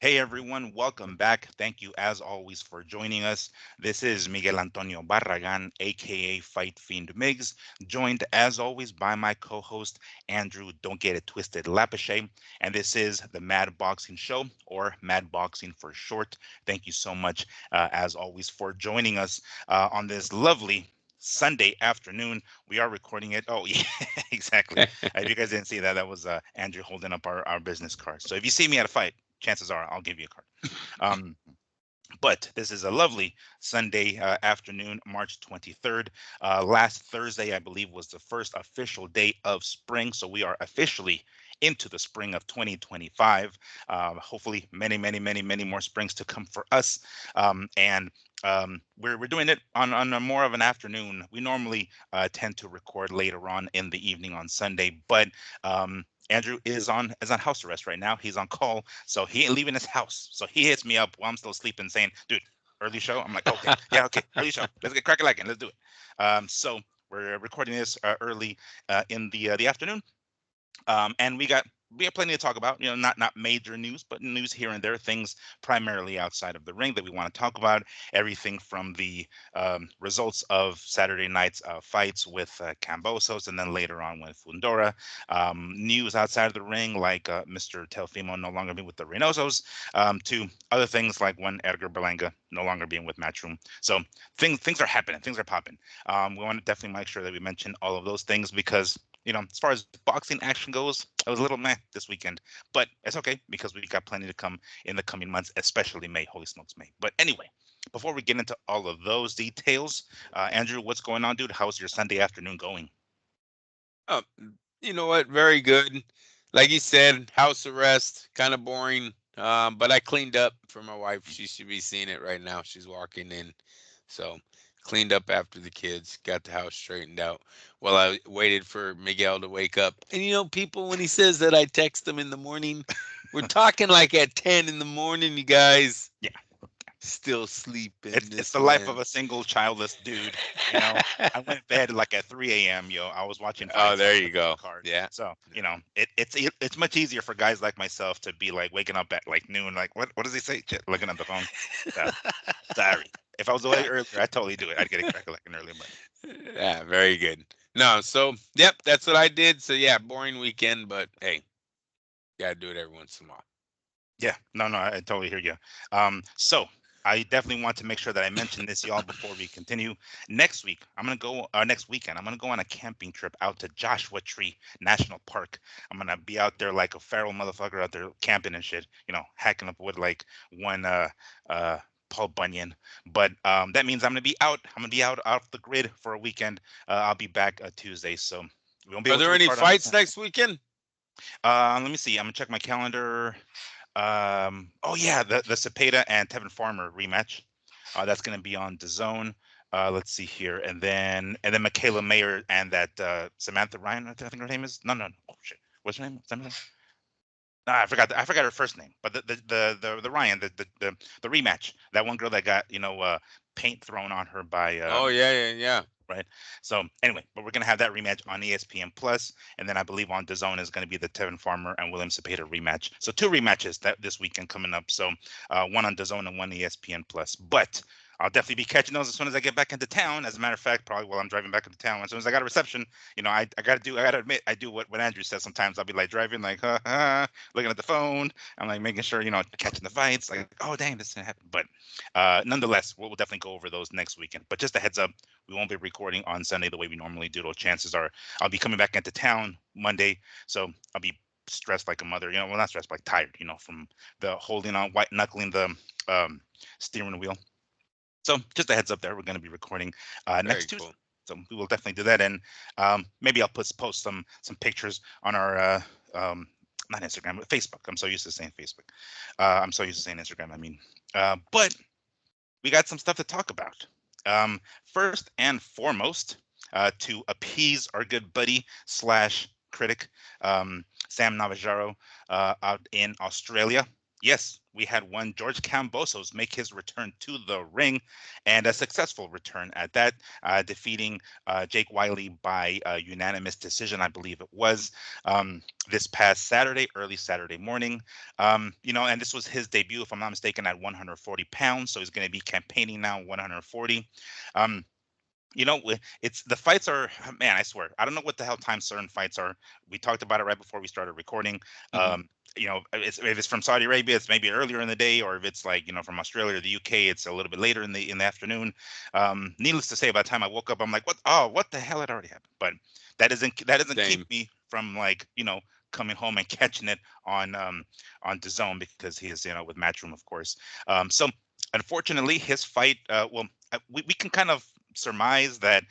Hey everyone, welcome back. Thank you as always for joining us. This is Miguel Antonio Barragan, aka Fight Fiend Migs, joined as always by my co-host Andrew Don't Get It Twisted Lapache, and this is the Mad Boxing Show, or Mad Boxing for short. Thank you so much, as always, for joining us on this lovely Sunday afternoon. We are recording it. Oh, yeah, exactly. If you guys didn't see that, that was Andrew holding up our business card. So if you see me at a fight, chances are I'll give you a card. Um, but this is a lovely Sunday afternoon, March 23rd. Last Thursday, I believe, was the first official day of spring. So we are officially into the spring of 2025. Hopefully, many, many, many, many more springs to come for us. And we're doing it on a more of an afternoon. We normally tend to record later on in the evening on Sunday, but Andrew is on house arrest right now. He's on call, so he ain't leaving his house. So he hits me up while I'm still sleeping, saying, "Dude, early show." I'm like, "Okay, yeah, okay, early show. Let's get cracking, like it. Let's do it." So we're recording this early in the afternoon, and we got plenty to talk about. Not major news, but news here and there, things primarily outside of the ring that we want to talk about. Everything from the results of Saturday night's fights with Cambosos, and then later on with Fundora. News outside of the ring, like Mr. Telfimo no longer being with the Reynosos, to other things like when Edgar Berlanga no longer being with Matchroom. So things are happening, things are popping. We want to definitely make sure that we mention all of those things because as far as boxing action goes, it was a little meh this weekend, but it's okay because we got plenty to come in the coming months, especially May. Holy smokes, May. But anyway, before we get into all of those details, Andrew, what's going on, dude? How's your Sunday afternoon going? Oh, you know what? Very good. Like you said, house arrest, kind of boring. But I cleaned up for my wife. She should be seeing it right now. She's walking in. So cleaned up after the kids, got the house straightened out while I waited for Miguel to wake up. And people, when he says that I text him in the morning, we're talking like at 10 in the morning, you guys. Yeah, Still sleeping, it's this the life of man. a single childless dude. You know, I went to bed like at 3 a.m. Yo, I was watching Oh, fights there on you the go. card. Yeah. So it's much easier for guys like myself to be like waking up at like noon. Like what does he say? Looking at the phone. So sorry. If I was away earlier, I'd totally do it. I'd get it cracking like an earlier, but Yeah, very good. No, so yep, that's what I did. So yeah, boring weekend, but hey, gotta do it every once in a while. yeah, no, I totally hear you. So I definitely want to make sure that I mention this, y'all, before we continue. Next week, I'm gonna go. Next weekend, I'm gonna go on a camping trip out to Joshua Tree National Park. I'm gonna be out there like a feral motherfucker out there camping and shit. Hacking up wood like one uh Paul Bunyan. But that means I'm gonna be out. I'm gonna be out off the grid for a weekend. I'll be back Tuesday, so we won't be Are able to there any record on fights Sunday. next weekend? Let me see. I'm gonna check my calendar. Oh yeah, the Cepeda and Tevin Farmer rematch. That's gonna be on DAZN. Let's see here, and then Michaela Mayer and that Samantha Ryan. I think her name is. No. Oh shit. What's her name? Samantha? Nah, I forgot her first name. But the Ryan, the rematch. That one girl that got paint thrown on her by Oh yeah. right? So anyway, but we're gonna have that rematch on ESPN Plus, and then I believe on DAZN is gonna be the Tevin Farmer and William Cepeda rematch. So two rematches that this weekend coming up. So one on DAZN and one ESPN Plus. But I'll definitely be catching those as soon as I get back into town. As a matter of fact, probably while I'm driving back into town, as soon as I got a reception, I gotta admit, I do what Andrew says sometimes. I'll be like driving, like, looking at the phone. I'm like making sure, catching the fights. Like, oh, dang, this didn't happen. But nonetheless, we'll definitely go over those next weekend. But just a heads up, we won't be recording on Sunday the way we normally do. Those chances are I'll be coming back into town Monday, so I'll be stressed like a mother. Well, not stressed, but like tired. From the holding on, white knuckling the um, steering wheel. So just a heads up there, we're going to be recording next Very Tuesday. cool. So we will definitely do that, and maybe I'll post some pictures on our not Instagram, but Facebook. I'm so used to saying Facebook. I'm so used to saying Instagram. I mean, but we got some stuff to talk about. First and foremost, to appease our good buddy slash critic, Sam Navajaro, out in Australia. Yes, we had one George Kambosos make his return to the ring, and a successful return at that, defeating Jake Wiley by unanimous decision, I believe it was, this past Saturday, early Saturday morning. And this was his debut, if I'm not mistaken, at 140 pounds. So he's going to be campaigning now 140. Um, it's the fights are, man, I swear I don't know what the hell time certain fights are. We talked about it right before we started recording. Hmm. If it's from Saudi Arabia, it's maybe earlier in the day, or if it's like from Australia or the UK, it's a little bit later in the afternoon. Needless to say, by the time I woke up, I'm like, what the hell had already happened? But that doesn't keep Same. me from, like, coming home and catching it on DAZN, because he is, with Matchroom, of course. So unfortunately, his fight, we can kind of surmise that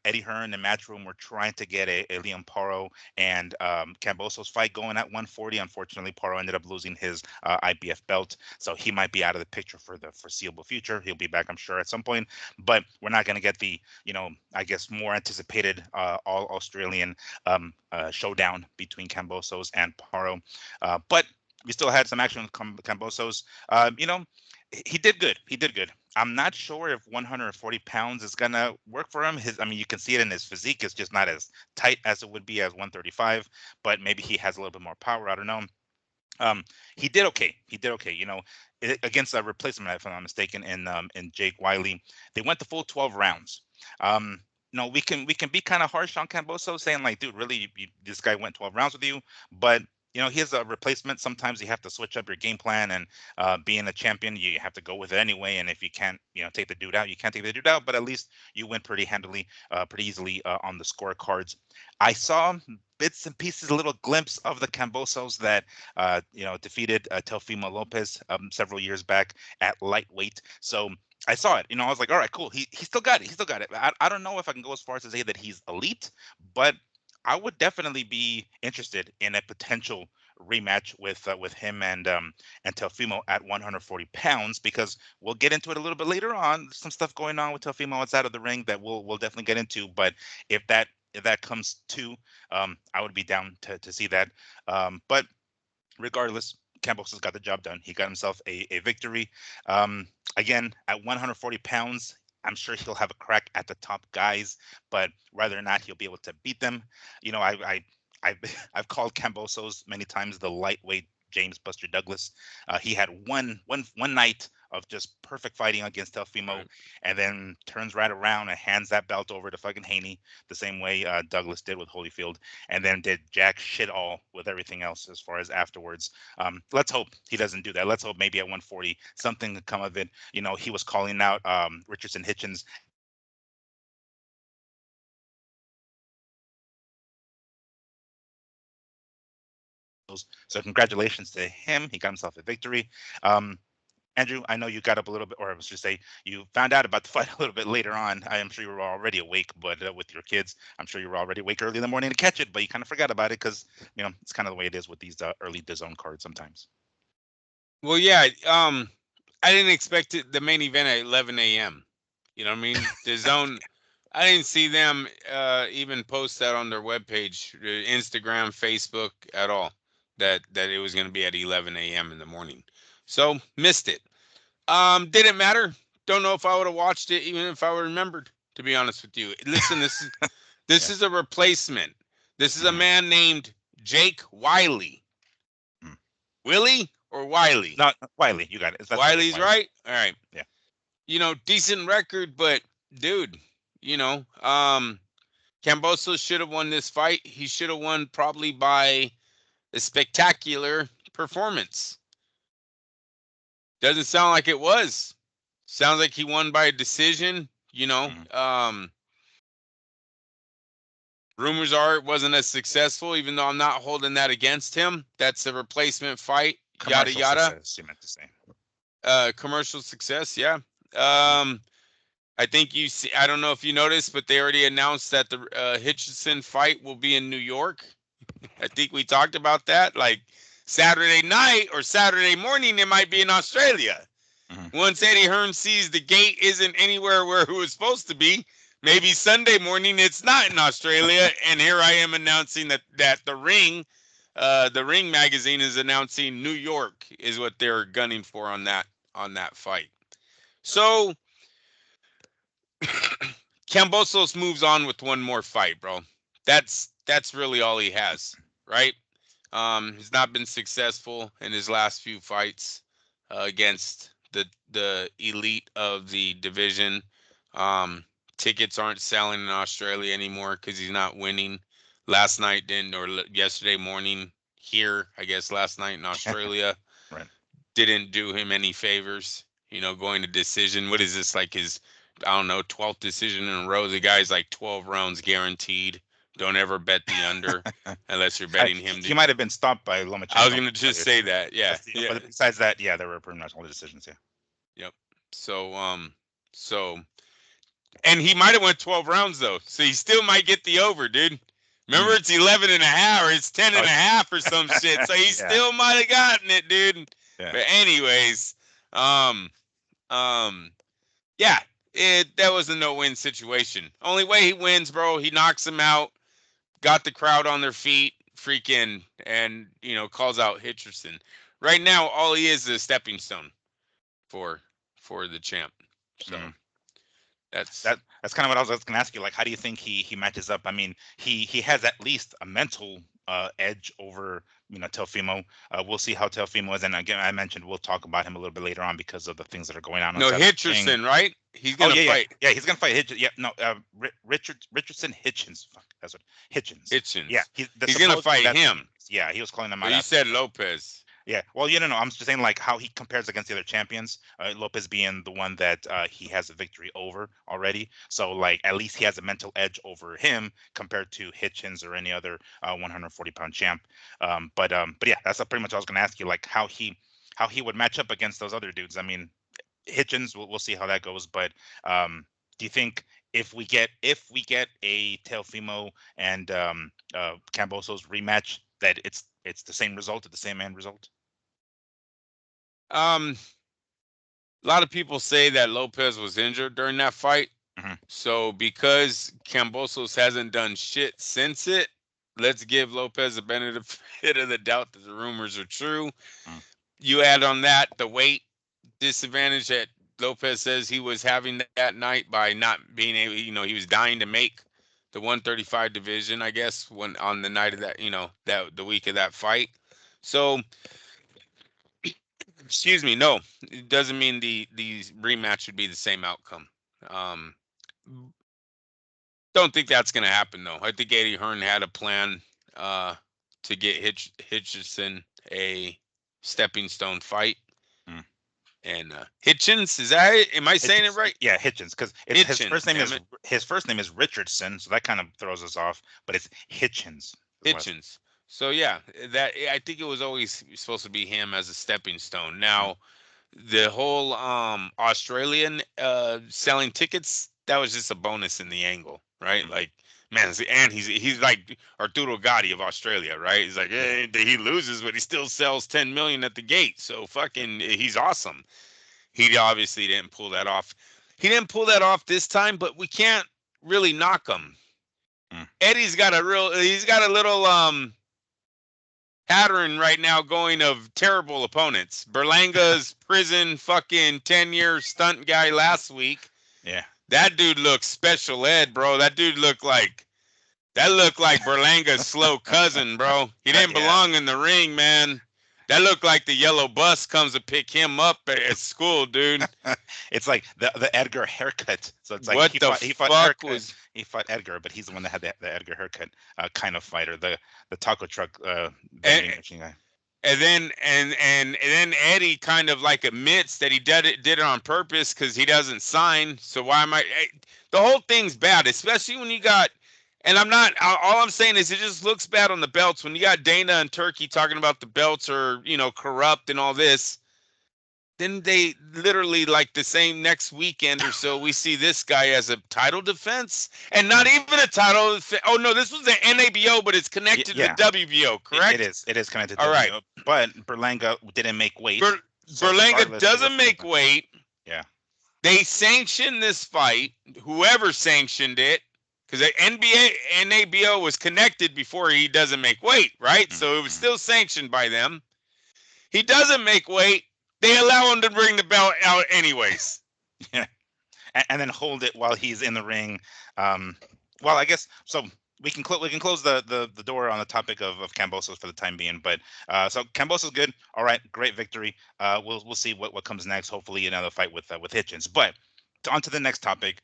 Eddie Hearn and Matchroom were trying to get a Liam Paro and Camboso's fight going at 140. Unfortunately, Paro ended up losing his IBF belt, so he might be out of the picture for the foreseeable future. He'll be back, I'm sure, at some point, but we're not going to get the, I guess, more anticipated all Australian showdown between Cambosos and Paro. But we still had some action with Cambosos. He did good. He did good. I'm not sure if 140 pounds is gonna work for him. You can see it in his physique. It's just not as tight as it would be as 135. But maybe he has a little bit more power. I don't know. Um, he did okay. He did okay. Against a replacement, if I'm not mistaken, in Jake Wiley, they went the full 12 rounds. We can be kind of harsh on Camboso, saying like, dude, really, this guy went 12 rounds with you, but he is a replacement. Sometimes you have to switch up your game plan, and being a champion, you have to go with it anyway. And if you can't, take the dude out, you can't take the dude out. But at least you win pretty handily, pretty easily on the scorecards. I saw bits and pieces, a little glimpse of the Cambosos that defeated Teofimo Lopez several years back at lightweight. So I saw it. I was like, all right, cool. He still got it. He still got it. I don't know if I can go as far as to say that he's elite, but I would definitely be interested in a potential rematch with him and Teofimo at 140 pounds, because we'll get into it a little bit later on. There's some stuff going on with Teofimo outside of the ring that we'll definitely get into. But if that comes to, I would be down to see that. But regardless, Campos has got the job done. He got himself a victory. Again, at 140 pounds, I'm sure he'll have a crack at the top guys, but whether or not he'll be able to beat them, I've I've called Cambosos many times the lightweight James Buster Douglas. He had one night of just perfect fighting against Teofimo, Right. and then turns right around and hands that belt over to fucking Haney, the same way Douglas did with Holyfield, and then did jack shit all with everything else as far as afterwards. Let's hope he doesn't do that. Let's hope maybe at 140 something could come of it. He was calling out Richardson Hitchens as one of his favorite Cambosos. So congratulations to him. He got himself a victory. Um, Andrew, I know you got up a little bit, or I was just say you found out about the fight a little bit later on. I am sure you were already awake, but with your kids, I'm sure you were already awake early in the morning to catch it, but you kind of forgot about it because it's kind of the way it is with these early DAZN cards sometimes. Well, yeah. I didn't expect the main event at 11 a.m. You know what I mean? The zone. I didn't see them even post that on their webpage, Instagram, Facebook at all. That it was going to be at 11 a.m. in the morning. So missed it. Didn't matter. Don't know if I would have watched it, even if I would remembered. To be honest with you, listen. This Yeah. is a replacement. This is a Hmm. man named Jake Wiley. Willie or Wiley? No, Wiley, you got it. That's right. It's Wiley's Wiley. right. All right. Yeah. Decent record, but dude, Camboso should have won this fight. He should have won probably by a spectacular performance. Doesn't sound like it was. Sounds like he won by a decision. Hmm. Rumors are it wasn't as successful, even though I'm not holding that against him. That's a replacement fight. Yada Commercial yada. success, you meant to say. Commercial success, yeah. Hmm. I think you see. I don't know if you noticed, but they already announced that the Hitchison fight will be in New York. I think we talked about that. Like Saturday night or Saturday morning, it might be in Australia. Hmm. Once Eddie Hearn sees the gate isn't anywhere where it was supposed to be, maybe Sunday morning it's not in Australia. And here I am announcing that the ring the Ring magazine is announcing New York is what they're gunning for on that fight. So Kambosos moves on with one more fight, bro. That's really all he has, right? He's not been successful in his last few fights against the elite of the division. Um, Tickets aren't selling in Australia anymore because he's not winning. Last night didn't, or yesterday morning here, I guess last night in Australia Right. didn't do him any favors. Going to decision. What is this, like his, I don't know, 12th decision in a row? The guy's like 12 rounds guaranteed. Don't ever bet the under unless you're betting him He to. might have been stopped by I was Lomachenko gonna just earlier say too. that. Yeah, yeah, But besides that, yeah, there were pretty much all the decisions. Yeah. yep. So, so, and he might have went 12 rounds though, so he still might get the over, dude. Remember, Mm. it's 11 and a half, or it's 10 Oh, and a half, or some shit. So he yeah. still might have gotten it, dude. Yeah. But anyways, um, um, yeah, that was a no-win situation. Only way he wins, bro, he knocks him out, got the crowd on their feet, freaking, and calls out Hitcherson. Right now, all he is a stepping stone for the champ. So Mm. that's That's kind of what I was going to ask you. Like, how do you think he matches up? I mean, he has at least a mental edge over Teofimo. We'll see how Teofimo is, and again, I mentioned we'll talk about him a little bit later on because of the things that are going on no outside of the ring. Hitcherson, right? He's Oh gonna yeah, fight he's gonna fight Hitchens. Yeah, no, Richardson Hitchens. Fuck, that's what Hitchens. Yeah, Hitchens. he's Gonna supposedly fight that's him. yeah, he was calling them But out you after. said Lopez. Yeah, well, you don't know. I'm just saying like how he compares against the other champions. Lopez being the one that he has a victory over already. So like at least he has a mental edge over him compared to Hitchens or any other 140-pound champ. But yeah, that's pretty much what I was gonna ask you. Like how he would match up against those other dudes. I mean, Hitchens, we'll see how that goes. But do you think if we get a Teofimo and Cambosos rematch that it's the same result, the same end result? Um, a lot of people say that Lopez was injured during that fight. Hmm. So because Cambosos hasn't done shit since it, let's give Lopez the benefit of the doubt that the rumors are true. Mm. You add on that the weight disadvantage that Lopez says he was having that night by not being able, he was dying to make the 135 division, I guess, when on the night of that, that the week of that fight. So, excuse me, no, it doesn't mean the rematch would be the same outcome. Um, don't think that's going to happen though. I think Eddie Hearn had a plan to get Hitchison a stepping stone fight. Mm. And Hitchens, is that it? Am I saying it Hitchens, right? yeah, Hitchens, because it's Hitchens, damn it. his first name is Richardson, so that kind of throws us off. But it's Hitchens. Hitchens. So yeah, that I think it was always supposed to be him as a stepping stone. Mm. Now, the whole Australian selling tickets, that was just a bonus in the angle, right? Mm. Like, man, and he's like Arturo Gatti of Australia, right? He's like, Yeah. he loses, but he still sells 10 million at the gate. So fucking, he's awesome. He obviously didn't pull that off. He didn't pull that off this time, but we can't really knock him. Mm. Eddie's got he's got a little pattern right now going of terrible opponents. Berlanga's prison fucking 10-year stunt guy last week. Yeah. That dude looks special ed, bro. That looked like Berlanga's slow cousin, bro. He didn't Yeah. belong in the ring, man. That looked like the yellow bus comes to pick him up at school, dude. It's like the Edgar haircut. So it's like What he the fought fuck Eric, was he fought Edgar, but he's the one that had the Edgar haircut kind of fighter, the taco truck vending and machine guy. and then Eddie kind of like admits that he did it on purpose because he doesn't sign. So why am I? The whole thing's bad, especially when you got. And I'm not. All I'm saying is it just looks bad on the belts when you got Dana and Turkey talking about the belts are corrupt and all this. Then they literally like the same next weekend or so we see this guy as a title defense and not even a title. Oh no, this was the NABO, but it's connected to Yeah, the WBO, correct? it is connected to All right. WBO, but Berlanga didn't make weight. So Berlanga regardless, it doesn't was make weight. yeah. They sanctioned this fight. Whoever sanctioned it because the NBA NABO was connected before he doesn't make weight, right? Mm, So it was mm. still sanctioned by them. He doesn't make weight. They allow him to bring the belt out anyways. Yeah, and then hold it while he's in the ring. Um, well, I guess so. We can close the door on the topic of Cambosos for the time being. But so Cambosos good. All right, great victory. We'll see what comes next. Hopefully another fight with Hitchens. But on to the next topic.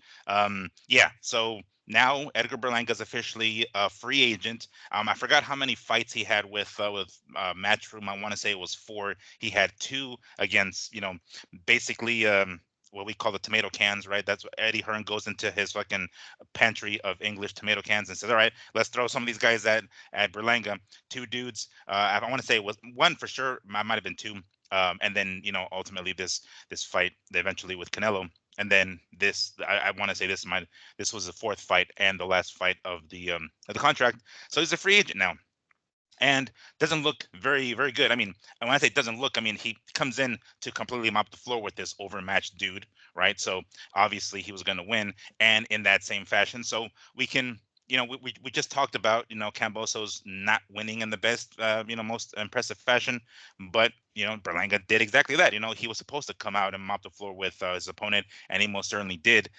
Yeah. So now Edgar Berlanga is officially a free agent. I forgot how many fights he had with Matchroom. I want to say it was 4. He had 2 against basically what we call the tomato cans, right? That's what Eddie Hearn goes into his fucking pantry of English tomato cans and says, "All right, let's throw some of these guys at Berlanga." 2 dudes. I want to say it was 1 for sure. Might have been 2. And then ultimately this fight eventually with Canelo. And then this, I want to say this was the 4th fight and the last fight of the contract. So he's a free agent now and doesn't look very good. I mean, and when I say doesn't look, I mean he comes in to completely mop the floor with this overmatched dude, right? So obviously he was going to win, and in that same fashion. So we can, we just talked about Camboso's not winning in the best, most impressive fashion, but Berlanga did exactly that. He was supposed to come out and mop the floor with his opponent, and he most certainly did.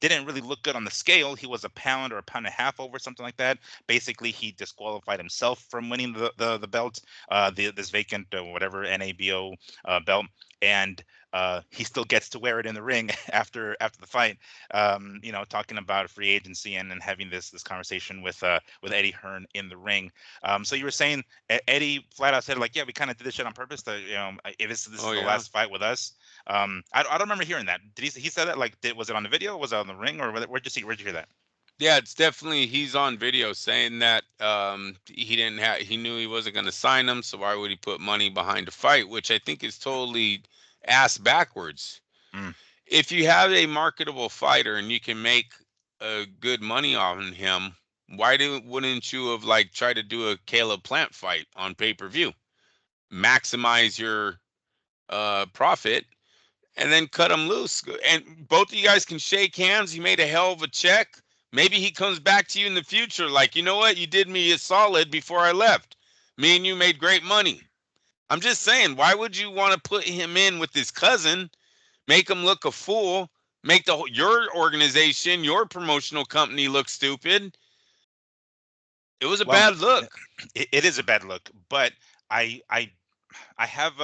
Didn't really look good on the scale. He was a pound or a pound and a half over, something like that. Basically, he disqualified himself from winning the belt, this vacant whatever NABO belt, and he still gets to wear it in the ring after the fight. Talking about free agency and having this conversation with Eddie Hearn in the ring. So you were saying Eddie flat out said like, yeah, we kind of did this shit on purpose to if this Oh is the yeah. last fight with us. I don't remember hearing that. Did he said that like was it on the video? Was it on the ring or where'd you hear that? Yeah, it's definitely he's on video saying that he didn't have he knew he wasn't going to sign him, so why would he put money behind a fight, which I think is totally ass backwards. Mm. If you have a marketable fighter and you can make good money on him, wouldn't you have like tried to do a Caleb Plant fight on pay-per-view? Maximize your profit and then cut him loose. And both of you guys can shake hands. He made a hell of a check. Maybe he comes back to you in the future like, you know what? You did me a solid before I left. Me and you made great money. I'm just saying, why would you want to put him in with his cousin, make him look a fool, make your organization, your promotional company look stupid? It was a Well, bad look. it is a bad look, but I I I have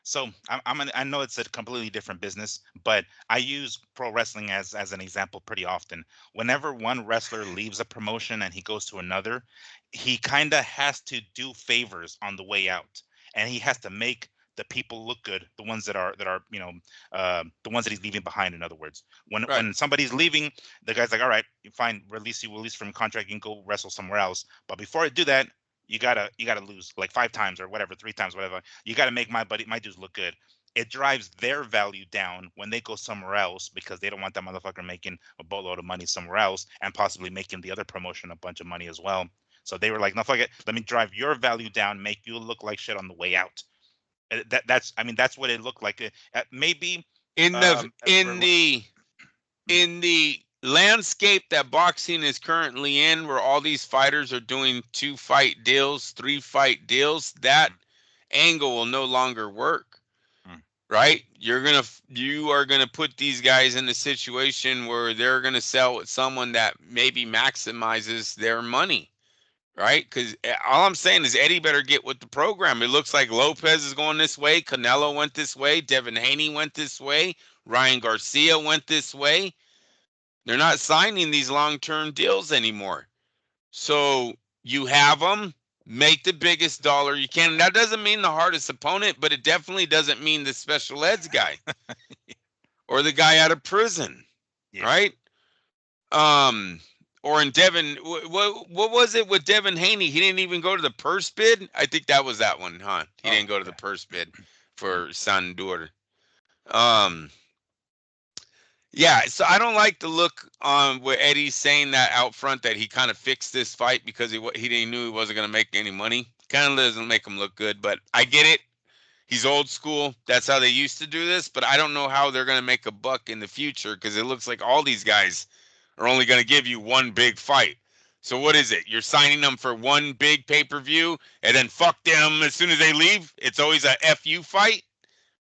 so I know it's a completely different business, but I use pro wrestling as an example pretty often. Whenever one wrestler leaves a promotion and he goes to another, he kind of has to do favors on the way out, and he has to make the people look good, the ones that are the ones that he's leaving behind. In other words, when Right. somebody's leaving, the guy's like, all right, fine, release from contract, you can go wrestle somewhere else. But before I do that, you gotta lose like 5 times or whatever, 3 times, whatever. You gotta make my dudes look good. It drives their value down when they go somewhere else because they don't want that motherfucker making a boatload of money somewhere else and possibly making the other promotion a bunch of money as well. So they were like, no, fuck it. Let me drive your value down, make you look like shit on the way out. That's what it looked like. Maybe In the in Berlin. the in the landscape that boxing is currently in, where all these fighters are doing 2 fight deals, 3 fight deals, that angle will no longer work, right? You are gonna put these guys in a situation where they're gonna sell with someone that maybe maximizes their money, right? Because all I'm saying is Eddie better get with the program. It looks like Lopez is going this way, Canelo went this way, Devin Haney went this way, Ryan Garcia went this way. They're not signing these long-term deals anymore. So you have them, make the biggest dollar you can. That doesn't mean the hardest opponent, but it definitely doesn't mean the special eds guy or the guy out of prison, Yeah. right? Um, or in Devin, what was it with Devin Haney? He didn't even go to the purse bid. I think that was that one, huh? He Oh, didn't go to the okay. purse bid Mm, for Sandur. Um, Yeah, so I don't like the look on where Eddie's saying that out front that he kind of fixed this fight because he didn't knew he wasn't going to make any money. Kind of doesn't make him look good, but I get it. He's old school. That's how they used to do this, but I don't know how they're going to make a buck in the future because it looks like all these guys are only going to give you one big fight. So what is it? You're signing them for one big pay-per-view and then fuck them as soon as they leave? It's always a FU fight?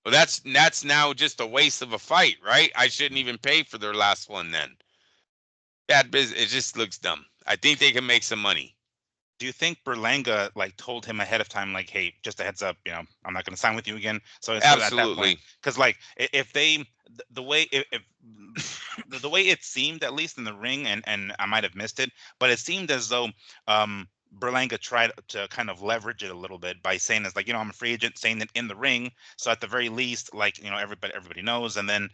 Well, that's now just a waste of a fight, right? I shouldn't even pay for their last one then. Bad business. It just looks dumb. I think they can make some money. Do you think Berlanga like told him ahead of time, like, hey, just a heads up, I'm not going to sign with you again? So at that point, Absolutely. because like if they the way if the way it seemed, at least in the ring, and I might have missed it, but it seemed as though Berlanga tried to kind of leverage it a little bit by saying it's like, I'm a free agent, saying it in the ring, so at the very least, like, everybody knows, and then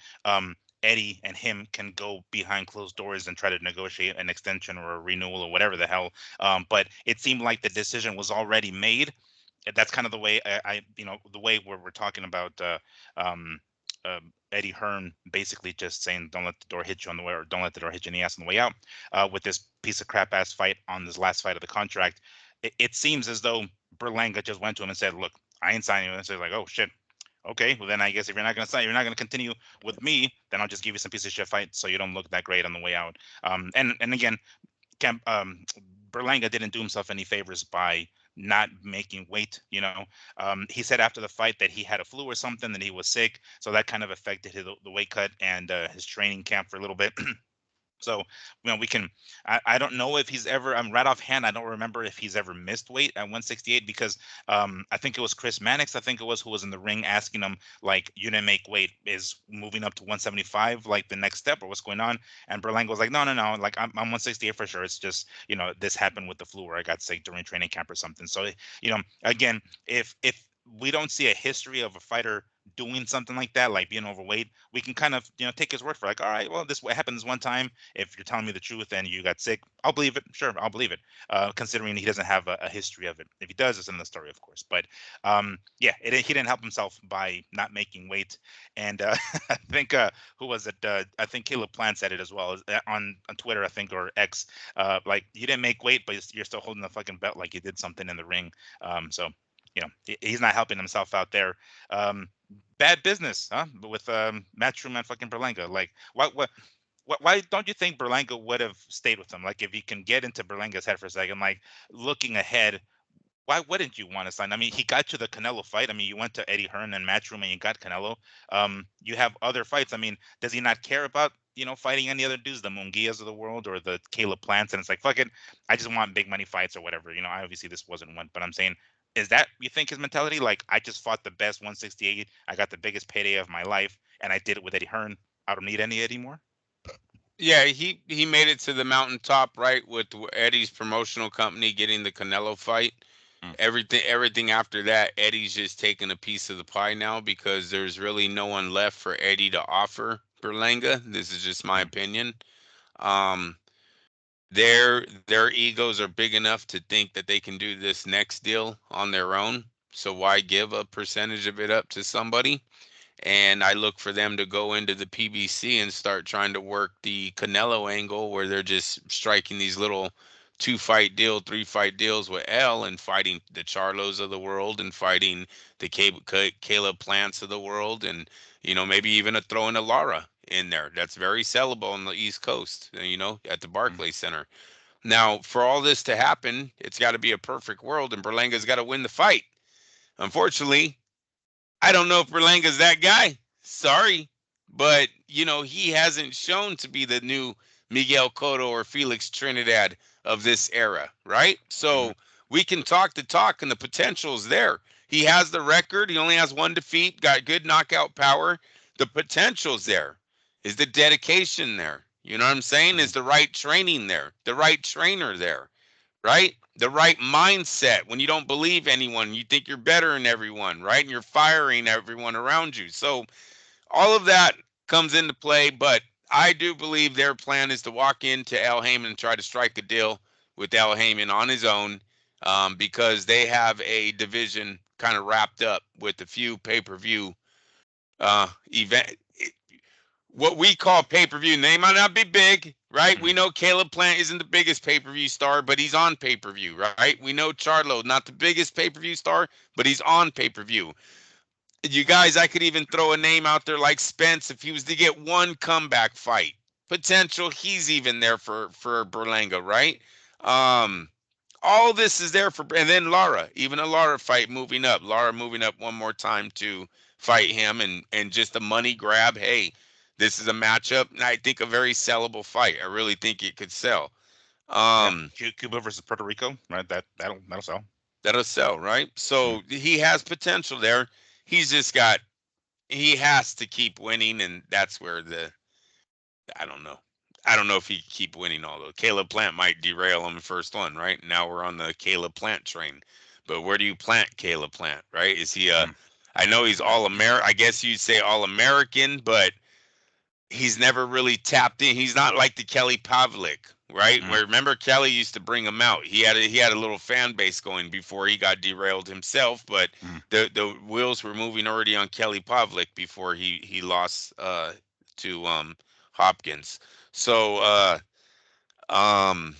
Eddie and him can go behind closed doors and try to negotiate an extension or a renewal or whatever the hell. But it seemed like the decision was already made. That's kind of the way the way where we're talking about um, Eddie Hearn basically just saying, "Don't let the door hit you on the way," or "Don't let the door hit you in the ass on the way out." With this piece of crap ass fight on this last fight of the contract, it seems as though Berlanga just went to him and said, "Look, I ain't signing you." And so he's like, "Oh shit." Okay, well then I guess if you're not gonna sign, you're not gonna continue with me. Then I'll just give you some piece of shit fight so you don't look that great on the way out. And again, Camp Berlanga didn't do himself any favors by not making weight. He said after the fight that he had a flu or something, that he was sick, so that kind of affected the weight cut and his training camp for a little bit. So, we can. I don't know if he's ever. I'm right offhand. I don't remember if he's ever missed weight at 168 because I think it was Chris Mannix. I think it was who was in the ring asking him like, "You didn't make weight. Is moving up to 175 like the next step, or what's going on?" And Berlanga was like, "No, no, no. Like I'm 168 for sure. It's just this happened with the flu, or I got sick during training camp or something." So again, if we don't see a history of a fighter doing something like that, like being overweight, we can kind of take his word for like, all right, well, this what happened this one time. If you're telling me the truth and you got sick, I'll believe it. Sure, I'll believe it. Considering he doesn't have a history of it. If he does, it's in the story, of course. But yeah, he didn't help himself by not making weight. And I think who was it? I think Caleb Plant said it as well on Twitter, I think, or X. Like, you didn't make weight, but you're still holding the fucking belt like you did something in the ring. So he's not helping himself out there. Bad business, huh? But with Matchroom and fucking Berlanga. Like, why don't you think Berlanga would have stayed with him? Like, if you can get into Berlanga's head for a second, like, looking ahead, why wouldn't you want to sign? I mean, he got you the Canelo fight. I mean, you went to Eddie Hearn and Matchroom and you got Canelo. You have other fights. I mean, does he not care about fighting any other dudes, the Munguias of the world or the Caleb Plants? And it's like, fuck it, I just want big money fights or whatever. Obviously this wasn't one, but I'm saying, is that you think his mentality? Like, I just fought the best 168. I got the biggest payday of my life, and I did it with Eddie Hearn. I don't need any anymore. Yeah, he made it to the mountaintop, right, with Eddie's promotional company getting the Canelo fight. Mm, Everything after that, Eddie's just taking a piece of the pie now because there's really no one left for Eddie to offer Berlanga. This is just my mm, opinion. Um, their egos are big enough to think that they can do this next deal on their own. So why give a percentage of it up to somebody? And I look for them to go into the PBC and start trying to work the Canelo angle where they're just striking these little 2 fight deal, 3 fight deals with L and fighting the Charlos of the world and fighting the Caleb Plants of the world and maybe even throwing a Lara in there. That's very sellable on the East Coast, at the mm, Barclays Center. Now, for all this to happen, it's got to be a perfect world and Berlanga's got to win the fight. Unfortunately, I don't know if Berlanga's that guy. Sorry. But, he hasn't shown to be the new Miguel Cotto or Felix Trinidad of this era, right? mm, So we can talk the talk and the potential's there. He has the record. He only has one defeat, got good knockout power. The potential's there. Is the dedication there? You know what I'm saying? mm, Is the right training there? The right trainer there? Right? The right mindset when you don't believe anyone, you think you're better than everyone, right? And you're firing everyone around you. So all of that comes into play, but I do believe their plan is to walk into Al Heyman and try to strike a deal with Al Heyman on his own because they have a division kind of wrapped up with a few pay-per-view event what we call pay-per-view. And they might not be big, right? mm, We know Caleb Plant isn't the biggest pay-per-view star, but he's on pay-per-view, right? We know Charlo, not the biggest pay-per-view star, but he's on pay-per-view. You guys, I could even throw a name out there like Spence if he was to get one comeback fight. potential. He's even there for Berlanga, right? Um, all this is there for, and then Lara, even a Lara fight moving up. Lara moving up one more time to fight him, and just a money grab. Hey, this is a matchup, and I think a very sellable fight. I really think it could sell. Yeah, Um, Cuba versus Puerto Rico, right? That'll sell. that'll sell, right? Mm, So he has potential there. He's just got, he has to keep winning, and that's where the, I don't know. I don't know if he can keep winning all those. Caleb Plant might derail him the first one, right? Now we're on the Caleb Plant train. But where do you plant Caleb Plant, right? Is he a, mm, I know he's all American. I guess you'd say all American, but he's never really tapped in. He's not like the Kelly Pavlik, right? mm, Where remember Kelly used to bring him out. He had a little fan base going before he got derailed himself, but mm. the wheels were moving already on Kelly Pavlik before he lost to Hopkins. So um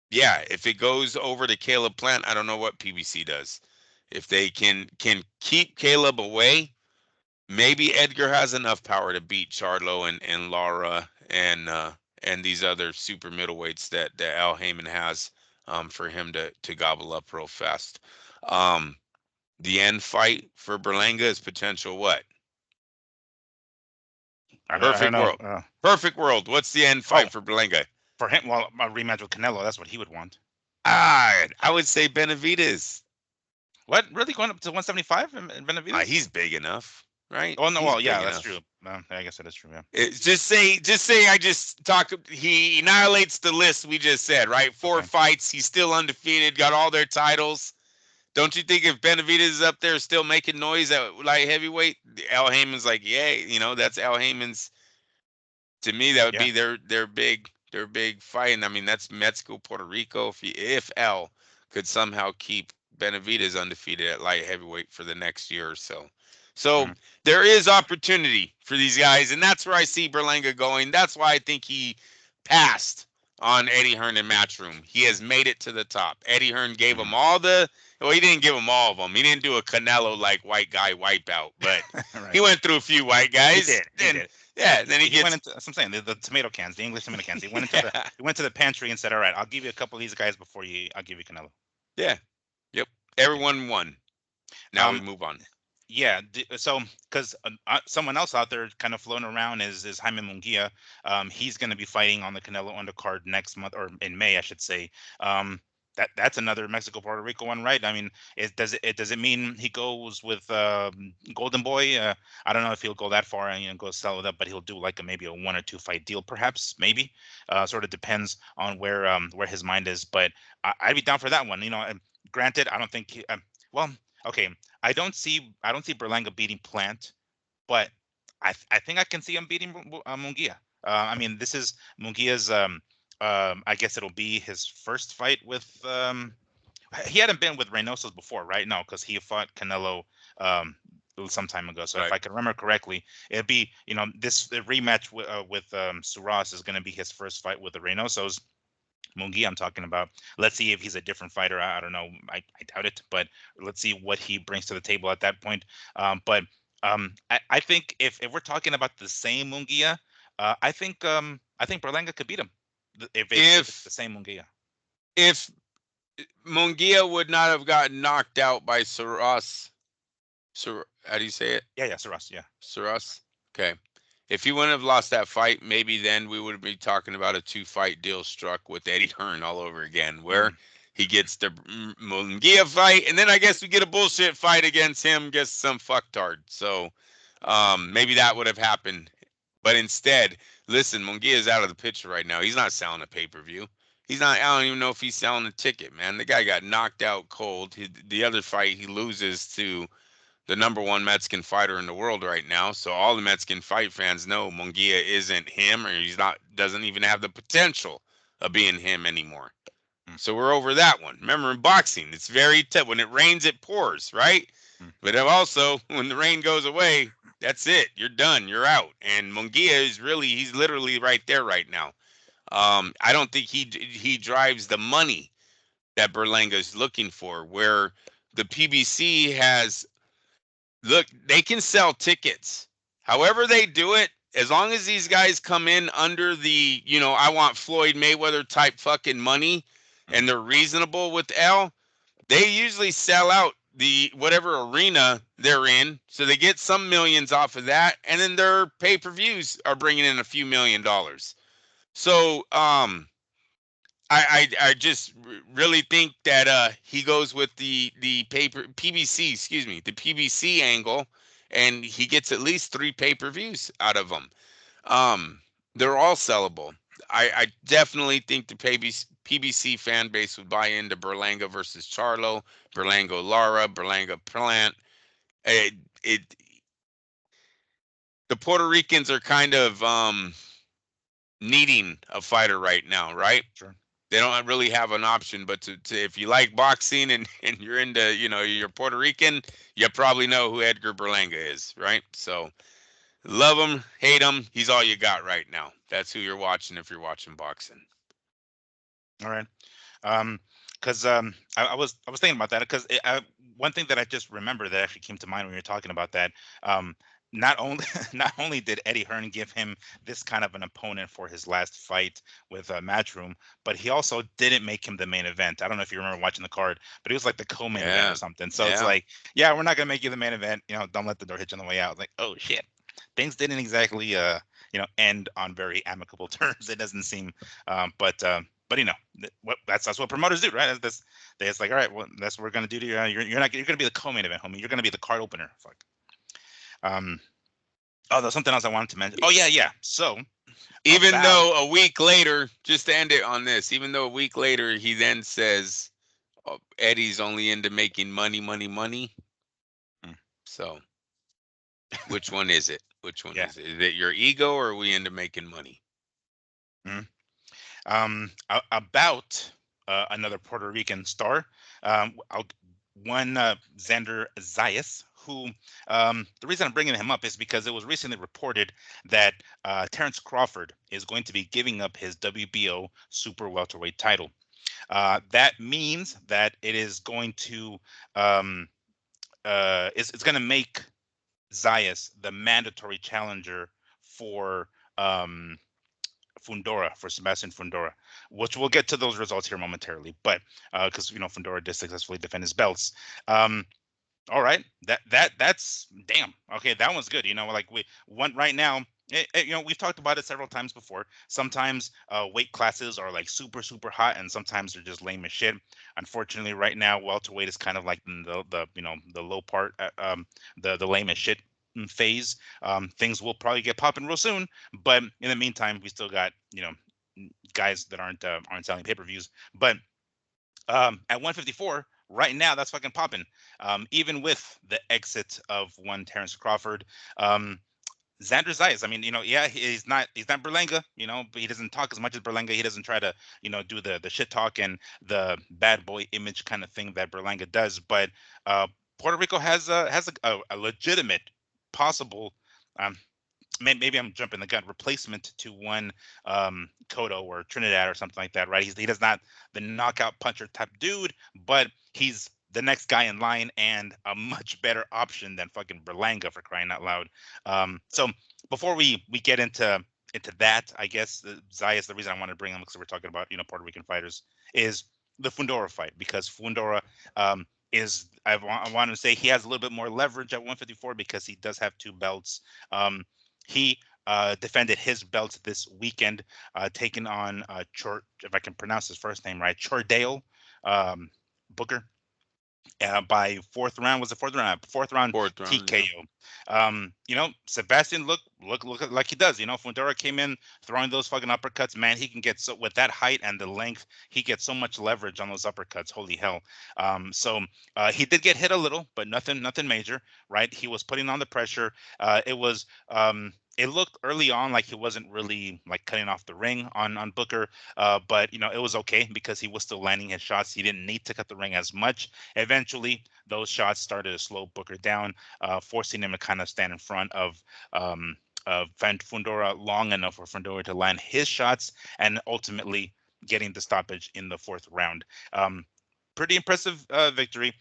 yeah, if it goes over to Caleb Plant, I don't know what PBC does. If they can keep Caleb away, maybe Edgar has enough power to beat Charlo and Lara and these other super middleweights that Al Heyman has, for him to gobble up real fast. Um, the end fight for Berlanga is potential what? I don't Perfect know. world. Perfect world. What's the end Oh, fight for Berlanga? for him, well, a rematch with Canelo. That's what he would want. I would say Benavidez. What, really, going up to 175 in Benavides? He's big enough, right? Oh no, He's well, big yeah, that's true. enough. I guess that is true. Yeah. Just say I just talk. He annihilates the list we just said, right? Four Okay. fights. He's still undefeated. Got all their titles. Don't you think if Benavidez is up there still making noise at light heavyweight, Al Heyman's like, yeah, that's Al Heyman's. To me, that would Yeah. be their big fight. And I mean, that's Mexico, Puerto Rico. If Al could somehow keep Benavidez undefeated at light heavyweight for the next year or so. So Mm, there is opportunity for these guys, and that's where I see Berlanga going. That's why I think he passed on Eddie Hearn in Matchroom. He has made it to the top. Eddie Hearn gave him mm. all the, well, he didn't give him all of them. He didn't do a Canelo like white guy wipeout, but he Right. went through a few white He guys. did. He Then did. yeah, then he He went gets, into. That's what I'm saying. The tomato cans, the English tomato cans. He went into the. yeah, He went to the pantry and said, "All right, I'll give you a couple of these guys before you. I'll give you Canelo." yeah, yep. Yeah. Everyone won. Now we Um. move on. Yeah. So, because someone else out there kind of floating around is Jaime Munguia. He's going to be fighting on the Canelo undercard next month, or in May, I should say. That's another Mexico Puerto Rico one, right? I mean, does it mean he goes with Golden Boy? I don't know if he'll go that far and go sell it up, but he'll do like maybe a 1 or 2 fight deal, perhaps, maybe. Sort of depends on where his mind is, but I'd be down for that one. Granted, I don't think well, okay. I don't see Berlanga beating Plant, but I think I can see him beating Munguia. I mean, this is Munguia's. I guess it'll be his first fight with. He hadn't been with Reynoso's before, right? No, because he fought Canelo some time ago. So if Right. I can remember correctly, it'd be this the rematch with Suras is going to be his first fight with the Reynosos. Mungi, I'm talking about. Let's see if he's a different fighter. I don't know. I doubt it, but let's see what he brings to the table at that point. But I think if we're talking about the same Mungia, I think Berlanga could beat him if it's the If same Mungia. if Mungia would not have gotten knocked out by Saras, how do you say it? Yeah, yeah, Saras, yeah. Saras. Okay. If he wouldn't have lost that fight, maybe then we would be talking about a two-fight deal struck with Eddie Hearn all over again, where Mm, he gets the Mungia fight, and then I guess we get a bullshit fight against him, against some fucktard. So maybe that would have happened. But instead, listen, Mungia is out of the picture right now. He's not selling a pay-per-view. He's not. I don't even know if he's selling a ticket, man. The guy got knocked out cold. The other fight, he loses to the number one Mexican fighter in the world right now. So all the Mexican fight fans know Munguia isn't him, or he's not, doesn't even have the potential of being him anymore. mm, So we're over that one. Remember, in boxing, it's very tough. When it rains, it pours, right? mm. But also, when the rain goes away, that's it. You're done. You're out. And Munguia he's literally right there right now. I don't think he drives the money that Berlanga is looking for, where the PBC has, look, they can sell tickets. However they do it, as long as these guys come in under the, I want Floyd Mayweather type fucking money, Mhm. and they're reasonable with L, they usually sell out the whatever arena they're in, so they get some millions off of that, and then their pay-per-views are bringing in a few $1 million. So I just really think that he goes with the paper PBC, excuse me, the PBC angle, and he gets at least 3 pay-per-views out of them. Um, they're all sellable. I definitely think the PBC fan base would buy into Berlanga versus Charlo, Berlanga Lara, Berlanga Plant. It, it the Puerto Ricans are kind of needing a fighter right now, right? Sure. They don't really have an option, but to if you like boxing and you're into, you're Puerto Rican, you probably know who Edgar Berlanga is, right? So love him, hate him, he's all you got right now. That's who you're watching if you're watching boxing. All right. Um, because I was thinking about that because one thing that I just remember that actually came to mind when you were talking about that. Um, not only not only did Eddie Hearn give him this kind of an opponent for his last fight with Matchroom, but he also didn't make him the main event. I don't know if you remember watching the card, but it was like the co-main event or Yeah, something. So it's yeah, like, yeah, we're not gonna make you the main event. Don't let the door hit you on the way out. Like, oh shit, things didn't exactly end on very amicable terms. It doesn't seem, but that's what promoters do, right? It's like, all right, well, that's what we're gonna do to you. You're gonna be the co-main event, homie. You're gonna be the card opener. Fuck. Um. Oh, there's something else I wanted to mention. Oh yeah, yeah. So even about though a week later, just to end it on this, even though a week later he then says, oh, Eddie's only into making money, money, money. mm, So which one is it? Which one yeah. is it your ego, or are we into making money? Mm. About another Puerto Rican star, one Xander Zayas, who the reason I'm bringing him up is because it was recently reported that Terrence Crawford is going to be giving up his WBO super welterweight title. That means that it is going to um, it's going to make Zayas the mandatory challenger for um, Fundora, for Sebastian Fundora, which we'll get to those results here momentarily. But because Fundora did successfully defend his belts. Um, all right, that's damn okay. That one's good. Like we one right now. We've talked about it several times before. Sometimes weight classes are like super super hot, and sometimes they're just lame as shit. Unfortunately, right now welterweight is kind of like in the low part, the lame as shit phase. Things will probably get popping real soon, but in the meantime, we still got guys that aren't selling pay-per-views. But at 154 right now, that's fucking popping. Even with the exit of one Terrence Crawford, um, Xander Zayas. I mean, yeah, he's not Berlanga, but he doesn't talk as much as Berlanga. He doesn't try to, do the shit talk and the bad boy image kind of thing that Berlanga does. But Puerto Rico has a legitimate possible. Um, maybe I'm jumping the gun. Replacement to one Cotto or Trinidad or something like that, right? He does not the knockout puncher type dude, but he's the next guy in line and a much better option than fucking Berlanga, for crying out loud. So before we get into that, I guess Zayas, the reason I want to bring him because we're talking about Puerto Rican fighters is the Fundora fight because Fundora is I want to say he has a little bit more leverage at 154 because he does have two belts. He defended his belt this weekend, taking on if I can pronounce his first name right, Chordale um, Booker by fourth round. Was the fourth round? Fourth round Fourth round, yeah. TKO. Sebastian look like he does. Fundora came in throwing those fucking uppercuts. Man, he can get so with that height and the length, he gets so much leverage on those uppercuts. Holy hell! So he did get hit a little, but nothing major. Right? He was putting on the pressure. It looked early on like he wasn't really like cutting off the ring on Booker, but it was okay because he was still landing his shots. He didn't need to cut the ring as much. Eventually, those shots started to slow Booker down, forcing him to kind of stand in front of Fundora long enough for Fundora to land his shots and ultimately getting the stoppage in the fourth round. Pretty impressive victory.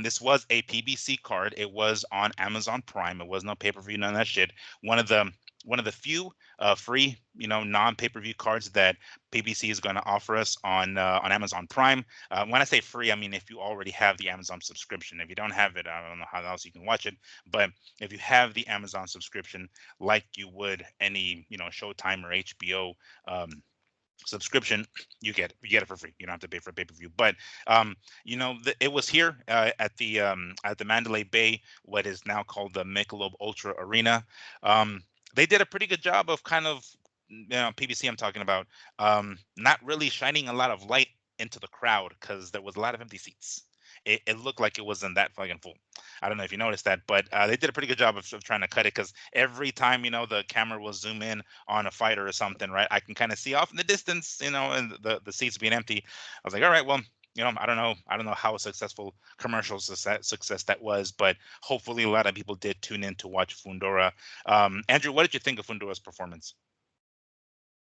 This was a PBC card. It was on Amazon Prime. It was no pay-per-view, none of that shit. One of the one of the few free, non pay per view cards that PBC is going to offer us on Amazon Prime. When I say free, I mean if you already have the Amazon subscription. If you don't have it, I don't know how else you can watch it. But if you have the Amazon subscription, like you would any Showtime or HBO subscription, you get it for free. You don't have to pay for pay-per-view. But it was here at the Mandalay Bay, what is now called the Michelob Ultra Arena. They did a pretty good job of kind of, PBC I'm talking about, not really shining a lot of light into the crowd because there was a lot of empty seats. It looked like it wasn't that fucking full. I don't know if you noticed that, but they did a pretty good job of trying to cut it, because every time the camera will zoom in on a fighter or something, right? I can kind of see off in the distance, and the seats being empty. I was like, all right, well, I don't know how successful commercial success that was, but hopefully a lot of people did tune in to watch Fundora. Andrew, what did you think of Fundora's performance?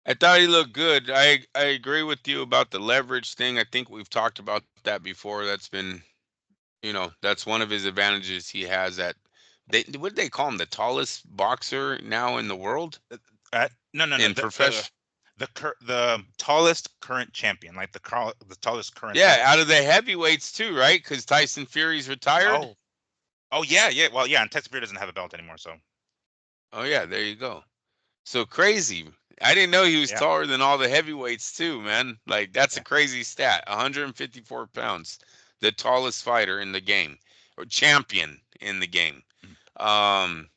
I thought he looked good. I agree with you about the leverage thing. I think we've talked about that before. That's been, that's one of his advantages he has. What do they call him? The tallest boxer now in the world No, no, no. in profession. The tallest current champion, like the tallest current Yeah, heavyweight. out of the heavyweights too, right? Because Tyson Fury's retired. Oh, oh yeah, yeah. Well, yeah, and Tex Beer doesn't have a belt anymore, so Oh yeah, there you go. So crazy. I didn't know he was yeah, taller than all the heavyweights too, man. Like that's a yeah. crazy stat. 154 pounds, the tallest fighter in the game, or champion in the game. Mm, Um,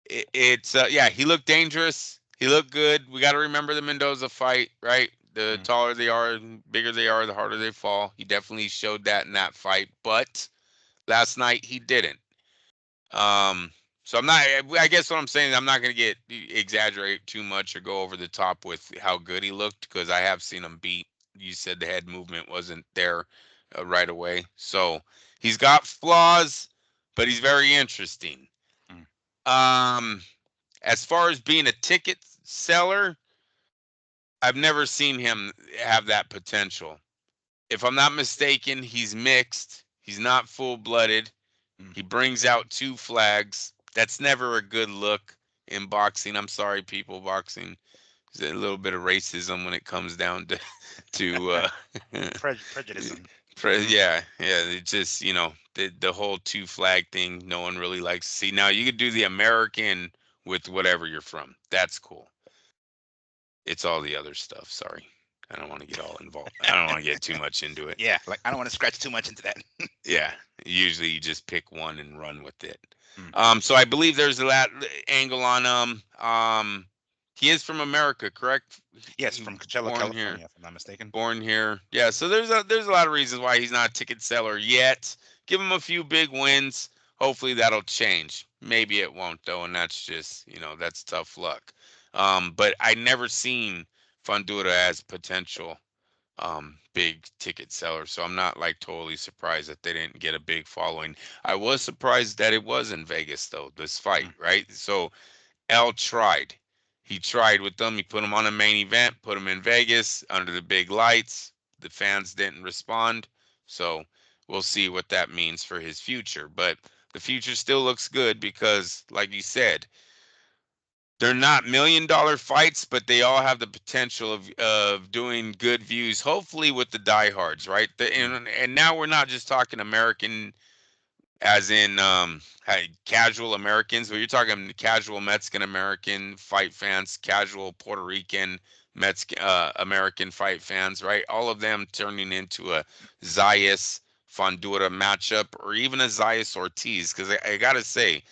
it's yeah, he looked dangerous. He looked good. We got to remember the Mendoza fight, right? The mm, taller they are, bigger they are, the harder they fall. He definitely showed that in that fight, but last night he didn't. Um, so I'm not. I guess what I'm saying, I'm not going to exaggerate too much or go over the top with how good he looked, because I have seen him beat. You said the head movement wasn't there right away, so he's got flaws, but he's very interesting. mm, Um, as far as being a ticket seller, I've never seen him have that potential. If I'm not mistaken, he's mixed. He's not full blooded. mm. He brings out two flags. That's never a good look in boxing. I'm sorry, people. Boxing is a little bit of racism when it comes down to Prejudice. Hmm. yeah, yeah. It just the whole two flag thing. No one really likes to see. Now you could do the American with whatever you're from. That's cool. It's all the other stuff. Sorry, I don't want to get all involved. I don't want to get too much into it. Yeah, like I don't want to scratch too much into that. Yeah, usually you just pick one and run with it. Mm. So I believe there's that angle on him. He is from America, correct? Yes, from Coachella, Born here, California, if I'm not mistaken. born here. Yeah. So there's a lot of reasons why he's not a ticket seller yet. Give him a few big wins. Hopefully that'll change. Maybe it won't though, and that's just that's tough luck. But I never seen Fundura as potential big ticket seller. So I'm not like totally surprised that they didn't get a big following. I was surprised that it was in Vegas though, this fight, Mm, right? So L tried. He tried with them. He put them on a main event, put them in Vegas under the big lights. The fans didn't respond. So we'll see what that means for his future. But the future still looks good because, like you said, they're not $1 million fights, but they all have the potential of doing good views. Hopefully, with the diehards, right? mm, And now we're not just talking American, as in casual Americans, but you're talking casual Mexican American fight fans, casual Puerto Rican Mexican American fight fans, right? All of them turning into a Zayas Fundora matchup, or even a Zayas Ortiz, because I gotta say,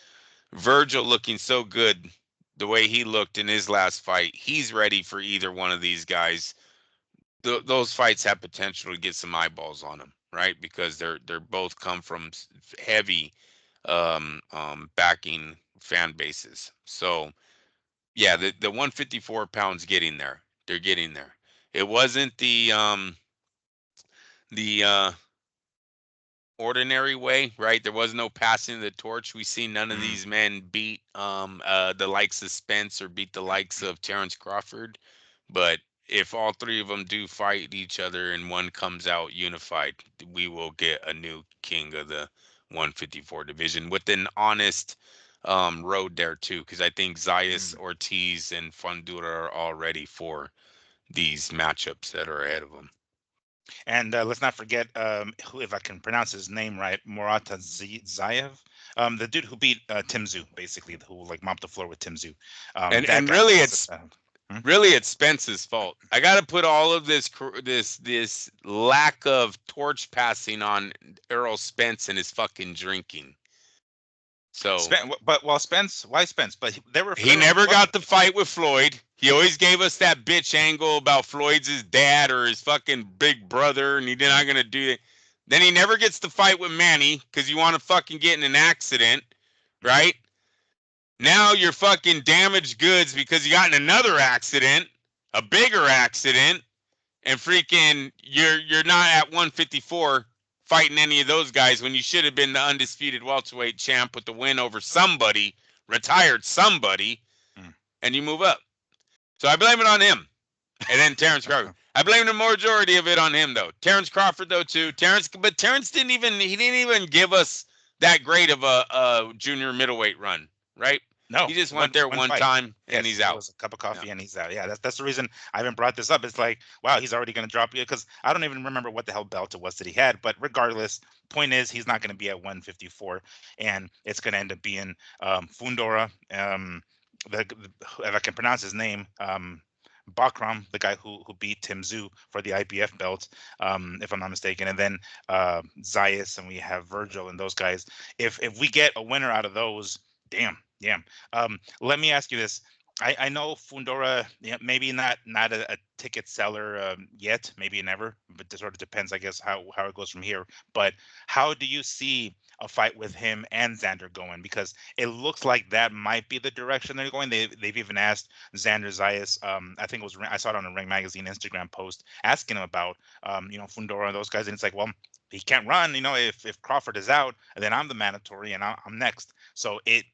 Virgil looking so good the way he looked in his last fight, he's ready for either one of these guys. Those fights have potential to get some eyeballs on them, right? Because they're both come from heavy backing fan bases. So yeah, the 154 pounds getting there. They're getting there. It wasn't the ordinary way, right? There was no passing the torch. We see none of mm, these men beat the likes of Spence or beat the likes of Terrence Crawford. But if all three of them do fight each other and one comes out unified, we will get a new king of the 154 division with an honest road there too, because I think Zayas, Ortiz, and Fundora are all ready for these matchups that are ahead of them. And let's not forget, who, if I can pronounce his name right, Morata Zayev, the dude who beat Tim Tszyu, basically, who like mopped the floor with Tim Tszyu. That And guy really, is. Hmm? it's Spence's fault. I got to put all of this lack of torch passing on Earl Spence and his fucking drinking. So But well, Spence, why Spence? But he never got the fight with Floyd. He always gave us that bitch angle about Floyd's his dad or his fucking big brother, and he's not gonna do it. Then he never gets the fight with Manny because you want to fucking get in an accident, right? Now you're fucking damaged goods because you got in another accident, a bigger accident, and freaking you're not at 154 fighting any of those guys when you should have been the undisputed welterweight champ with the win over somebody, retired somebody, Mm. and you move up. So I blame it on him. And then Terrence Crawford. I blame the majority of it on him though. Terrence Crawford though too. But Terrence didn't even give us that great of a junior middleweight run, right? No, He just went there one one fight. time and Yes, he's it out. was a cup of Yeah. coffee and he's out. Yeah, that's the reason I even brought this up. It's like, wow, he's already going to drop you because I don't even remember what the hell belt it was that he had. But regardless, point is he's not going to be at 154, and it's going to end up being Fundora. If I can pronounce his name, Bakram, the guy who beat Tim Tszyu for the IBF belt, if I'm not mistaken, and then Zayas, and we have Virgil and those guys. If we get a winner out of those, damn, damn. Let me ask you this. I know Fundora, yeah, maybe not a ticket seller yet, maybe never, but it sort of depends, I guess, how it goes from here. But how do you see a fight with him and Xander going? Because it looks like that might be the direction they're going. They've even asked Xander Zayas. I think it was I saw it on a Ring Magazine Instagram post asking him about Fundora and those guys, and it's like, well, he can't run. If Crawford is out, then I'm the mandatory, and I'm next. So if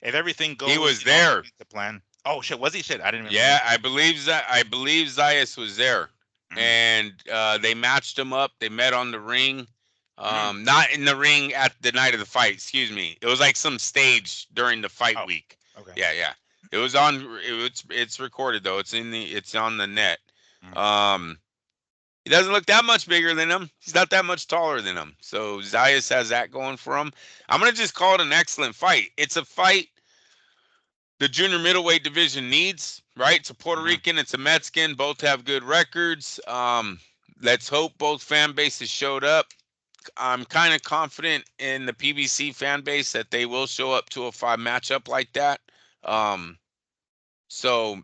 everything He goes, was there. to plan. Oh shit, was he? Shit, I didn't remember Yeah, that. I believe Zayas was there, Mm, and they matched him up. They met on the ring, mm. not in the ring at the night of the fight. Excuse me. It was like some stage during the fight Oh, week. okay. Yeah, yeah. It was on. It's recorded though. It's on the net. Mm, Um, he doesn't look that much bigger than him. He's not that much taller than him. So Zayas has that going for him. I'm gonna just call it an excellent fight. It's a fight the junior middleweight division needs, right? It's a Puerto mm, Rican, it's a Mexican. Both have good records. Let's hope both fan bases showed up. I'm kind of confident in the PBC fan base that they will show up to a 5 matchup like that. Um, so,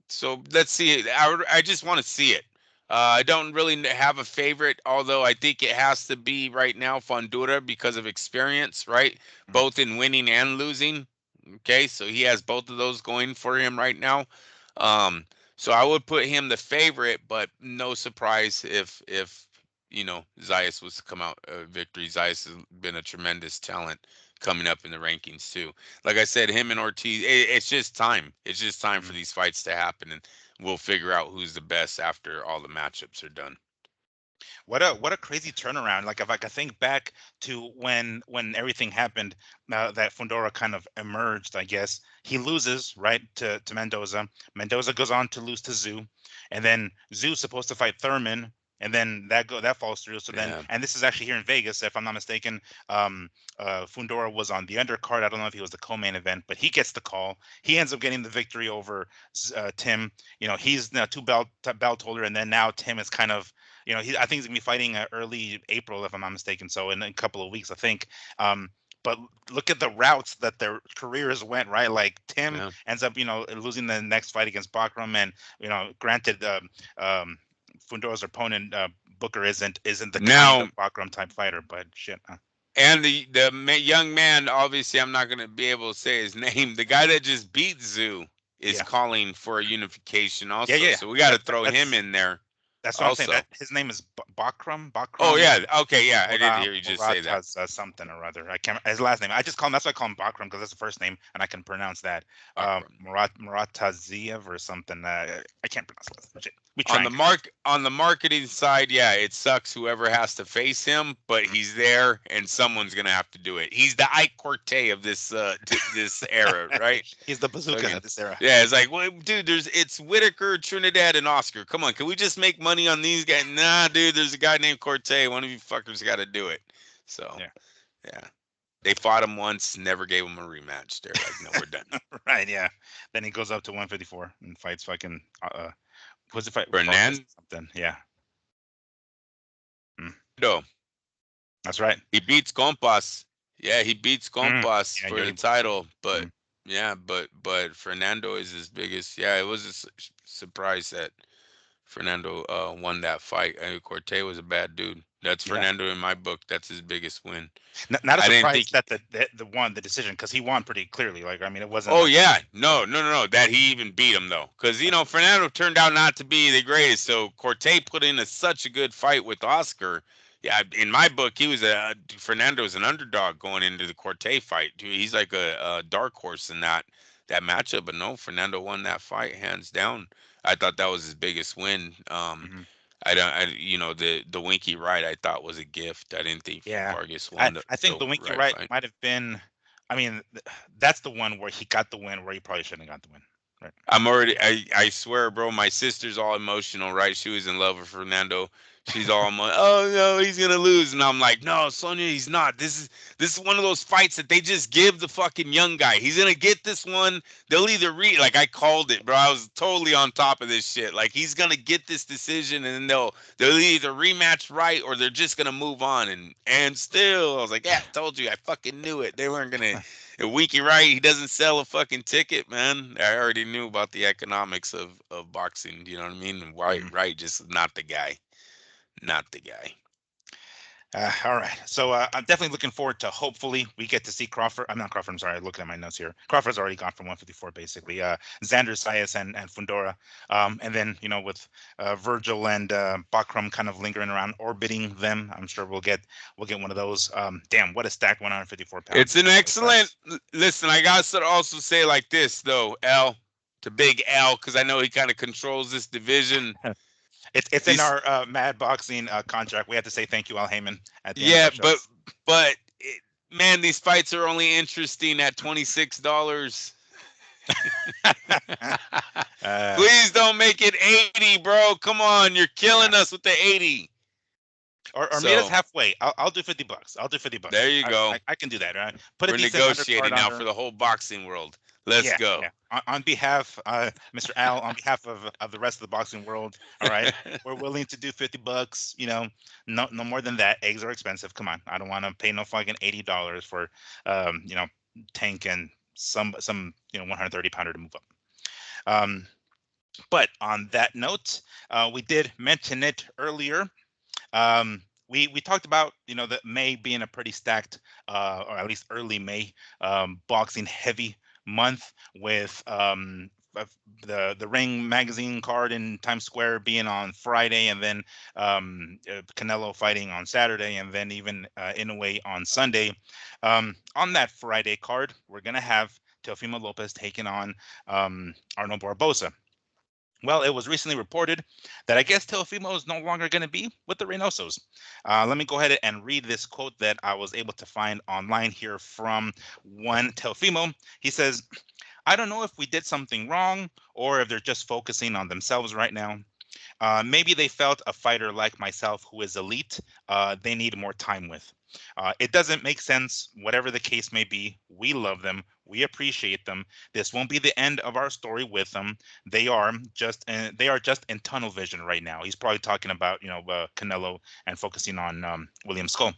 so let's see it. I just want to see it. I don't really have a favorite, although I think it has to be right now Fundura because of experience, right? mm. Both in winning and losing. Okay, so he has both of those going for him right now. Um, so I would put him the favorite, but no surprise if Zayas was to come out victory. Zayas has been a tremendous talent coming up in the rankings too. Like I said, him and Ortiz, it's just time. It's just time for Mm. these fights to happen, and we'll figure out who's the best after all the matchups are done. What a crazy turnaround! Like if I could think back to when everything happened, that Fundora kind of emerged. I guess he loses right to Mendoza. Mendoza goes on to lose to Zoo, and then Zoo's supposed to fight Thurman, and then that falls through. So then, Yeah. and this is actually here in Vegas, if I'm not mistaken. Um, Fundora was on the undercard. I don't know if he was the co-main event, but he gets the call. He ends up getting the victory over Tim. He's now belt holder, and then now Tim is kind of I think he's gonna be fighting early April, if I'm not mistaken. So in a couple of weeks, I think. But look at the routes that their careers went, right? Like Tim Yeah. ends up, losing the next fight against Bakram, and granted, um, Fundora's opponent Booker isn't the kind Now, of Bakram type fighter, but shit. and the young man, obviously, I'm not going to be able to say his name. The guy that just beat Zoo is Yeah, calling for a unification yeah, also. yeah. So we got to That, that throw him that's in there. That's what I'm saying. Also. That his name is Bakram. Oh Bakram yeah. Okay. Yeah, I did hear you just say Murat that. has something or other. I can't. His last name. I just call him. That's why I call him Bakram because that's the first name, and I can pronounce that. Akram. Murataziev or something. I can't pronounce the last name. Shit. We On trying. the marketing side, yeah, it sucks whoever has to face him, but he's there and someone's gonna have to do it. He's the Ike Corte of this era, right? He's the bazooka Fucking of this era. yeah, it's like, well, dude, it's Whitaker, Trinidad, and Oscar. Come on, can we just make money on these guys? Nah, dude, there's a guy named Corte. One of you fuckers got to do it. So Yeah. yeah, they fought him once, never gave him a rematch. They're like, no, we're done. Right. Yeah. Then he goes up to 154 and fights fucking. Who's the fight? Vargas Fernando, or something. Yeah. Mm, that's right. he beats Compas. Yeah, he beats Mm, Compas yeah. for Yuri the Borges. title, but Mm, yeah, but Fernando is his biggest. Yeah, it was a surprise that Fernando won that fight. Corte was a bad dude. That's yeah. Fernando in my book. That's his biggest win. Not a I didn't surprise think. that the won the decision because he won pretty clearly. Like I mean, it wasn't Oh like yeah, yeah. no. That he even beat him though, because Fernando turned out not to be the greatest. So Corte put in such a good fight with Oscar. Yeah, in my book, he was Fernando's an underdog going into the Corte fight. Dude, he's like a dark horse in that matchup. But no, Fernando won that fight hands down. I thought that was his biggest win. Mhm. I don't, I, the Winky Right I thought was a gift. I didn't think Yeah. Vargas I won I think the the Winky right right fight. might have been. I mean, that's the one where he got the win where he probably shouldn't have got the win. Right. I'm already. I swear, bro. My sister's all emotional, right? She was in love with Fernando. She's all, oh no, he's gonna lose, and I'm like, no, Sonia, he's not. This is one of those fights that they just give the fucking young guy. He's gonna get this one. They'll either like I called it, bro. I was totally on top of this shit. Like he's gonna get this decision, and then they'll either rematch right or they're just gonna move on. And still, I was like, yeah, I told you, I fucking knew it. They weren't gonna. A Winky Right, he doesn't sell a fucking ticket, man. I already knew about the economics of boxing. You know what I mean? And Mhm. Right, just not the guy. Not the guy. All right. So I'm definitely looking forward to hopefully we get to see Crawford. I'm not Crawford. I'm sorry. I'm looking at my notes here. Crawford's already gone from 154 basically. Xander Zayas and Fundora. And then, with Virgil and Bakram kind of lingering around, orbiting them. I'm sure we'll get one of those. Damn, what a stacked 154 It's pounds an weight excellent. class. Listen, I got to also say like this though, L to Big L, because I know he kind of controls this division. It's in This, our Mad Boxing contract. We have to say thank you, Al Heyman, at the end of yeah, our shows. but man, these fights are only interesting at $26. uh, Please don't make it 80, bro. Come on, you're yeah. killing us with the 80. Or meet us So halfway. I'll do $50. I'll do there $50. you I, go. I I can do that. Right? Put a We're decent undercard negotiating on now for her. the whole boxing world. Let's Yeah, go. yeah. On behalf, Mr. Al, on behalf of the rest of the boxing world, all right, we're willing to do $50. No more than that. Eggs are expensive. Come on, I don't want to pay no fucking $80 for, um, you know, Tank and some 130 pounder to move up. But on that note, we did mention it earlier. We talked about the May being a pretty stacked, or at least early May, boxing heavy month with the Ring magazine card in Times Square being on Friday, and then Canelo fighting on Saturday, and then even Inoue on Sunday. On that Friday card, we're gonna have Teofimo Lopez taking on Arnold Barbosa. Well, it was recently reported that I guess Teofimo is no longer going to be with the Reynosos. Let me go ahead and read this quote that I was able to find online here from one Teofimo. He says, I don't know if we did something wrong or if they're just focusing on themselves right now. Maybe they felt a fighter like myself who is elite, they need more time with. It doesn't make sense, whatever the case may be. We love them. We appreciate them. This won't be the end of our story with them. They are just in tunnel vision right now. He's probably talking about Canelo and focusing on William Skull.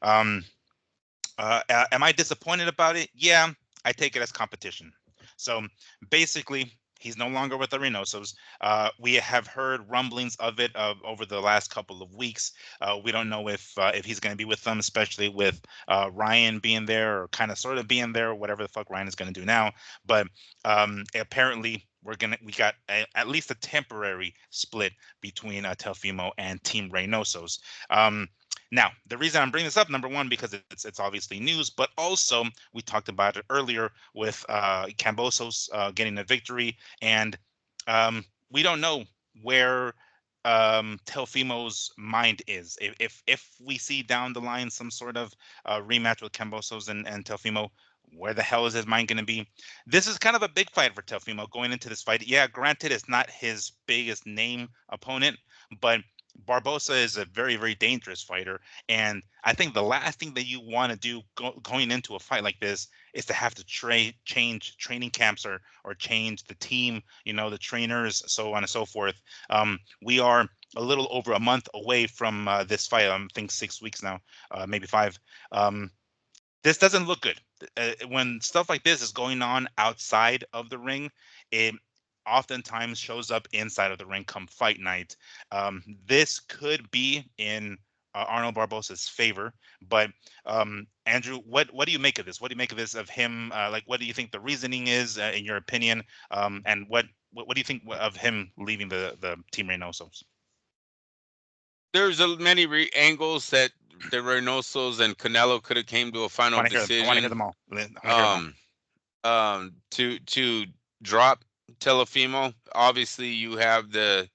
Um, am I disappointed about it? Yeah, I take it as competition. So basically, he's no longer with the Reynosos. We have heard rumblings of it over the last couple of weeks. We don't know if he's going to be with them, especially with Ryan being there or kind of sort of being there, whatever the fuck Ryan is going to do now. But apparently, we got at least a temporary split between Teofimo and Team Reynoso's. Um, Now, the reason I'm bringing this up, number one, because it's obviously news, but also we talked about it earlier with Cambosos getting a victory, and we don't know where Teofimo's mind is. If we see down the line some sort of rematch with Cambosos and Teofimo, where the hell is his mind going to be? This is kind of a big fight for Teofimo going into this fight. Yeah, granted, it's not his biggest name opponent, but Barbosa is a very, very dangerous fighter. And I think the last thing that you want to do going into a fight like this is to have to change training camps or change the team, the trainers, so on and so forth. We are a little over a month away from this fight. I think 6 weeks now, maybe 5. This doesn't look good. When stuff like this is going on outside of the ring, it oftentimes shows up inside of the ring come fight night. This could be in Arnold Barbosa's favor, but Andrew, what do you make of this? What do you make of this of him? Like, what do you think the reasoning is, in your opinion? And what do you think of him leaving the Team Reynosos? There's many angles that the Reynosos and Canelo could have came to a I final want to hear them. I want to hear decision. them all. I want to hear them all. Um, to drop Telefimo. Obviously, you have the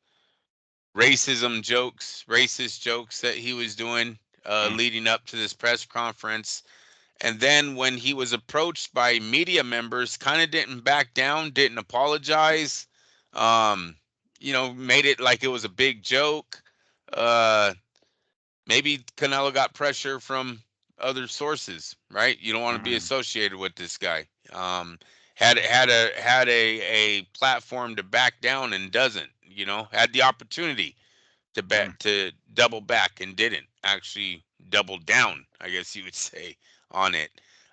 racist jokes that he was doing Mm, leading up to this press conference. And then when he was approached by media members, kind of didn't back down, didn't apologize. Um, made it like it was a big joke. Uh, Maybe Canelo got pressure from other sources, right? You don't want to be mm, associated with this guy. Had a platform to back down and doesn't. Had the opportunity to mm, double back and didn't actually double down. I guess you would say on it.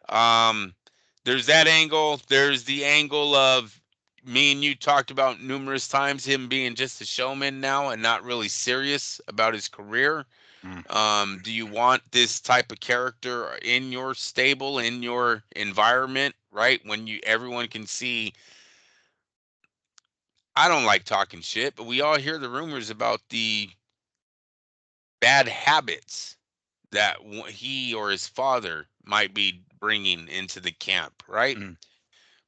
Um, there's that angle. There's the angle of me and you talked about numerous times him being just a showman now and not really serious about his career. mm, Do you want this type of character in your stable, in your environment, right? When everyone can see. I don't like talking shit, but we all hear the rumors about the bad habits that he or his father might be bringing into the camp, right? mm,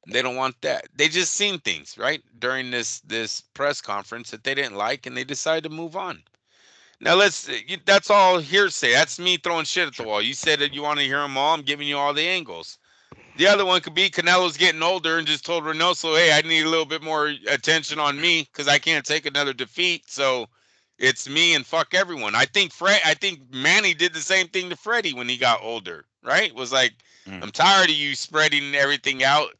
They don't want that. They just seen things, right, during this press conference that they didn't like, and they decided to move on. Now that's all hearsay. That's me throwing shit at the sure. wall. You said that you want to hear them all. I'm giving you all the angles. The other one could be Canelo's getting older and just told Reynoso, hey, I need a little bit more attention on me because I can't take another defeat. So it's me and fuck everyone. I think Manny did the same thing to Freddie when he got older, right? Was like, Mm, I'm tired of you spreading everything out.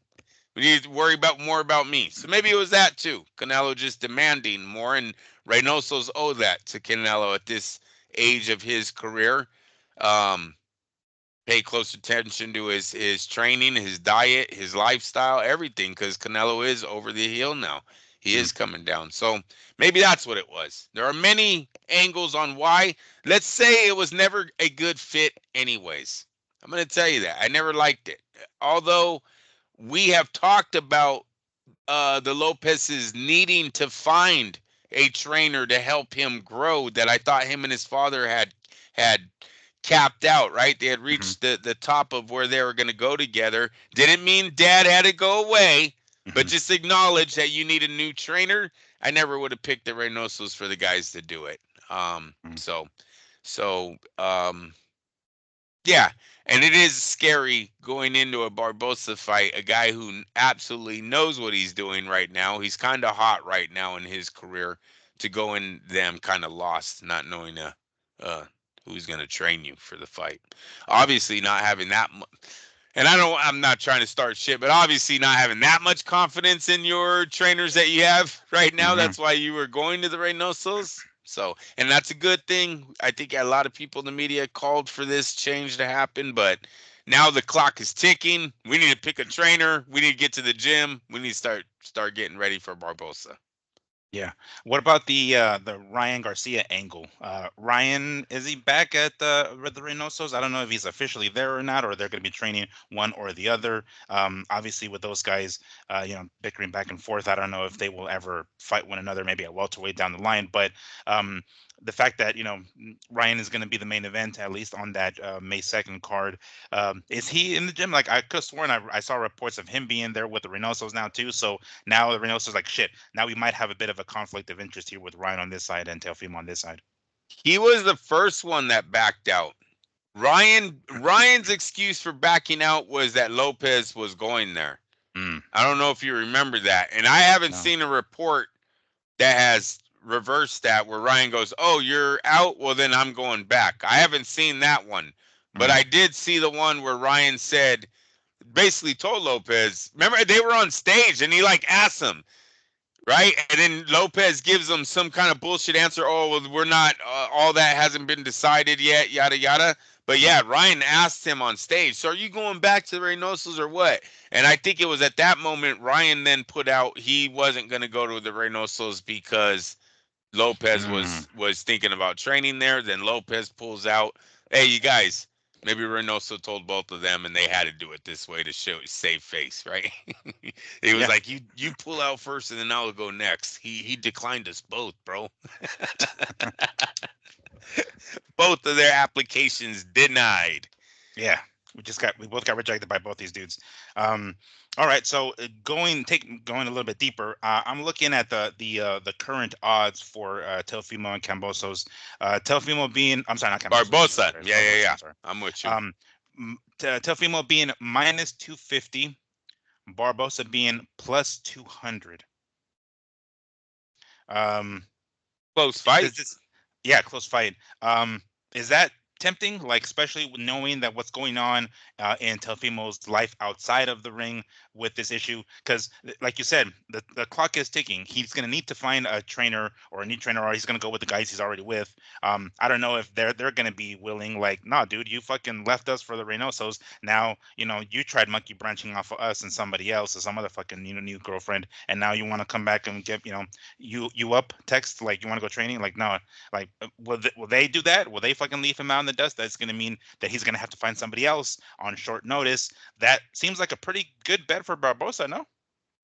We need to worry about more about me. So maybe it was that too. Canelo just demanding more, and Reynoso's owe that to Canelo at this age of his career. Um, Pay close attention to his training, his diet, his lifestyle, everything, because Canelo is over the hill now. He mm, is coming down. So maybe that's what it was. There are many angles on why. Let's say it was never a good fit, anyways. I'm going to tell you that. I never liked it. Although we have talked about the Lopez's needing to find a trainer to help him grow, that I thought him and his father had capped out, right? They had mhm, reached the top of where they were going to go together. Didn't mean dad had to go away, but mhm, just acknowledge that you need a new trainer. I never would have picked the Reynosos for the guys to do it. Um, mm, so so yeah, and it is scary going into a Barbosa fight, a guy who absolutely knows what he's doing right now. He's kind of hot right now in his career, to go in them kind of lost, not knowing uh who's going to train you for the fight. Obviously not having that much, and I'm not trying to start shit, but obviously not having that much confidence in your trainers that you have right now. mhm. That's why you were going to the Reynosos. So, and that's a good thing. I think a lot of people in the media called for this change to happen, but now the clock is ticking. We need to pick a trainer. We need to get to the gym. We need to start getting ready for Barbosa. Yeah. What about the Ryan Garcia angle? Ryan, is he back at the Reynosos? I don't know if he's officially there or not, or they're going to be training one or the other. Obviously, with those guys, bickering back and forth, I don't know if they will ever fight one another, maybe at welterweight down the line. But um, the fact that Ryan is going to be the main event, at least on that May 2nd card, is he in the gym? Like I could have sworn I saw reports of him being there with the Reynosos now too. So now the Reynoso's like shit. Now we might have a bit of a conflict of interest here with Ryan on this side and Teofimo on this side. He was the first one that backed out. Ryan's excuse for backing out was that Lopez was going there. Mm, I don't know if you remember that. And I haven't no. seen a report that has reversed that where Ryan goes, "Oh, you're out. Well, then I'm going back." I haven't seen that one, but Mm, I did see the one where Ryan said, basically told Lopez. Remember, they were on stage and he like asked him, right? And then Lopez gives him some kind of bullshit answer. Oh, well, we're not. All that hasn't been decided yet. Yada yada. But mm, yeah, Ryan asked him on stage, "So are you going back to the Reynosos or what?" And I think it was at that moment Ryan then put out he wasn't going to go to the Reynosos because Lopez mm. was thinking about training there. Then Lopez pulls out, "Hey, you guys." Maybe Reynoso told both of them, and they had to do it this way to show save face, right? It was Yeah. like you pull out first, and then I'll go next. He declined us both, bro. Both of their applications denied. Yeah. We both got rejected by both these dudes. Um, all right, so going a little bit deeper, I'm looking at the current odds for Teofimo and Cambosos. Teofimo being, I'm sorry, not Cambosos. Jesus Barbosa, Christ, yeah, yeah, Barbosa. yeah. I'm sorry. I'm with you. Um, Teofimo being minus 250, Barbosa being plus 200. Um, Close fight. does this, yeah, close fight. Is that tempting? Like, especially with knowing that what's going on in Telfimo's life outside of the ring with this issue? Because, like you said, the clock is ticking. He's going to need to find a trainer or a new trainer, or he's going to go with the guys he's already with. I don't know if they're going to be willing. Like, nah, dude, you fucking left us for the Reynosos. Now, you tried monkey branching off of us and somebody else or some other fucking new girlfriend, and now you want to come back and get you up text like you want to go training. Like, no, like will they do that? Will they fucking leave him out in the dust? That's going to mean that he's going to have to find somebody else on short notice. That seems like a pretty good bet for Barbosa, no?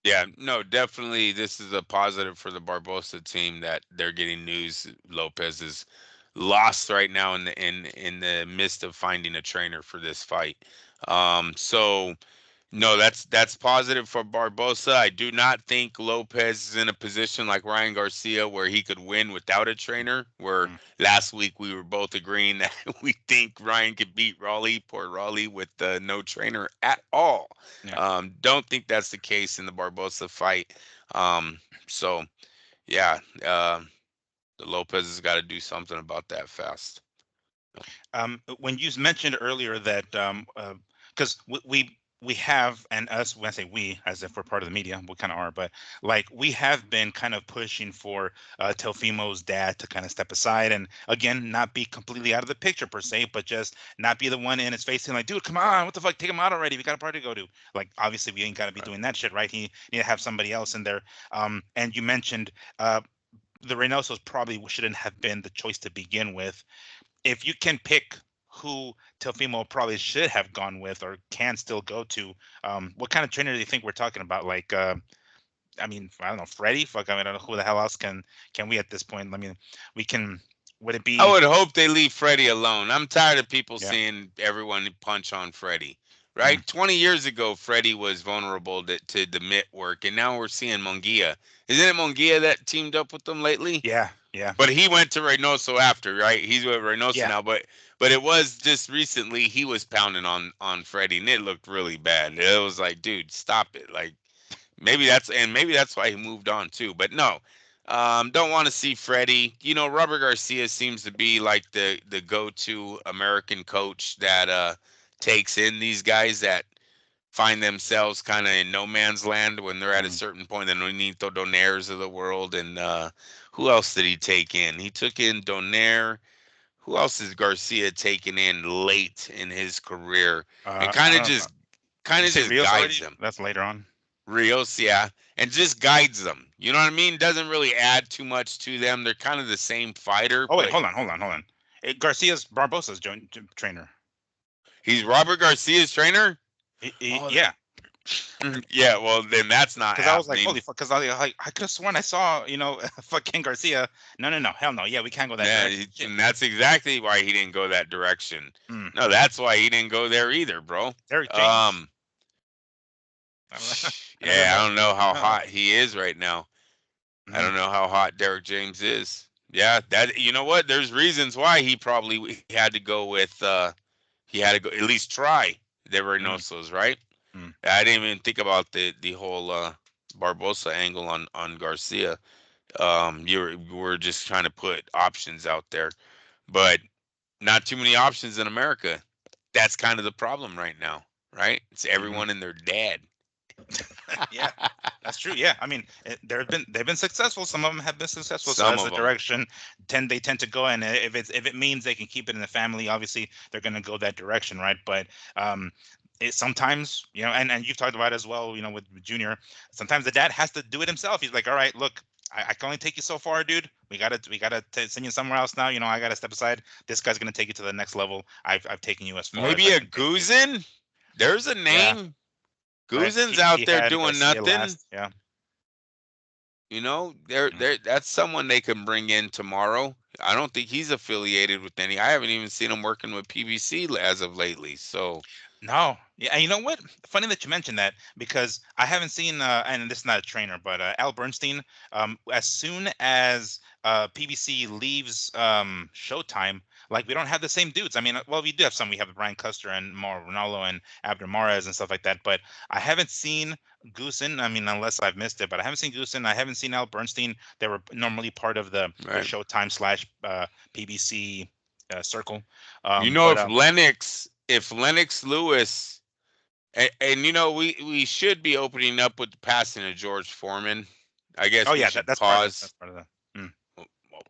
Yeah, no, definitely. This is a positive for the Barbosa team that they're getting news. Lopez is lost right now in the midst of finding a trainer for this fight. So no, that's positive for Barbosa. I do not think Lopez is in a position like Ryan Garcia where he could win without a trainer. Where Mm, last week we were both agreeing that we think Ryan could beat Raleigh, poor Raleigh, with no trainer at all. yeah. Don't think that's the case in the Barbosa fight. So yeah, the Lopez has got to do something about that fast. When you mentioned earlier that because we have, and us, when I say we, as if we're part of the media, we kind of are, but like we have been kind of pushing for Telfimo's dad to kind of step aside and again not be completely out of the picture per se, but just not be the one in his face saying like, dude, come on, what the fuck, take him out already, we got a party to go to. Like obviously we ain't got to be Right. doing that shit, right? He need to have somebody else in there. And you mentioned the Reynosos probably shouldn't have been the choice to begin with. If you can pick who Teofimo probably should have gone with or can still go to, what kind of trainer do you think we're talking about? Like, I mean, I don't know, Freddie. Fuck, I mean, I don't know who the hell else can we at this point. I mean, we can. Would it I be? would hope they leave Freddie alone. I'm tired of people Yeah. seeing everyone punch on Freddie. Mm, Right? 20 years ago, Freddie was vulnerable to the mitt work, and now we're seeing Munguia. Isn't it Munguia that teamed up with them lately? yeah. Yeah. But he went to Reynoso after, right? He's with Reynoso Yeah. now, but it was just recently he was pounding on Freddie, and it looked really bad. It was like, dude, stop it. Like maybe that's why he moved on too. But no, don't want to see Freddie. Robert Garcia seems to be like the go-to American coach that takes in these guys that find themselves kind of in no man's land when they're at a Mm. certain point. The Nonito Donairs of the world, and who else did he take in? He took in Donaire. Who else is Garcia taking in late in his career, and I don't know. kind Did you of say just Rios guides already? them? That's later on. Rios, yeah, and just guides them. You know what I mean? Doesn't really add too much to them. They're kind of the same fighter, Oh wait, but hold on. Garcia's Barbosa's trainer. he's Robert Garcia's trainer. Oh, Yeah, yeah. Well, then that's not because I was like, happening. holy fuck, because I could have sworn I saw fucking Garcia. No, hell no, yeah, we can't go that Yeah, direction. Shit. and that's exactly why he didn't go that direction. Mm. No, that's why he didn't go there either, bro. Derek James. Um, I don't know. I never yeah, met I him. don't know how No. hot he is right now. I Mhm. don't know how hot Derek James is. Yeah, that you know what? There's reasons why he probably had to go with he had to go at least try the Mm. Reynosos, right? Mm. I didn't even think about the whole Barbosa angle on Garcia. You were just trying to put options out there, but not too many options in America. That's kind of the problem right now, right? It's Mhm. everyone and their dad. Yeah, that's true. Yeah, I mean, they've been successful. Some of them have been successful. So Some that's of the them, direction they tend to go. And if it means they can keep it in the family, obviously they're going to go that direction, right? But it sometimes, and you've talked about it as well, with Junior. Sometimes the dad has to do it himself. He's like, all right, look. I can only take you so far, dude. We gotta send you somewhere else now. I gotta step aside. This guy's gonna take you to the next level. I've taken you as far as maybe I a can take you. Guzin. There's a Yeah, name. right. Guzin's He out there had doing Garcia nothing. last. Yeah. You know, they're that's someone they can bring in tomorrow. I don't think he's affiliated with any. I haven't even seen him working with PBC as of lately. So No, yeah, and you know what? Funny that you mentioned that because I haven't seen, and this is not a trainer, but Al Bernstein. As soon as PBC leaves Showtime, like we don't have the same dudes. I mean, well, we do have some. We have Brian Custer and Mauro Ronaldo and Abner Mares and stuff like that. But I haven't seen Goosen. I mean, unless I've missed it, but I haven't seen Goosen. I haven't seen Al Bernstein. They were normally part of the right. Showtime slash PBC circle. You know, But if Lennox Lewis and you know we should be opening up with the passing of George Foreman. I oh guess we yeah, should that's part of it. That's pause. part of the. Mm.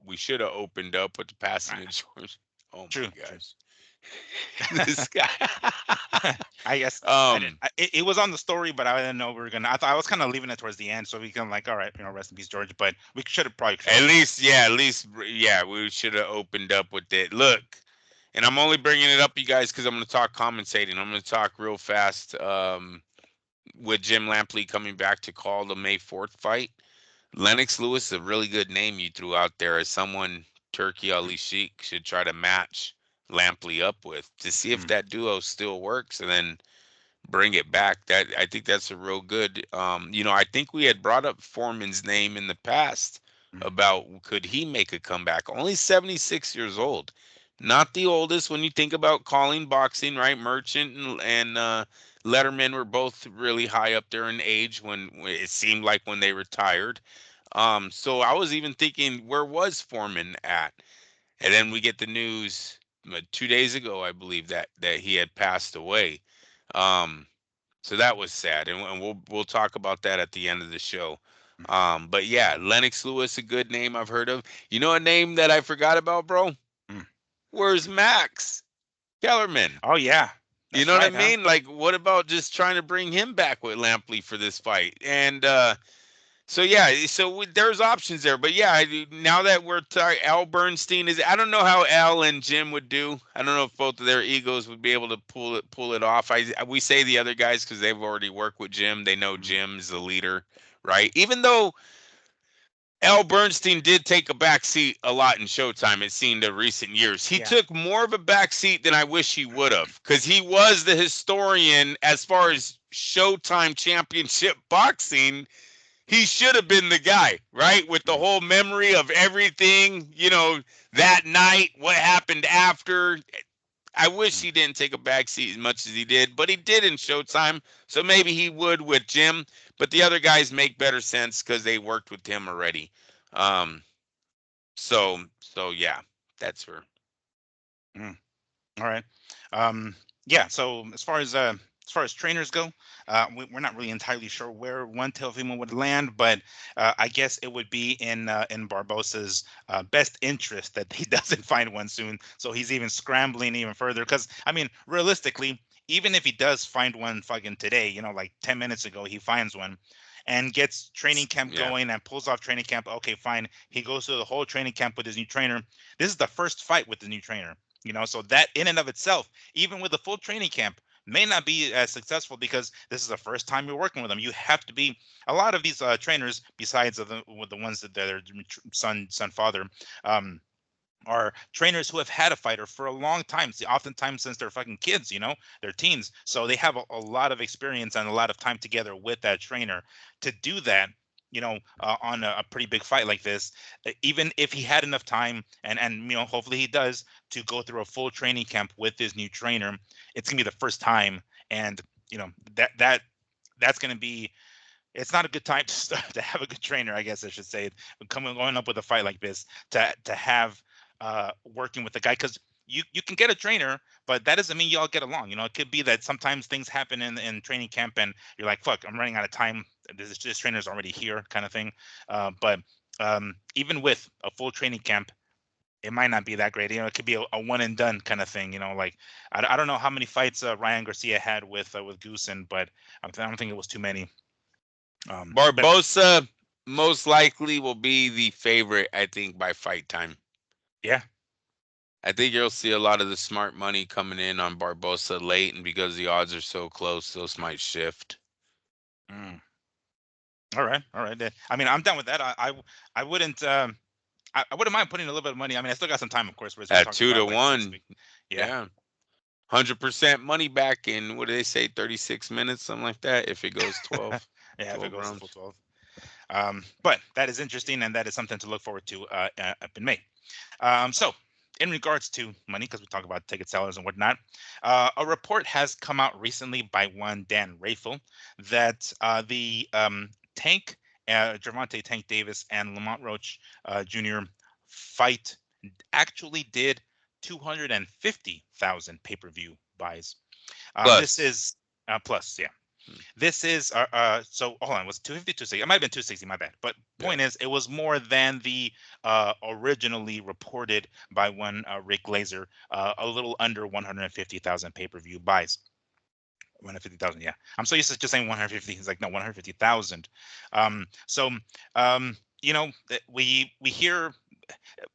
We should have opened up with the passing of Ah, George. Oh my true, true. gosh, this guy. I guess I didn't. um, It was on the story, but I didn't know we were gonna. I thought I was kind of leaving it towards the end, so we can like, all right, rest in peace, George. But we should at have. least, yeah, yeah, we should have opened up with it. Look, and I'm only bringing it up, you guys, because I'm going to talk commentating. I'm going to talk real fast. With Jim Lampley coming back to call the May 4th fight. Lennox Lewis is a really good name you threw out there as someone Turkey Ali Sheik should try to match Lampley up with to see if Mm, that duo still works and then bring it back. That I think that's a real good. I think we had brought up Foreman's name in the past mm, about could he make a comeback? Only 76 years old, not the oldest when you think about calling boxing, right? Merchant and Letterman were both really high up there in age when it seemed like when they retired. So I was even thinking, where was Foreman at? And then we get the news 2 days ago, I believe that he had passed away. Um, so that was sad, and we'll talk about that at the end of the show. mm, But yeah, Lennox Lewis, a good name I've heard of. You know a name that I forgot about, bro? mm. Where's Max Kellerman? Oh yeah, You that's know what I right, huh? mean? Like, what about just trying to bring him back with Lampley for this fight? And so yeah, so there's options there, but yeah, now that we're talking, Al Bernstein is. I don't know how Al and Jim would do. I don't know if both of their egos would be able to pull it off. We say the other guys because they've already worked with Jim. They know Mm, Jim's the leader, right? Even though Al Bernstein did take a back seat a lot in Showtime, it seemed in recent years. He yeah. took more of a back seat than I wish he would have, because he was the historian as far Mm, as Showtime championship boxing. He should have been the guy, right? With the mm, whole memory of everything, that night, what happened after. I wish mm, he didn't take a back seat as much as he did, but he did in Showtime. So maybe he would with Jim, but the other guys make better sense because they worked with him already. Um, so yeah, that's her. mm. All right. Yeah. So as far as trainers go, we're not really entirely sure where one Teofimo would land, but I guess it would be in Barbosa's best interest that he doesn't find one soon. So he's even scrambling even further because I mean, realistically. even if he does find one fucking today, like 10 minutes ago, he finds one and gets training camp Yeah. going and pulls off training camp. Okay, fine. He goes through the whole training camp with his new trainer. This is the first fight with the new trainer, so that in and of itself, even with the full training camp, may not be as successful because this is the first time you're working with them. You have to be a lot of these trainers, besides of with the ones that are son father. Are trainers who have had a fighter for a long time, oftentimes since they're fucking kids, they're teens. So they have a lot of experience and a lot of time together with that trainer to do that, on a pretty big fight like this. Even if he had enough time, and hopefully he does, to go through a full training camp with his new trainer, it's gonna be the first time. And that's gonna be, it's not a good time to start to have a good trainer, I guess I should say, going up with a fight like this, to have working with the guy, because you can get a trainer, but that doesn't mean you all get along. It could be that sometimes things happen in training camp, and you're like, fuck, I'm running out of time. This trainer's already here, kind of thing. But even with a full training camp, it might not be that great. It could be a one and done kind of thing. Like I don't know how many fights Ryan Garcia had with Goosen, but I don't think it was too many. But Barbosa most likely will be the favorite, I think, by fight time. yeah. I think you'll see a lot of the smart money coming in on Barbosa late, and because the odds are so close, those might shift. Mm. All right, all right. I mean, I'm done with that. I wouldn't I wouldn't mind putting a little bit of money. I mean, I still got some time, of course, whereas we're At talking two to about like 6 weeks. one, Yeah, yeah, 100% money back in, what do they say, 36 minutes, something like that. If it goes 12, yeah. If it 12 goes the full rounds. 12. But that is interesting, and that is something to look forward to up in May. So, in regards to money, because we talk about ticket sellers and whatnot, a report has come out recently by one Dan Rafel that the Tank, Gervonta Tank Davis, and Lamont Roach Jr. fight actually did 250,000 pay-per-view buys. This Plus, is plus, yeah. hmm, This is so hold on, was it 250, 260? It might have been 260, my bad. But yeah, point is, it was more than the originally reported by one Rick Glazer, a little under 150,000 pay-per-view buys. 150,000, yeah. I'm so used to just saying 150. He's like, no, 150,000. So we hear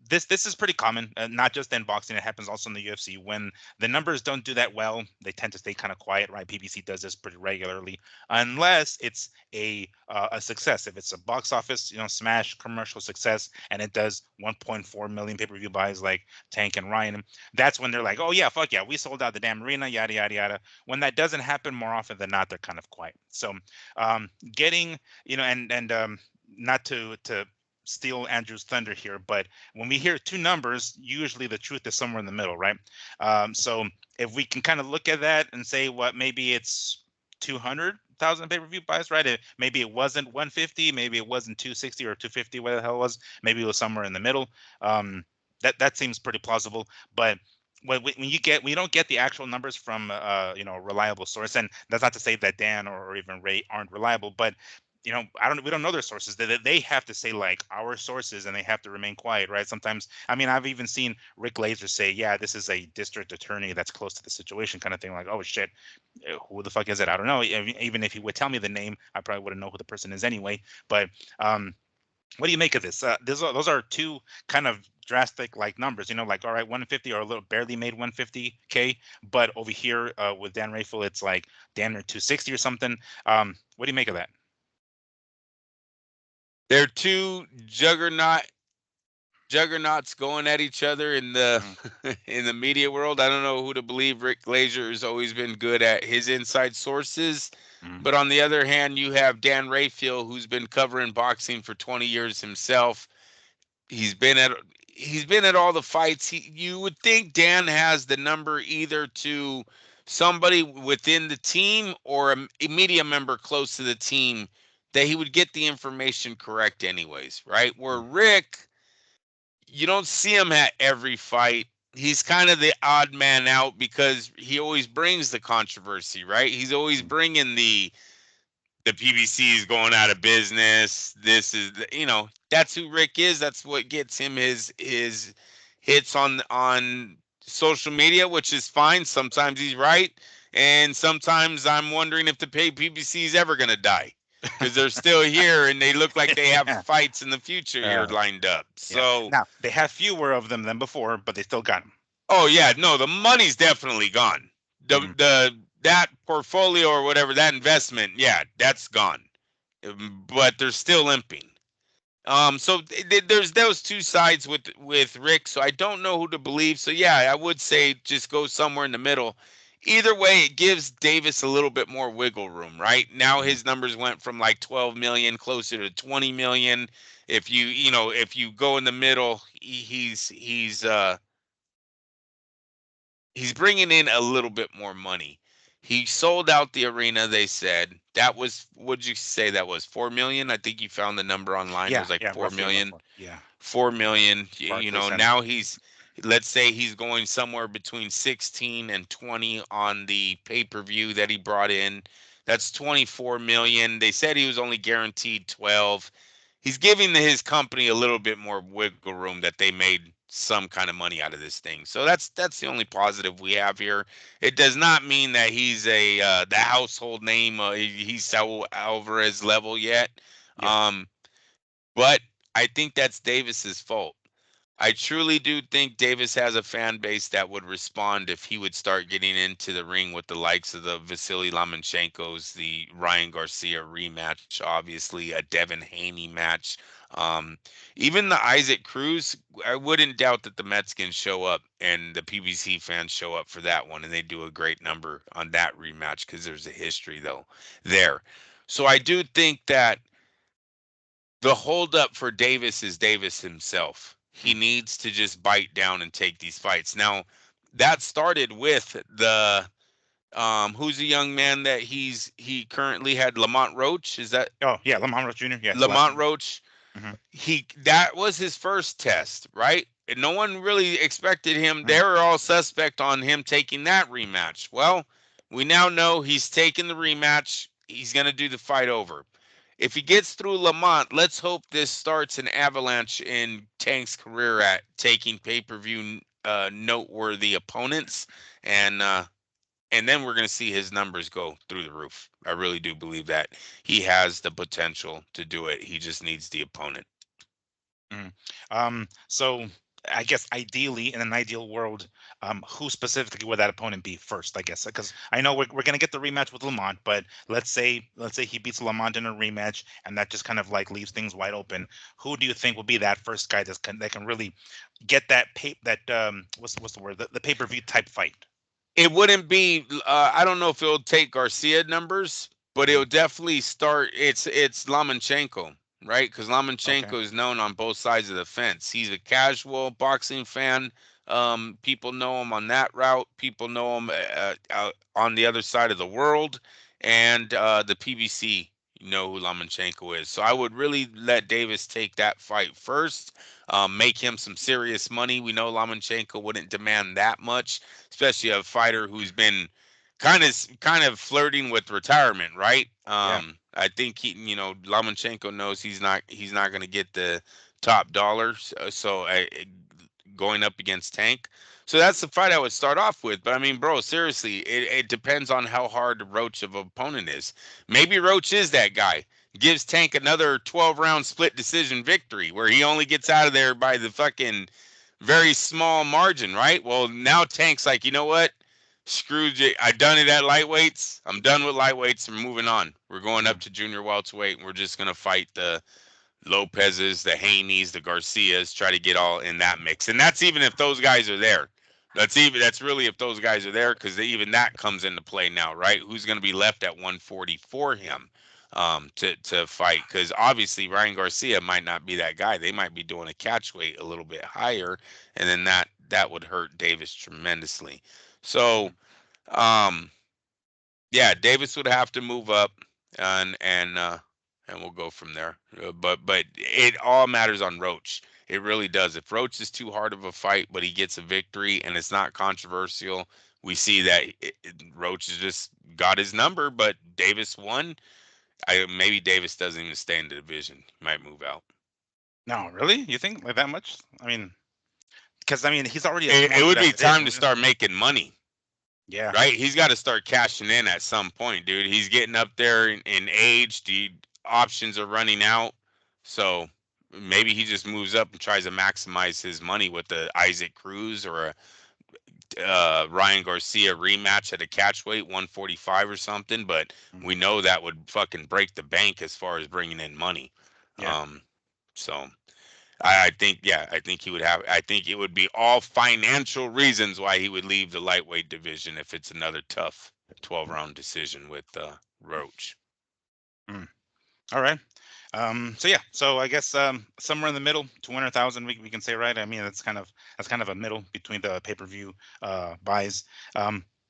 this is pretty common, not just in boxing. It happens also in the UFC. When the numbers don't do that well, they tend to stay kind of quiet, right? PBC does this pretty regularly, unless it's a success. If it's a box office, smash commercial success, and it does 1.4 million pay-per-view buys like Tank and Ryan, that's when they're like, oh yeah, fuck yeah, we sold out the damn arena, yada yada yada. When that doesn't happen, more often than not, they're kind of quiet. So getting, and not to steal Andrew's thunder here, but when we hear two numbers, usually the truth is somewhere in the middle, right? So if we can kind of look at that and say, what, maybe it's 200,000 pay-per-view buys, right? Maybe it wasn't 150, maybe it wasn't 260 or 250, whatever the hell it was. Maybe it was somewhere in the middle. That seems pretty plausible. But when you don't get the actual numbers from a reliable source, and that's not to say that Dan or even Ray aren't reliable, but we don't know their sources. They have to say like our sources, and they have to remain quiet, right? Sometimes, I mean, I've even seen Rick Laser say, yeah, this is a district attorney that's close to the situation, kind of thing. Like, oh shit, who the fuck is it? I don't know. Even if he would tell me the name, I probably wouldn't know who the person is anyway. But what do you make of this? Those are two kind of drastic like numbers, like, all right, 150 or a little barely made 150K, but over here with Dan Rayfield, it's like damn near 260 or something. What do you make of that? they're two juggernauts going at each other in the Mm, in the media world. I don't know who to believe. Rick Glazer has always been good at his inside sources, mm, but on the other hand, you have Dan Rayfield, who's been covering boxing for 20 years himself. He's been at he's been at all the fights. You would think Dan has the number either to somebody within the team or a media member close to the team that he would get the information correct anyways, right? Where mm, Rick, you don't see him at every fight. He's kind of the odd man out because he always brings the controversy, right? He's always mm, bringing the PBC is going out of business. This is that's who Rick is. That's what gets him his hits on social media, which is fine. Sometimes he's right, And sometimes I'm wondering if the PBC is ever going to die because they're still here and they look like they have fights in the future here uh, lined up. yeah. So, Now they have fewer of them than before, but they still got them. oh yeah, no, the money's definitely gone. Hmm. The that portfolio or whatever that investment, yeah, that's gone. But they're still limping. So there's those two sides with Rick. So I don't know who to believe. So yeah, I would say just go somewhere in the middle. Either way, it gives Davis a little bit more wiggle room, right? Now Hmm. his numbers went from like 12 million closer to 20 million. If if you go in the middle, he's bringing in a little bit more money. He sold out the arena. They said that was, what'd you say that was, 4 million? I think you found the number online. It Yeah, was like yeah, four roughly around million. four. Yeah, 4 million. Barclays Center. Now let's say he's going somewhere between 16 and 20 on the pay-per-view that he brought in. That's 24 million. They said he was only guaranteed 12. He's giving his company a little bit more wiggle room that they made some kind of money out of this thing. So that's the only positive we have here. It does not mean that he's a the household name. He's Saul Alvarez level yet. Yeah. Um, but I think that's Davis's fault. I truly do think Davis has a fan base that would respond if he would start getting into the ring with the likes of the Vasily Lomachenko's, the Ryan Garcia rematch, obviously a Devin Haney match. Um, Even the Isaac Cruz, I wouldn't doubt that the Mets can show up and the PBC fans show up for that one, and they do a great number on that rematch because there's a history though there. So I do think that the holdup for Davis is Davis himself. He Mm. needs to just bite down and take these fights. Now, that started with the who's the young man that he currently had, Lamont Roach? Is that Oh, yeah, Lamont Roach Jr. Yeah, his last Lamont name. Roach? Hmm. He That was his first test, right? And no one really expected him. They Mm. were all suspect on him taking that rematch. Well, we now know he's taking the rematch. He's going to do the fight over. If he gets through Lamont, let's hope this starts an avalanche in Tank's career at taking pay-per-view noteworthy opponents, and uh, and then we're going to see his numbers go through the roof. I really do believe that he has the potential to do it. He just needs the opponent. Mm. So I guess ideally, in an ideal world, who specifically would that opponent be first? I guess because I know we're gonna get the rematch with Lamont, but let's say he beats Lamont in a rematch, and that just kind of like leaves things wide open. Who do you think will be that first guy that can really get what's the word, the pay-per-view type fight? It wouldn't be. I don't know if it'll take Garcia numbers, but Hmm. it'll definitely start. It's Lomachenko, right? Because Okay. Lomachenko is known on both sides of the fence. He's a casual boxing fan. People know him on that route. People know him out on the other side of the world, and the PBC know who Lomachenko is. So I would really let Davis take that fight first. Make him some serious money. We know Lomachenko wouldn't demand that much, especially a fighter who's been kind of flirting with retirement, right? Yeah. I think Lomachenko knows he's not going to get the top dollars, so going up against Tank. So that's the fight I would start off with. But I mean, bro, seriously, it depends on how hard Roach of opponent is. Maybe Roach is that guy. Gives Tank another 12-round split decision victory where he only gets out of there by the fucking very small margin, right? Well, now Tank's like, you know what? Screw J. I done it at lightweights. I'm done with lightweights. I'm moving on. We're going up Hmm. to junior welterweight. And we're just gonna fight the Lopez's, the Haneys, the Garcias. Try to get all in that mix. And that's even if those guys are there. That's really if those guys are there, because even that comes into play now, right? Who's going to be left at 140 for him to fight? Because obviously Ryan Garcia might not be that guy. They might be doing a catch weight a little bit higher, and then that would hurt Davis tremendously. So um, yeah, Davis would have to move up, and we'll go from there. But it all matters on Roach. It really does. If Roach is too hard of a fight, but he gets a victory and it's not controversial, we see that Roach has just got his number. But Davis won. Maybe Davis doesn't even stay in the division. He might move out. No, really? You think like that much? I mean, because I mean he's already as It promoted would as be it is, time to right? start making money. Yeah. right? He's got to start cashing in at some point, dude. He's getting up there in age. The options are running out. So maybe he just moves up and tries to maximize his money with the Isaac Cruz or a Ryan Garcia rematch at a catch weight 145 or something. But Mm. we know that would fucking break the bank as far as bringing in money. Yeah. So I think, yeah, I think he would have. I think it would be all financial reasons why he would leave the lightweight division if it's another tough 12-round decision with Roach. Mm. All right. So yeah, so I guess somewhere in the middle, 200,000, we can say, right? I mean, that's kind of a middle between the pay-per-view buys.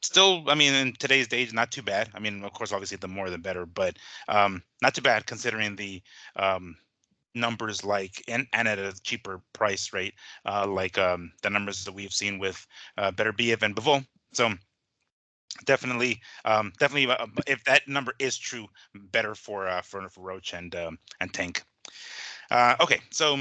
Still, I mean, in today's days, not too bad. I mean, of course, obviously, the more the better, but not too bad considering the um, numbers, like, and at a cheaper price rate, like the numbers that we've seen with Better Biev and Bivol. So definitely, if that number is true, better for Roach and Tank. Okay, so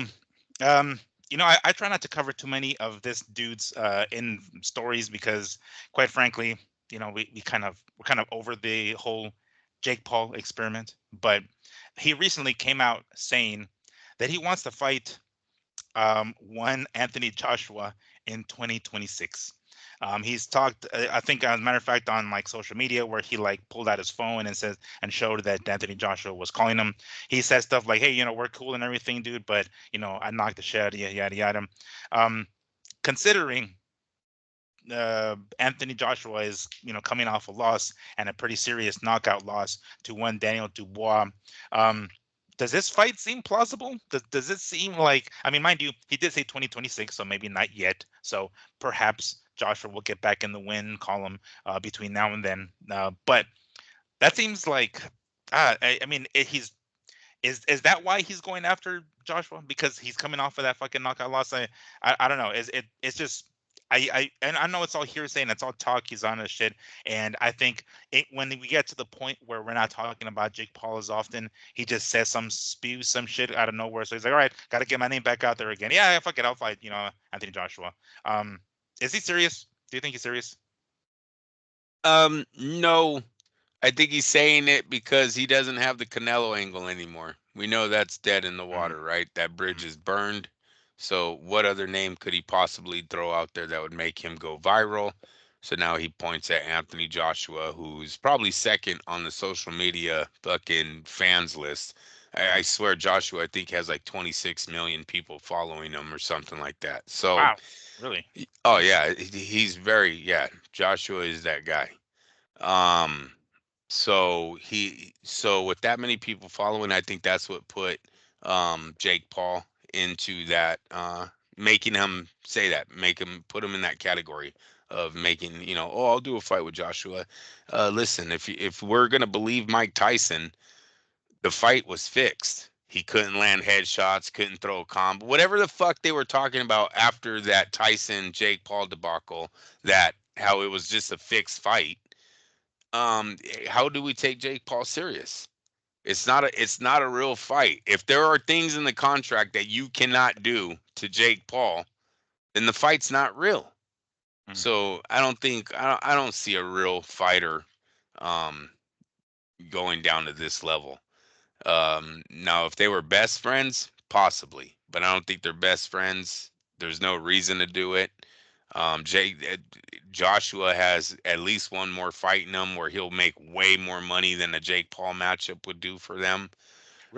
I try not to cover too many of this dude's in stories because, quite frankly, we're kind of over the whole Jake Paul experiment. But he recently came out saying that he wants to fight one Anthony Joshua in 2026. He's talked, I think, as a matter of fact, on like social media, where he like pulled out his phone and says and showed that Anthony Joshua was calling him. He said stuff like, "Hey, we're cool and everything, dude, but I knocked the shit out of you, yada yada." Um, Considering Anthony Joshua is coming off a loss, and a pretty serious knockout loss to one Daniel Dubois. Um, does this fight seem plausible? Does it seem like, I mean, mind you, he did say 2026, so maybe not yet. So perhaps Joshua will get back in the win column between now and then. But that seems like, I mean, he's is that why he's going after Joshua? Because he's coming off of that fucking knockout loss? I don't know. It's just, and I know it's all hearsay and it's all talk. He's on his shit, and I think when we get to the point where we're not talking about Jake Paul as often, he just says spews some shit out of nowhere. So he's like, all right, got to get my name back out there again. Yeah, fuck it, I'll fight Anthony Joshua. Um, is he serious? Do you think he's serious? No, I think he's saying it because he doesn't have the Canelo angle anymore. We know that's dead in the Mm-hmm. water, right? That bridge is burned. So what other name could he possibly throw out there that would make him go viral? So now he points at Anthony Joshua, who's probably second on the social media fucking fans list. I Mm-hmm. swear Joshua, I think, has like 26 million people following him or something like that. So, Wow, really? oh Jeez. yeah, he's very, yeah, Joshua is that guy. Um, so with that many people following, I think that's what put Jake Paul into that, making him say that, make him put him in that category of making, oh, I'll do a fight with Joshua. Listen, if we're gonna believe Mike Tyson, the fight was fixed. He couldn't land headshots, couldn't throw a combo, whatever the fuck they were talking about after that Tyson Jake Paul debacle, that how it was just a fixed fight. How do we take Jake Paul serious? It's not a real fight. If there are things in the contract that you cannot do to Jake Paul, then the fight's not real. Mm. So I don't see a real fighter um going down to this level. Now if they were best friends, possibly, but I don't think they're best friends. There's no reason to do it. Joshua has at least one more fight in him where he'll make way more money than a Jake Paul matchup would do for them.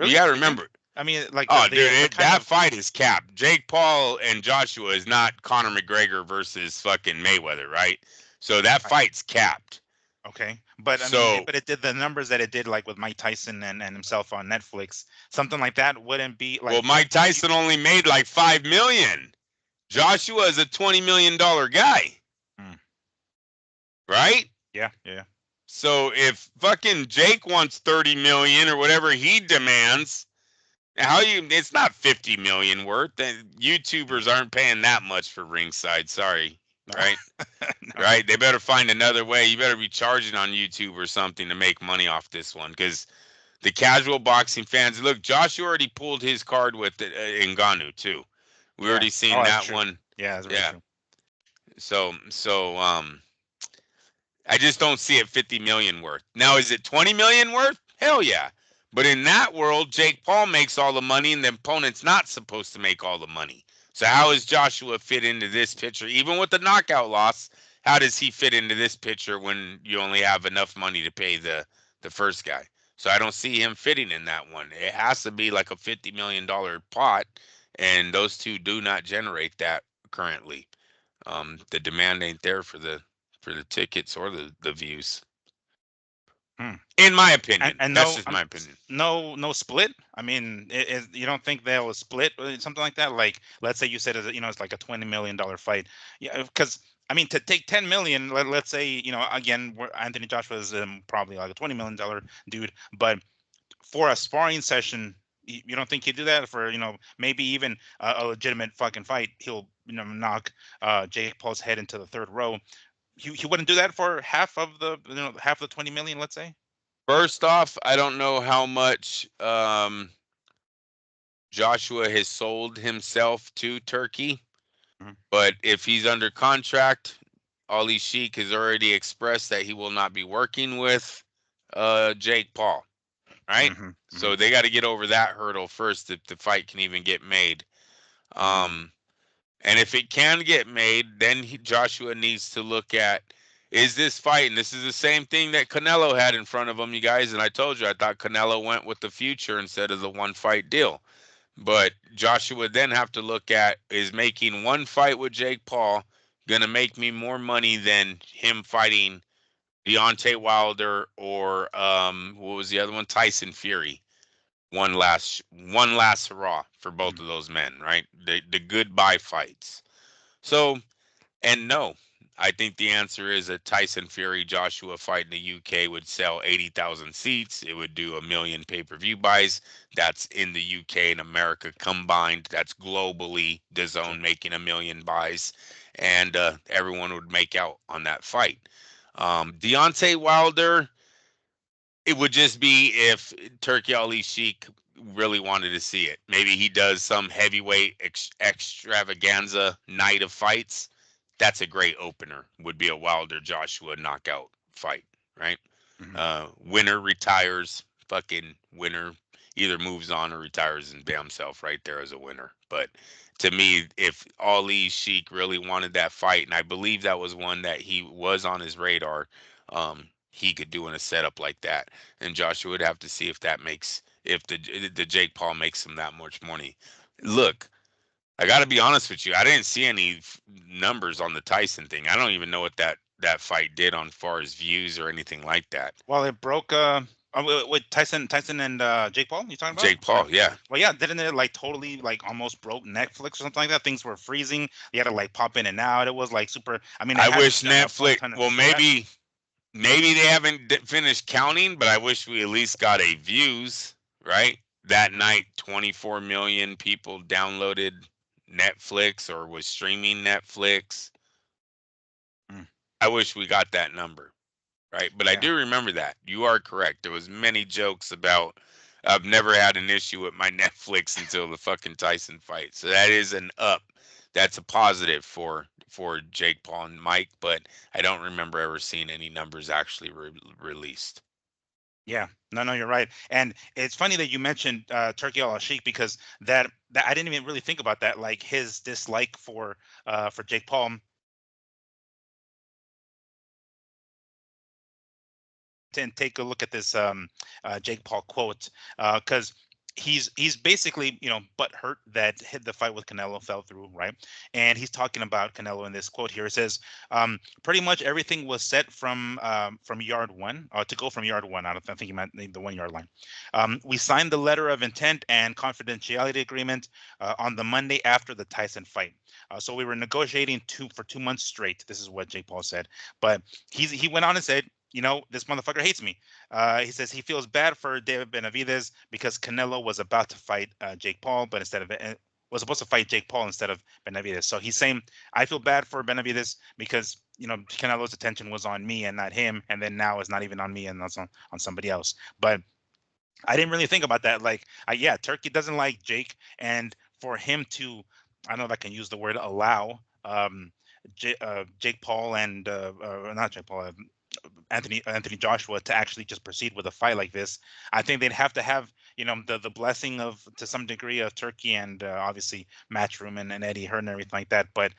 You Really? got to You think? remember, I mean, like oh, the dude, kind that of. fight is capped. Jake Paul and Joshua is not Conor McGregor versus fucking Mayweather, right? So that fight's capped. Okay, but I mean, So, but it did the numbers that it did, like with Mike Tyson and himself on Netflix. Something like that wouldn't be well, like Mike you. Tyson only made like 5 million. Joshua is a $20 million guy, Mm, right? yeah, yeah, So if fucking Jake wants 30 million or whatever he demands, how you? It's not 50 million worth. YouTubers aren't paying that much for ringside. Sorry, no, right? no, Right? They better find another way. You better be charging on YouTube or something to make money off this one, because the casual boxing fans. Look, Josh already pulled his card with Ngannou too. We yeah. already Oh, seen that's that true. one. Yeah, that's very Yeah. true. So I just don't see it 50 million worth. Now, is it 20 million worth? Hell yeah. But in that world, Jake Paul makes all the money and the opponent's not supposed to make all the money. So how does Joshua fit into this picture? Even with the knockout loss, how does he fit into this picture when you only have enough money to pay the first guy? So I don't see him fitting in that one. It has to be like a $50 million pot, and those two do not generate that currently. The demand ain't there for the tickets or the views, Hmm. in my And opinion. and That's no just my opinion. no split. I mean, you don't think they'll split something like that? Like, let's say you said it's like a $20 million fight. Yeah, because I mean, to take 10 million, let's say again, Anthony Joshua is probably like a $20 million dude, but for a sparring session, you don't think he'd do that for maybe even a legitimate fucking fight? He'll knock Jake Paul's head into the third row. He wouldn't do that for half of the 20 million, let's say. First off, I don't know how much Joshua has sold himself to Turkey, Mhm. but if he's under contract, Ali Sheik has already expressed that he will not be working with Jake Paul, right? Mhm. So Mhm. they got to get over that hurdle first if the fight can even get made. Mm. Um, And if it can get made, then Joshua needs to look at, is this fight, and this is the same thing that Canelo had in front of him, you guys. And I told you, I thought Canelo went with the future instead of the one fight deal. But Joshua would then have to look at, is making one fight with Jake Paul going to make me more money than him fighting Deontay Wilder or what was the other one? Tyson Fury. One last hurrah for both Mm. of those men, right? The goodbye fights. So, and no, I think the answer is a Tyson Fury Joshua fight in the UK would sell 80,000 seats. It would do a million pay-per-view buys. That's in the UK and America combined. That's globally Sure. DAZN making a million buys, and everyone would make out on that fight. Deontay Wilder, it would just be if Turkey Ali Sheik really wanted to see it. Maybe he does some heavyweight extravaganza night of fights. That's a great opener. Would be a Wilder Joshua knockout fight, right? Mhm. Winner retires. Fucking winner either moves on or retires and bam himself right there as a winner. But to me, if Ali Sheik really wanted that fight, and I believe that was one that he was on his radar, he could do in a setup like that. And Joshua would have to see if that makes if the Jake Paul makes him that much money. Look, I got to be honest with you. I didn't see any numbers on the Tyson thing. I don't even know what that fight did on far as views or anything like that. Well, it broke. With Tyson and Jake Paul. You talking about? Jake Paul, yeah. Well, yeah, didn't it like totally like almost broke Netflix or something like that? Things were freezing. You had to like pop in and out. It was like super. I mean, it I had wish a fuck Netflix. ton of. Well, It had. maybe they haven't finished counting, but I wish we at least got a views. Right, that Mhm. night, 24 million people downloaded Netflix or was streaming Netflix. Mm. I wish we got that number. Right, but I Yeah. do remember that. You are correct. There was many jokes about I've never had an issue with my Netflix until the fucking Tyson fight. So that is an up. That's a positive for Jake Paul and Mike, but I don't remember ever seeing any numbers actually released. Yeah, no, you're right, and it's funny that you mentioned Turkey Al Sheikh because that I didn't even really think about that, like his dislike for Jake Paul. And take a look at this Jake Paul quote because he's basically butt hurt that the fight with Canelo fell through, right? And he's talking about Canelo in this quote here. It says, pretty much everything was set from yard one to go from yard one. I think he meant the 1 yard line. We signed the letter of intent and confidentiality agreement on the Monday after the Tyson fight. So we were negotiating for 2 months straight. This is what Jake Paul said, but he went on and said, this motherfucker hates me. He says he feels bad for David Benavidez because Canelo was about to fight Jake Paul, but instead of was supposed to fight Jake Paul instead of Benavidez. So he's saying I feel bad for Benavidez because Canelo's attention was on me and not him, and then now it's not even on me and it's on somebody else. But I didn't really think about that. Like, yeah, Turkey doesn't like Jake, and for him to, I don't know if I can use the word allow Jake Paul and not Jake Paul. Anthony Joshua to actually just proceed with a fight like this. I think they'd have to have the blessing of, to some degree, of Turkey and obviously Matchroom and Eddie Hearn and everything like that. But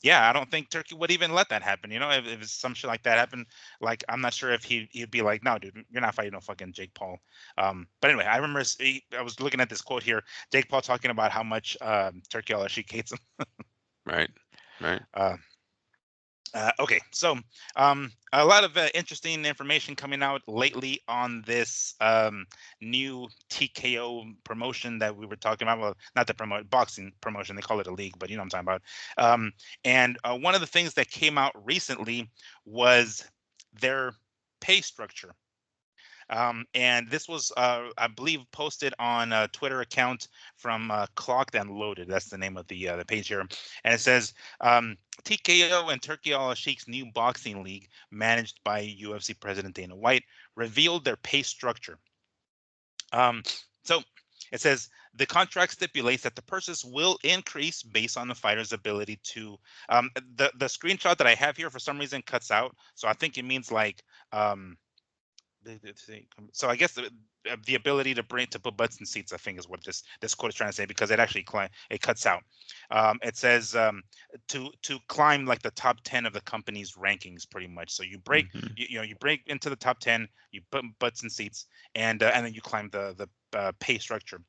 yeah, I don't think Turkey would even let that happen. If some shit like that happened, like I'm not sure if he'd be like, no, dude, you're not fighting no fucking Jake Paul. But anyway, I remember I was looking at this quote here, Jake Paul talking about how much Turkey Al-Sheikh hates him. Right. Right. Uh, okay, so a lot of interesting information coming out lately on this new TKO promotion that we were talking about. Well, not the boxing promotion; they call it a league, but you know what I'm talking about. And one of the things that came out recently was their pay structure. And this was, I believe, posted on a Twitter account from Clocked and Loaded. That's the name of the page here. And it says TKO and Turkey Al Sheikh's new boxing league, managed by UFC President Dana White, revealed their pay structure. So it says the contract stipulates that the purses will increase based on the fighter's ability to. The screenshot that I have here for some reason cuts out, so I think it means like. So I guess the ability to put butts in seats, I think, is what this quote is trying to say, because it actually it cuts out. It says to climb like the top 10 of the company's rankings, pretty much. So you break Mm-hmm. you break into the top 10, you put butts in seats, and then you climb the pay structure.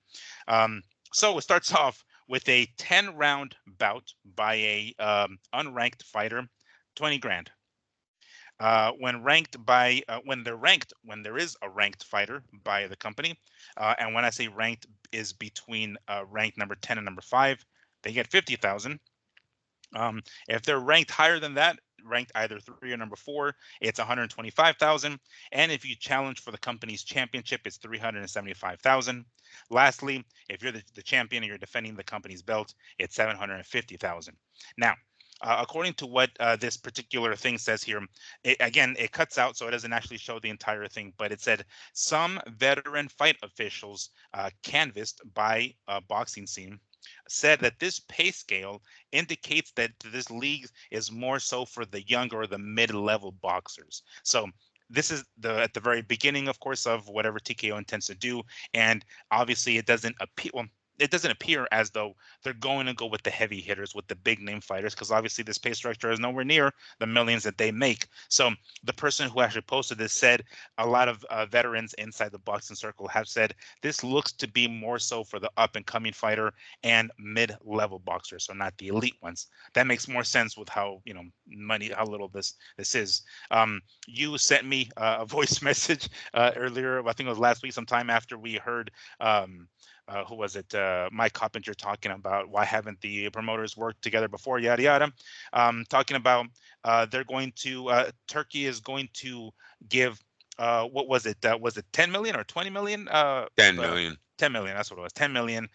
So it starts off with a 10-round bout by a unranked fighter, 20 grand. When they're ranked, when there is a ranked fighter by the company, and when I say ranked is between ranked number 10 and number 5, they get 50,000. If they're ranked higher than that, ranked either 3 or number 4, it's 125,000. And if you challenge for the company's championship, it's 375,000. Lastly, if you're the champion and you're defending the company's belt, it's 750,000. Now, according to what this particular thing says here, it cuts out, so it doesn't actually show the entire thing, but it said some veteran fight officials canvassed by boxing scene said that this pay scale indicates that this league is more so for the younger or the mid-level boxers. So this is at the very beginning, of course, of whatever TKO intends to do, and obviously it doesn't appear. Well, it doesn't appear as though they're going to go with the heavy hitters, with the big name fighters, because obviously this pay structure is nowhere near the millions that they make. So the person who actually posted this said a lot of veterans inside the boxing circle have said this looks to be more so for the up and coming fighter and mid-level boxers, so not the elite ones. That makes more sense with how how little this is. You sent me a voice message earlier. I think it was last week, sometime after we heard. Who was it? Mike Coppinger talking about why haven't the promoters worked together before? Yada yada. Talking about they're going to Turkey is going to give what was it 10 million or 20 million? 10 million. 10 million, that's what it was. 10 million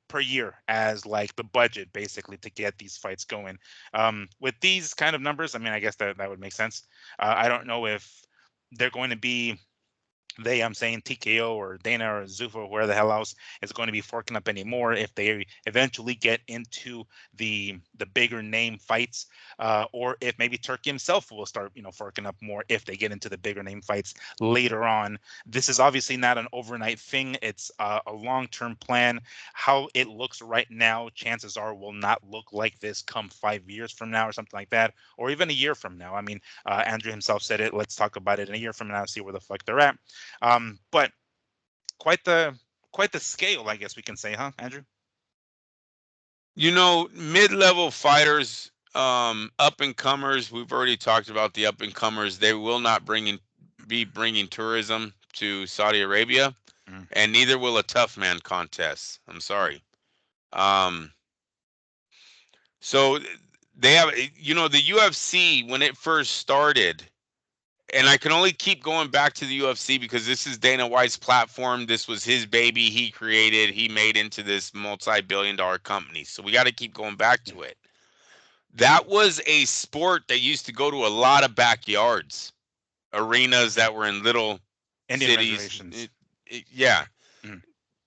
per year as like the budget basically to get these fights going. With these kind of numbers, I mean, I guess that would make sense. I don't know if they're going to be I'm saying TKO or Dana or Zuffa or where the hell else is going to be forking up anymore if they eventually get into the bigger name fights, or if maybe Turkey himself will start forking up more if they get into the bigger name fights later on. This is obviously not an overnight thing. It's a long-term plan. How it looks right now, chances are will not look like this come 5 years from now or something like that, or even a year from now. I mean, Andrew himself said it. Let's talk about it in a year from now, see where the fuck they're at. But quite the scale, I guess we can say, huh, Andrew? Mid-level fighters, up and comers. We've already talked about the up and comers. They will not be bringing tourism to Saudi Arabia, Mm, and neither will a tough man contest. I'm mm, sorry. Um, so they have, the UFC when it first started, and I can only keep going back to the UFC because this is Dana White's platform. This was his baby. He created, he made into this multi-billion-dollar company. So we got to keep going back yeah. to it. That was a sport that used to go to a lot of backyards, arenas that were in little Indian cities. reservations. Yeah. Mm,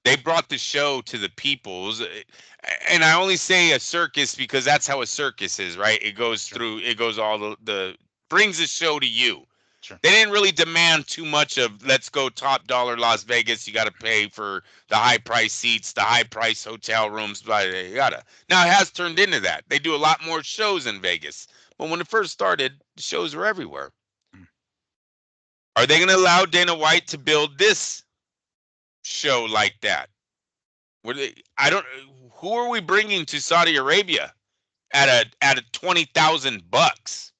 They brought the show to the peoples. And I only say a circus because that's how a circus is, right? It goes sure. through, it goes all brings the show to you. Sure. They didn't really demand too much of let's go top dollar Las Vegas. You got to pay for the high price seats, the high price hotel rooms, blah, yada, yada. Now it has turned into that. They do a lot more shows in Vegas. But when it first started, the shows were everywhere. Mm. Are they going to allow Dana White to build this show like that? I don't. Who are we bringing to Saudi Arabia at a $20,000?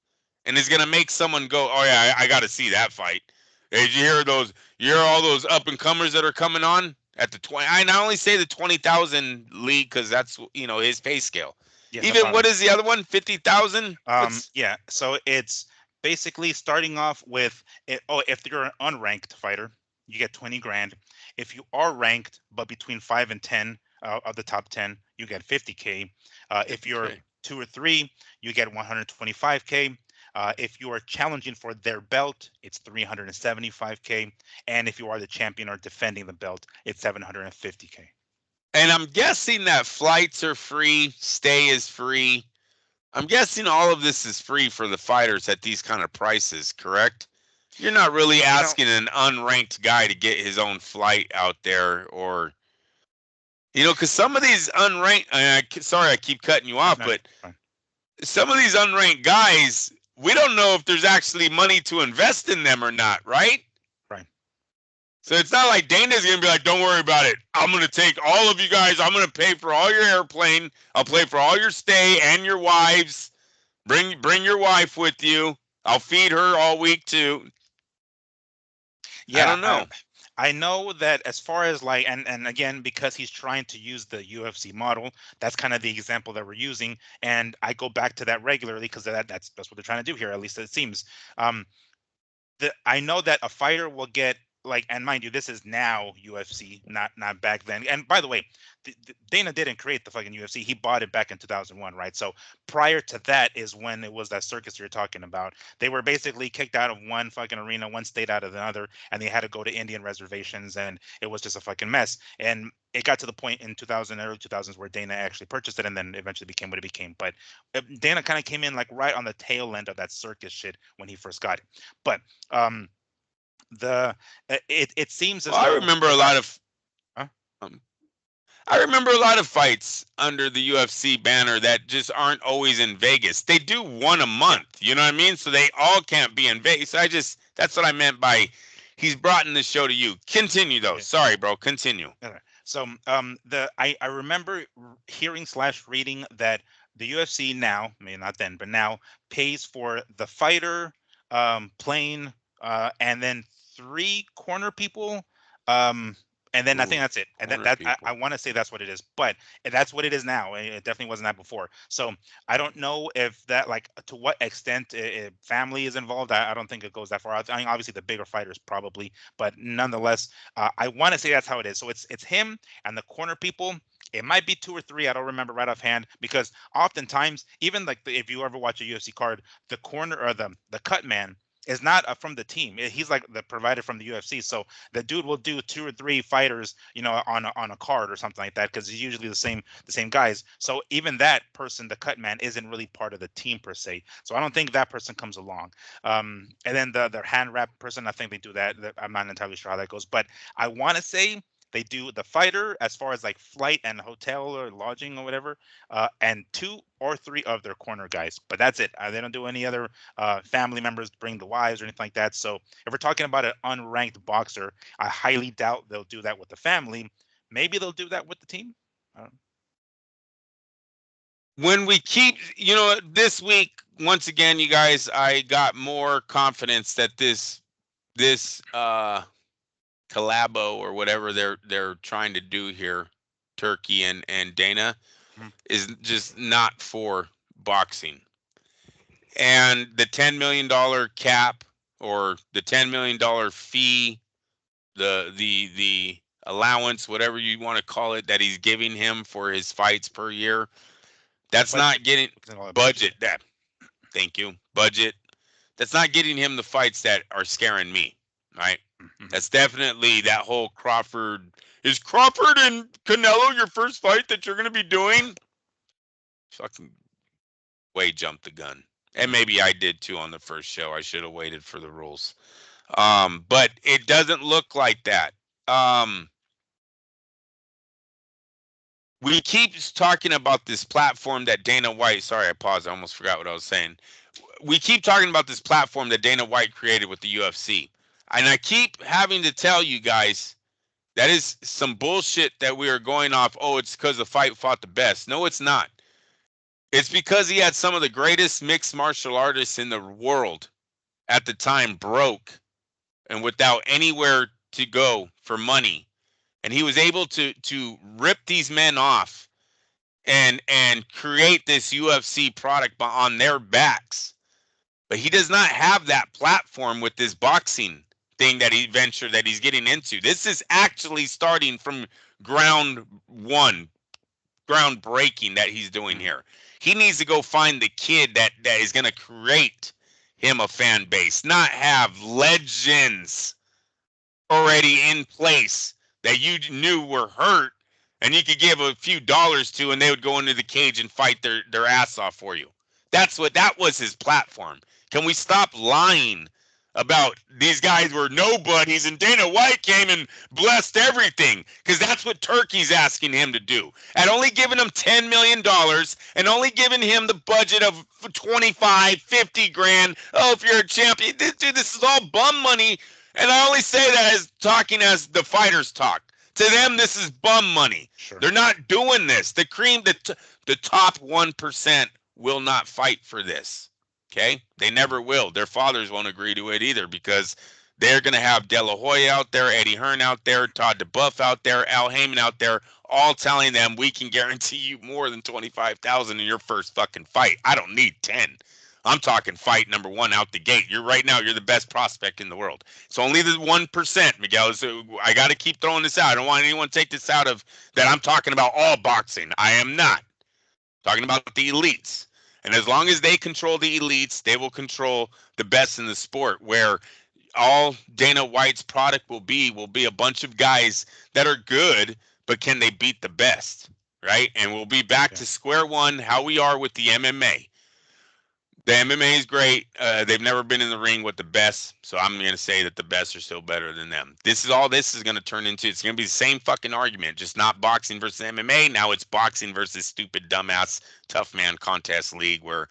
And is gonna make someone go, oh yeah, I got to see that fight. Hey, did you hear those? You hear all those up and comers that are coming on at the 20? I not only say the 20,000 league because that's his pay scale. Yeah, no Even problem. what is the other one? 50,000. What's Yeah, so it's basically starting off with if you're an unranked fighter, you get 20 grand. If you are ranked, but between 5 and 10 of the top 10, you get 50K. If you're okay? 2 or 3, you get 125K. If you are challenging for their belt, it's 375K. And if you are the champion or defending the belt, it's 750K. And I'm guessing that flights are free, stay is free. I'm guessing all of this is free for the fighters at these kind of prices, correct? You're not really You know, asking an unranked guy to get his own flight out there, or because some of these unranked. Sorry, I keep cutting you off, no, but fine. some of these unranked guys, we don't know if there's actually money to invest in them or not, right? Right. So it's not like Dana's gonna be like, "Don't worry about it. I'm gonna take all of you guys. I'm gonna pay for all your airplane. I'll pay for all your stay and your wives. Bring your wife with you. I'll feed her all week too." I Yeah, don't know. I know that as far as like and again because he's trying to use the UFC model, that's kind of the example that we're using, and I go back to that regularly because that's what they're trying to do here. At least it seems. Um, I know that a fighter will get like, and mind you, this is now UFC, not back then. And by the way, Dana didn't create the fucking UFC. He bought it back in 2001, right? So prior to that is when it was that circus you're talking about. They were basically kicked out of one fucking arena, one state out of another, and they had to go to Indian reservations, and it was just a fucking mess. And it got to the point in 2000, early 2000s, where Dana actually purchased it, and then eventually became what it became. But Dana kind of came in like right on the tail end of that circus shit when he first got it. But um, the it seems Well, as though huh? um, I remember a lot of fights under the UFC banner that just aren't always in Vegas. They do one a Yeah, month, you know what I mean? So they all can't be in Vegas. That's what I meant by he's brought in the show to you. Continue though. yeah. Sorry, bro. Continue. Okay. So the I remember hearing slash reading that the UFC now, maybe not then, but now pays for the fighter, plane, and then 3 corner people, um, and then I think Ooh, that's it. And corner I people. want to say that's what it is, but that's what it is now. It definitely wasn't that before. So I don't know if that like to what extent family is involved. I don't think it goes that far. I mean, obviously the bigger fighters probably, but nonetheless, I want to say that's how it is. So it's him and the corner people. It might be 2 or 3. I don't remember right offhand because oftentimes, even like if you ever watch a UFC card, the corner or the cut man is not from the team. He's like the provider from the UFC. So the dude will do 2 or 3 fighters, on a card or something like that because it's usually the same guys. So even that person, the cut man, isn't really part of the team per se. So I don't think that person comes along. And then the hand wrap person, I think they do that. I'm not entirely sure how that goes, but I want to say they do the fighter as far as like flight and hotel or lodging or whatever, and 2 or 3 of their corner guys. But that's it. They don't do any other family members bring the wives or anything like that. So if we're talking about an unranked boxer, I highly doubt they'll do that with the family. Maybe they'll do that with the team. I don't When we keep, this week, once again, you guys, I got more confidence that this collabo or whatever they're trying to do here, Turkey and Dana, know. is just not for boxing. And the $10 million cap or the $10 million fee, the allowance, whatever you want to call it, that he's giving him for his fights per year, that's not Budget. getting We can call it budget. budget. That Thank you, budget. That's not getting him the fights that are scaring me, right? Mhm. That's definitely that whole Crawford. Is Crawford and Canelo your first fight that you're going to be doing? Fucking way jump the gun. And maybe I did too on the first show. I should have waited for the rules. But it doesn't look like that. Um, we keep talking about this platform that Dana White. Sorry, I paused. I almost forgot what I was saying. We keep talking about this platform that Dana White created with the UFC. And I keep having to tell you guys that is some bullshit that we are going off. Oh, it's because the fight fought the best. No, it's not. It's because he had some of the greatest mixed martial artists in the world at the time broke and without anywhere to go for money. And he was able to rip these men off and create this UFC product on their backs. But he does not have that platform with this boxing thing that he ventured that he's getting into. This is actually starting from ground one, groundbreaking that he's doing here. He needs to go find the kid that is going to create him a fan base, not have legends already in place that you knew were hurt and you could give a few dollars to and they would go into the cage and fight their ass off for you. That was his platform. Can we stop lying about these guys were nobodies and Dana White came and blessed everything? Because that's what Turkey's asking him to do. And only giving him $10 million and only giving him the budget of 25, 50 grand. Oh, if you're a champion, dude, this is all bum money. And I only say that as talking as the fighters talk. To them, this is bum money. Sure. They're not doing this. The top 1% will not fight for this. Okay? They never will. Their fathers won't agree to it either because they're going to have De La Hoya out there, Eddie Hearn out there, Todd DeBuff out there, Al Heyman out there, all telling them we can guarantee you more than 25,000 in your first fucking fight. I don't need 10. I'm talking fight number one out the gate. You're the best prospect in the world. It's only the 1%, Miguel. So I got to keep throwing this out. I don't want anyone to take this out of that I'm talking about all boxing. I am not. Talking about the elites. And as long as they control the elites, they will control the best in the sport, where all Dana White's product will be a bunch of guys that are good, but can they beat the best, right? And we'll be back to square one, how we are with the MMA. The MMA is great. They've never been in the ring with the best, so I'm going to say that the best are still better than them. This is all this is going to turn into. It's going to be the same fucking argument, just not boxing versus MMA. Now it's boxing versus stupid, dumbass, tough man contest league where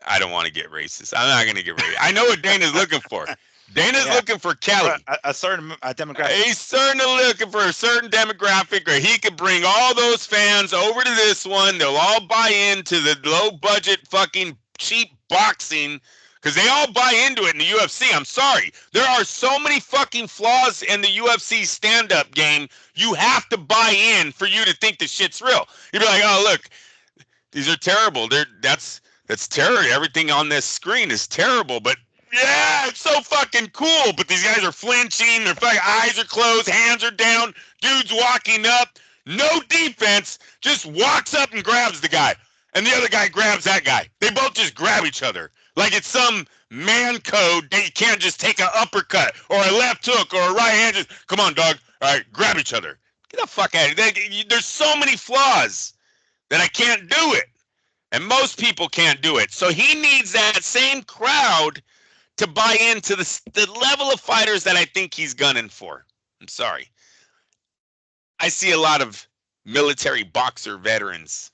I don't want to get racist. I'm not going to get racist. I know what Dana's looking for. Dana's looking for Kelly. A certain demographic. He's certainly looking for a certain demographic where he could bring all those fans over to this one. They'll all buy into the low budget fucking cheap boxing because they all buy into it in the UFC. I'm sorry. There are so many fucking flaws in the UFC stand-up game. You have to buy in for you to think the shit's real. You'd be like, oh, look, these are terrible. That's terror. Everything on this screen is terrible, but yeah, it's so fucking cool. But these guys are flinching. Their fucking eyes are closed. Hands are down. Dude's walking up. No defense. Just walks up and grabs the guy. And the other guy grabs that guy. They both just grab each other. Like it's some man code that you can't just take an uppercut or a left hook or a right hand. Just, come on, dog. All right, grab each other. Get the fuck out of here. There's so many flaws that I can't do it. And most people can't do it. So he needs that same crowd to buy into the level of fighters that I think he's gunning for. I'm sorry. I see a lot of military boxer veterans.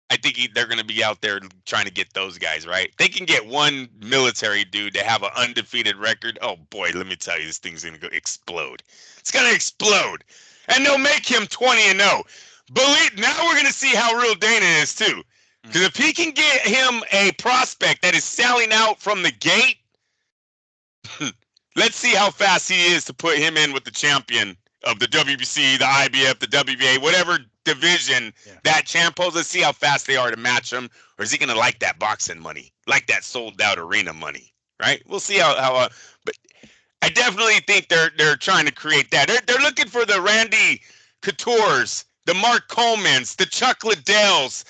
I think they're going to be out there trying to get those guys, right? They can get one military dude to have an undefeated record. Oh, boy, let me tell you, this thing's going to explode. It's going to explode. And they'll make him 20-0. Now we're going to see how real Dana is, too. Because if he can get him a prospect that is selling out from the gate, let's see how fast he is to put him in with the champion of the WBC, the IBF, the WBA, whatever division that champ holds. Let's see how fast they are to match him. Or is he going to like that boxing money, like that sold out arena money, right? We'll see how but I definitely think they're trying to create that. They're looking for the Randy Couture's, the Mark Colemans, the Chuck Liddells,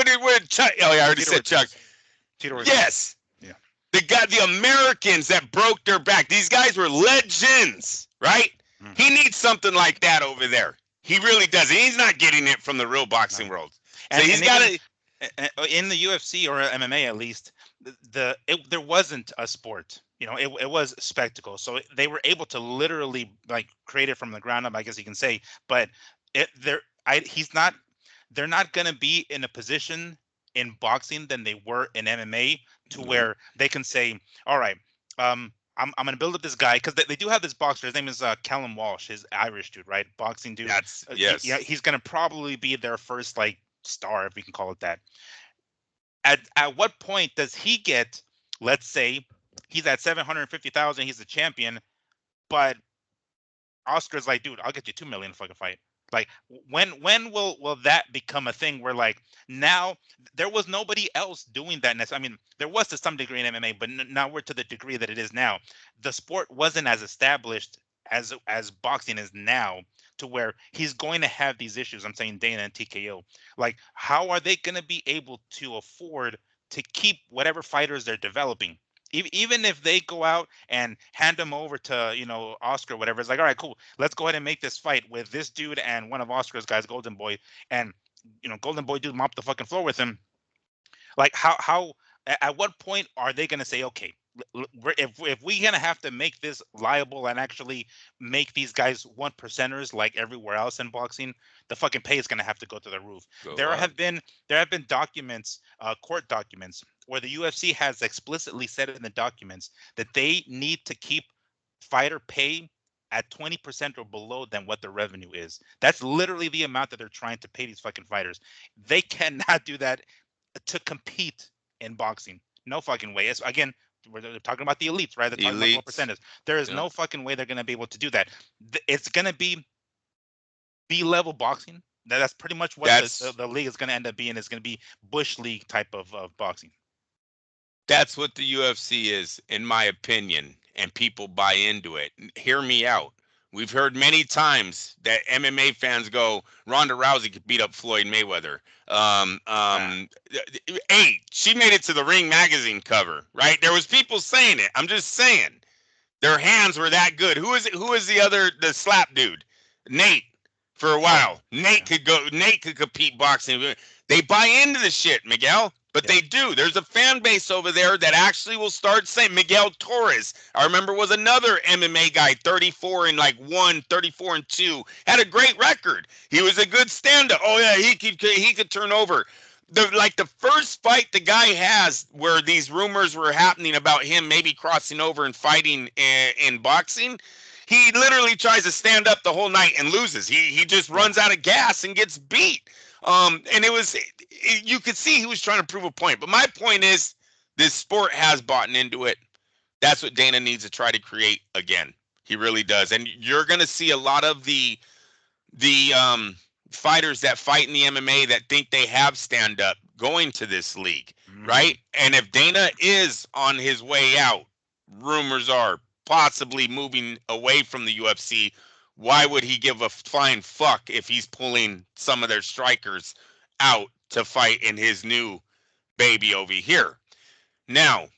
what Chuck? Oh, I already said Chuck. Yes. The Americans that broke their back. These guys were legends, right? He needs something like that over there. He really does. He's not getting it from the real boxing world. So in the UFC or MMA at least, there wasn't a sport. It was spectacle. So they were able to literally like create it from the ground up, I guess you can say. But it there I he's not they're not going to be in a position in boxing than they were in MMA to Nope. where they can say, all right, I'm going to build up this guy because they do have this boxer. His name is Callum Walsh, his Irish dude, right? Boxing dude. That's yes. He's going to probably be their first like star, if we can call it that. At what point does he get? Let's say he's at 750,000. He's a champion, but Oscar's like, dude, I'll get you 2 million fucking fight. Like when will that become a thing where like now there was nobody else doing that necessarily. I mean, there was to some degree in MMA, but now we're to the degree that it is now. The sport wasn't as established as boxing is now, to where he's going to have these issues. I'm saying Dana and TKO. Like, how are they going to be able to afford to keep whatever fighters they're developing? Even if they go out and hand him over to Oscar, whatever, it's like, all right, cool, let's go ahead and make this fight with this dude and one of Oscar's guys, Golden Boy, and Golden Boy dude mop the fucking floor with him. Like, how at what point are they going to say, okay, if we're going to have to make this liable and actually make these guys one percenters like everywhere else in boxing, the fucking pay is going to have to go to the roof. Go There up. have been there have been documents, court documents, where the UFC has explicitly said in the documents that they need to keep fighter pay at 20% or below than what the revenue is. That's literally the amount that they're trying to pay these fucking fighters. They cannot do that to compete in boxing. No fucking way. It's, again, they're talking about the elites, right? They're talking about the low Elites. percentage. There is Yep. no fucking way they're going to be able to do that. It's going to be B-level boxing. That's pretty much what That's the league is going to end up being. It's going to be Bush League type of boxing. that's what the UFC is, in my opinion, and people buy into it. Hear me out. We've heard many times that MMA fans go, Ronda Rousey could beat up Floyd Mayweather. Ah, Hey, she made it to the Ring magazine cover, right? There was people saying it. I'm just saying their hands were that good. Who is it? Who is the other, the slap dude? Nate. For a oh, while, Nate yeah, could go. Nate could compete boxing. They buy into the shit, Miguel. But yeah, they do. There's a fan base over there that actually will start saying Miguel Torres. I remember was another MMA guy, 34 and like 34 and 2. Had a great record. He was a good stand-up. Oh yeah, he could turn over. The first fight the guy has where these rumors were happening about him maybe crossing over and fighting in boxing, he literally tries to stand up the whole night and loses. He just yeah. runs out of gas and gets beat. And you could see he was trying to prove a point. But my point is, this sport has bought into it. That's what Dana needs to try to create again. He really does. And you're going to see a lot of the fighters that fight in the MMA that think they have stand up going to this league, Mm, right? And if Dana is on his way out, rumors are possibly moving away from the UFC. Why would he give a flying fuck if he's pulling some of their strikers out to fight in his new baby over here? Now,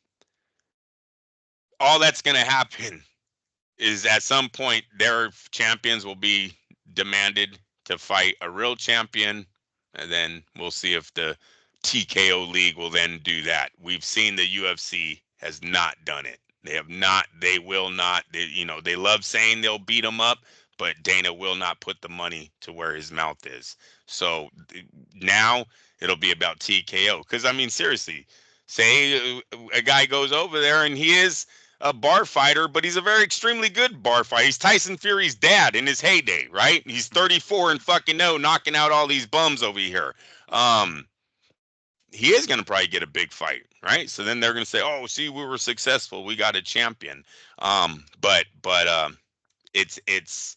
all that's going to happen is at some point their champions will be demanded to fight a real champion, and then we'll see if the TKO league will then do that. We've seen the UFC has not done it. They have not. They will not. They love saying they'll beat them up, but Dana will not put the money to where his mouth is. So now it'll be about TKO. Because I mean, seriously, say a guy goes over there and he is a bar fighter, but he's a very extremely good bar fighter. He's Tyson Fury's dad in his heyday, right? He's mhm. 34 and fucking no, knocking out all these bums over here. Um, he is going to probably get a big fight, right? So then they're going to say, "Oh, see, we were successful. We got a champion." But it's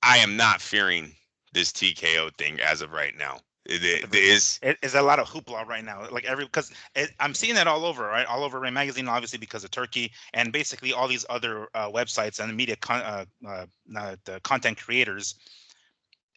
I am not fearing this TKO thing as of right now. At the It very least, is it is a lot of hoopla right now. Like because I'm seeing it all over, right? All over Ray Magazine, obviously because of Turkey, and basically all these other websites and the content creators.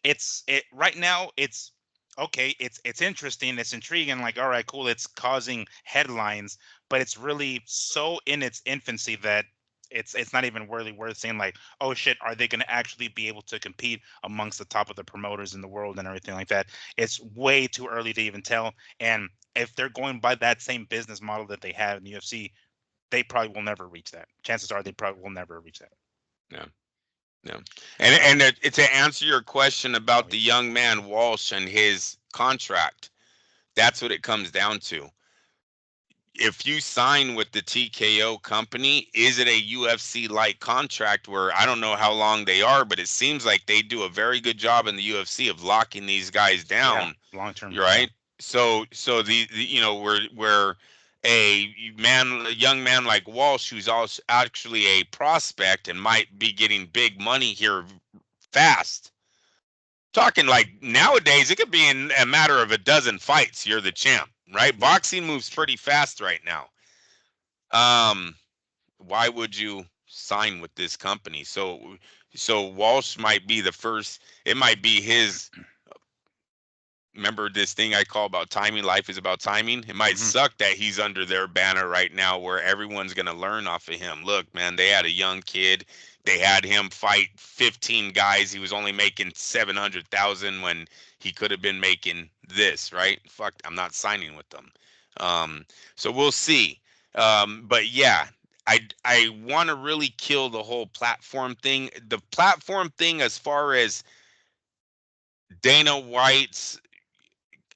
It right now. It's okay. It's interesting. It's intriguing. Like, all right, cool. It's causing headlines, but it's really so in its infancy that it's not even really worth saying like, oh shit, are they going to actually be able to compete amongst the top of the promoters in the world and everything like that? It's way too early to even tell. And if they're going by that same business model that they have in the UFC, they probably will never reach that. Chances are they probably will never reach that. Yeah. Yeah. And to answer your question Oh about the yeah, young man Walsh and his contract, that's what it comes down to. If you sign with the TKO company, is it a UFC like contract where I don't know how long they are, but it seems like they do a very good job in the UFC of locking these guys yeah, down, long term, yeah. right? So the you know where a young man like Walsh, who's also actually a prospect and might be getting big money here fast. Talking like nowadays, it could be in a matter of a dozen fights. You're the champ, right? Yeah, Boxing moves true. pretty fast right now. Um, why would you sign with this company? So Walsh might be the first. It might be his. Remember this thing I call about timing? Life is about timing. It might Hmm. suck that he's under their banner right now where everyone's going to learn off of him. Look, man, they had a young kid. They had him fight 15 guys. He was only making 700,000 when he could have been making this, right? Fuck, I'm not signing with them. Um, so we'll see. But yeah, I want to really kill the whole platform thing. The platform thing, as far as Dana White's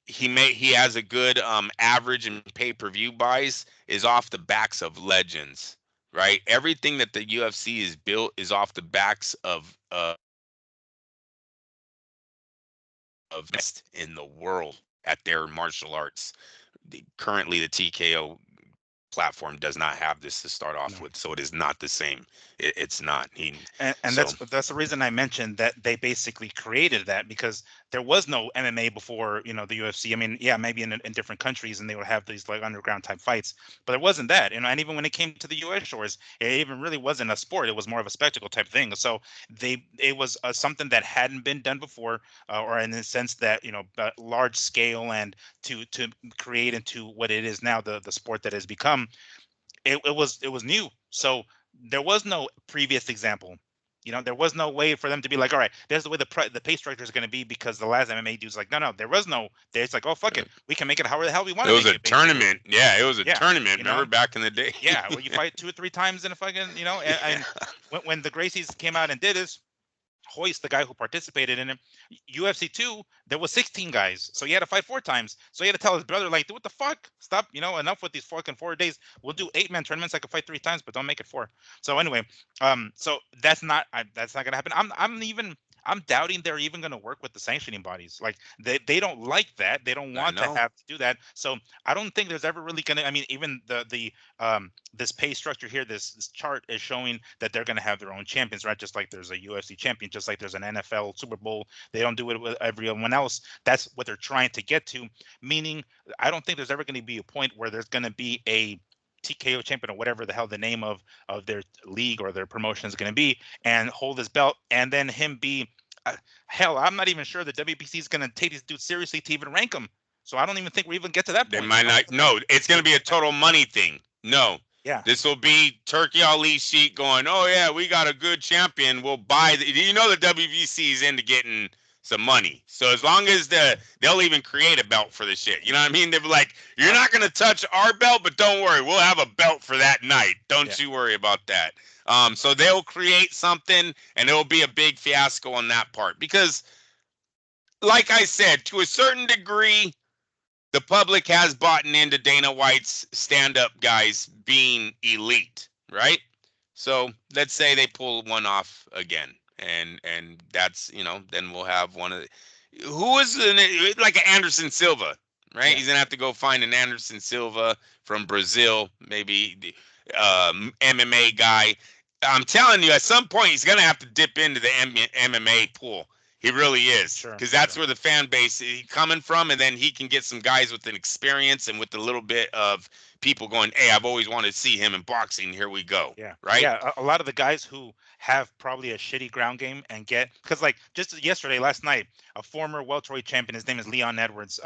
he has a good average in pay-per-view buys is off the backs of legends, right? Everything that the UFC is built is off the backs of best in the world at their martial arts. Currently, the TKO platform does not have this to start off No. with, so it is not the same. It's not. And So that's the reason I mentioned that they basically created that, because there was no MMA before, the UFC. I mean, yeah, maybe in different countries, and they would have these like underground type fights, but it wasn't that. And even when it came to the US shores, it even really wasn't a sport. It was more of a spectacle type thing. So it was something that hadn't been done before, or in the sense that large scale, and to create into what it is now, the sport that has become. It was new. So there was no previous example. There was no way for them to be like, all right, there's the way the pay structure is going to be, because the last MMA dude's like, no, no, there was no. There's like, oh fuck it, we can make it however the hell we want it to was make a it, basically. tournament. Yeah, it was a Yeah, tournament. you Remember know, back in the day? yeah, where you fight 2 or 3 times in a fucking, and when the Gracies came out and did this, Hoist, the guy who participated in it, UFC 2, there was 16 guys, so he had to fight 4 times. So he had to tell his brother, like, dude, what the fuck? Stop, enough with these fucking 4 days. We'll do 8-man tournaments. I could fight 3 times, but don't make it four. So anyway, so that's not gonna happen. I'm doubting they're even going to work with the sanctioning bodies. Like they don't like that. They don't I want to know. have to do that. So I don't think there's ever really going to. I mean, even the this pay structure here, this chart is showing that they're going to have their own champions, right? Just like there's a UFC champion, just like there's an NFL Super Bowl. They don't do it with everyone else. That's what they're trying to get to. Meaning, I don't think there's ever going to be a point where there's going to be a TKO champion, or whatever the hell the name of their league or their promotion is going to be, and hold his belt, and then him be hell. I'm not even sure the WBC is going to take these dudes seriously to even rank them. So I don't even think we even get to that They point. might not. No, it's going to be a total money thing. No, Yeah, this will be Turkey Ali Sheik going, oh, yeah, we got a good champion. We'll buy the. The WBC is into getting some money. So as long as they'll even create a belt for the shit. You know what I mean? They'll be like, you're not going to touch our belt, but don't worry. We'll have a belt for that night. yeah, Don't you worry about that. So they'll create something and it'll be a big fiasco on that part. Because, like I said, to a certain degree, the public has bought into Dana White's stand-up guys being elite, right? So let's say they pull one off again, and that's then we'll have one of who is like Anderson Silva, right? yeah. He's gonna have to go find an Anderson Silva from Brazil, maybe the MMA guy. I'm telling you, at some point he's gonna have to dip into the MMA pool. He really is, Sure, because that's sure. where the fan base is coming from, and then he can get some guys with an experience and with a little bit of people going, "Hey, I've always wanted to see him in boxing. Here we go." Yeah, Right? yeah. A lot of the guys who have probably a shitty ground game and get, because like just yesterday, last night, a former welterweight champion. His name is Leon Edwards.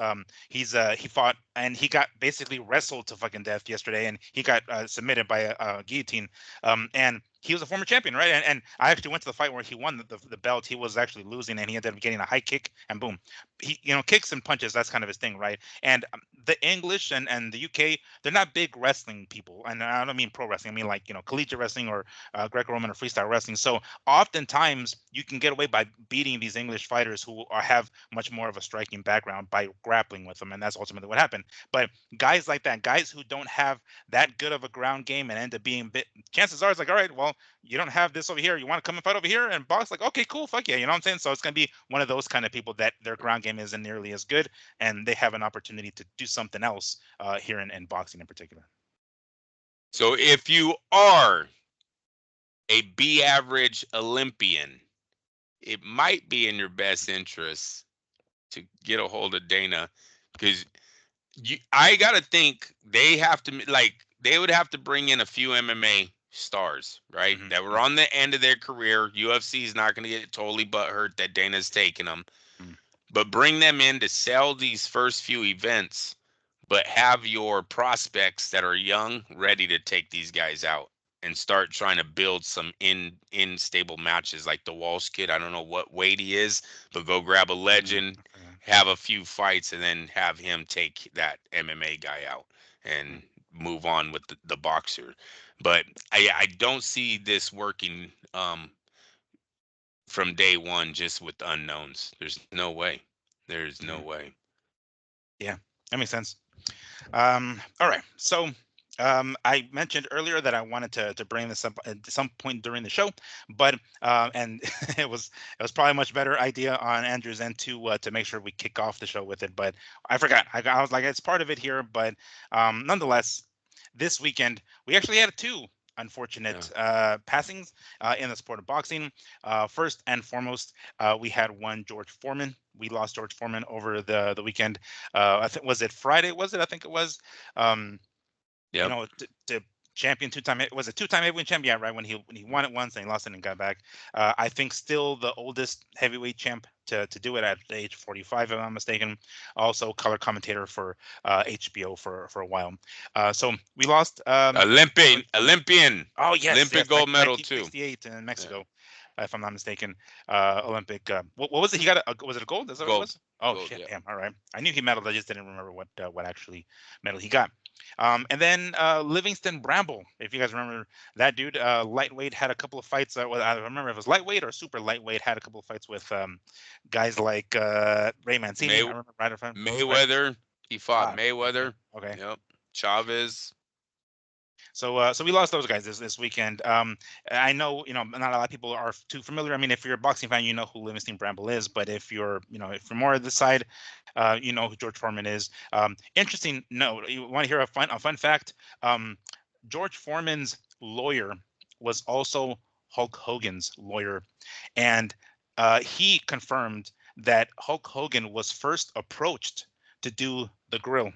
He fought and he got basically wrestled to fucking death yesterday, and he got submitted by a guillotine. And he was a former champion, right? And I actually went to the fight where he won the belt. He was actually losing, and he ended up getting a high kick, and boom, he kicks and punches. That's kind of his thing, right? And the English and the UK, they're not big wrestling people, and I don't mean pro wrestling. I mean like collegiate wrestling or Greco-Roman or freestyle wrestling. So oftentimes you can get away by beating these English fighters who have much more of a striking background by grappling with them, and that's ultimately what happened. But guys like that, guys who don't have that good of a ground game and end up being bit, chances are it's like, all right, well, you don't have this over here. You want to come and fight over here and box? Like, okay, cool, fuck yeah, you know what I'm saying? So it's gonna be one of those kind of people that their ground game isn't nearly as good, and they have an opportunity to do something else here in boxing in particular. So if you are a B average Olympian, it might be in your best interest to get a hold of Dana, because I gotta think they have to, like, they would have to bring in a few MMA stars, right? Mm-hmm. That were on the end of their career. UFC is not gonna get totally butthurt that Dana's taking them, Mm-hmm. but bring them in to sell these first few events, but have your prospects that are young ready to take these guys out and start trying to build some in stable matches, like the Walsh kid. I don't know what weight he is, but go grab a legend, have a few fights, and then have him take that MMA guy out and move on with the boxer. But I don't see this working from day one just with unknowns. There's no way. There's no Mm-hmm. way. Yeah, that makes sense. All right. So I mentioned earlier that I wanted to bring this up at some point during the show, but and it was probably a much better idea on Andrew's end to make sure we kick off the show with it. But I forgot. I was like, it's part of it here, but nonetheless, this weekend we actually had two Yeah. unfortunate passings in the sport of boxing. First and foremost, we had one George Foreman. We lost George Foreman over the weekend. I think was it Friday? Was it? I think it was. Um, Yep. to champion two-time, was a two-time heavyweight champion, right? When he won it once and he lost it and got back. I think still the oldest heavyweight champ to do it at the age 45, if I'm not mistaken. Also color commentator for HBO for a while. So we lost Olympian, George Foreman. Olympian, Oh yes, Olympic yes, back gold in medal too. 1968 in Yeah. Mexico, if I'm not mistaken. Olympic. What was it? He got was it a gold? Is that what it Gold, was? Oh gold. shit, Yeah. damn. All right, I knew he medaled. I just didn't remember what actually medal he got. And then Livingston Bramble, if you guys remember that dude, lightweight, had a couple of fights. Well, I don't remember if it was lightweight or super lightweight. Had a couple of fights with guys like Ray Mancini. I May remember right from those fights. Mayweather. He fought Okay, Mayweather. okay. Yep. Chavez. So we lost those guys this weekend. I know not a lot of people are too familiar. I mean, if you're a boxing fan, you know who Livingston Bramble is. But if you're more of this side, you know who George Foreman is. Interesting note. You want to hear a fun fact? Um, George Foreman's lawyer was also Hulk Hogan's lawyer, and he confirmed that Hulk Hogan was first approached to do the grill.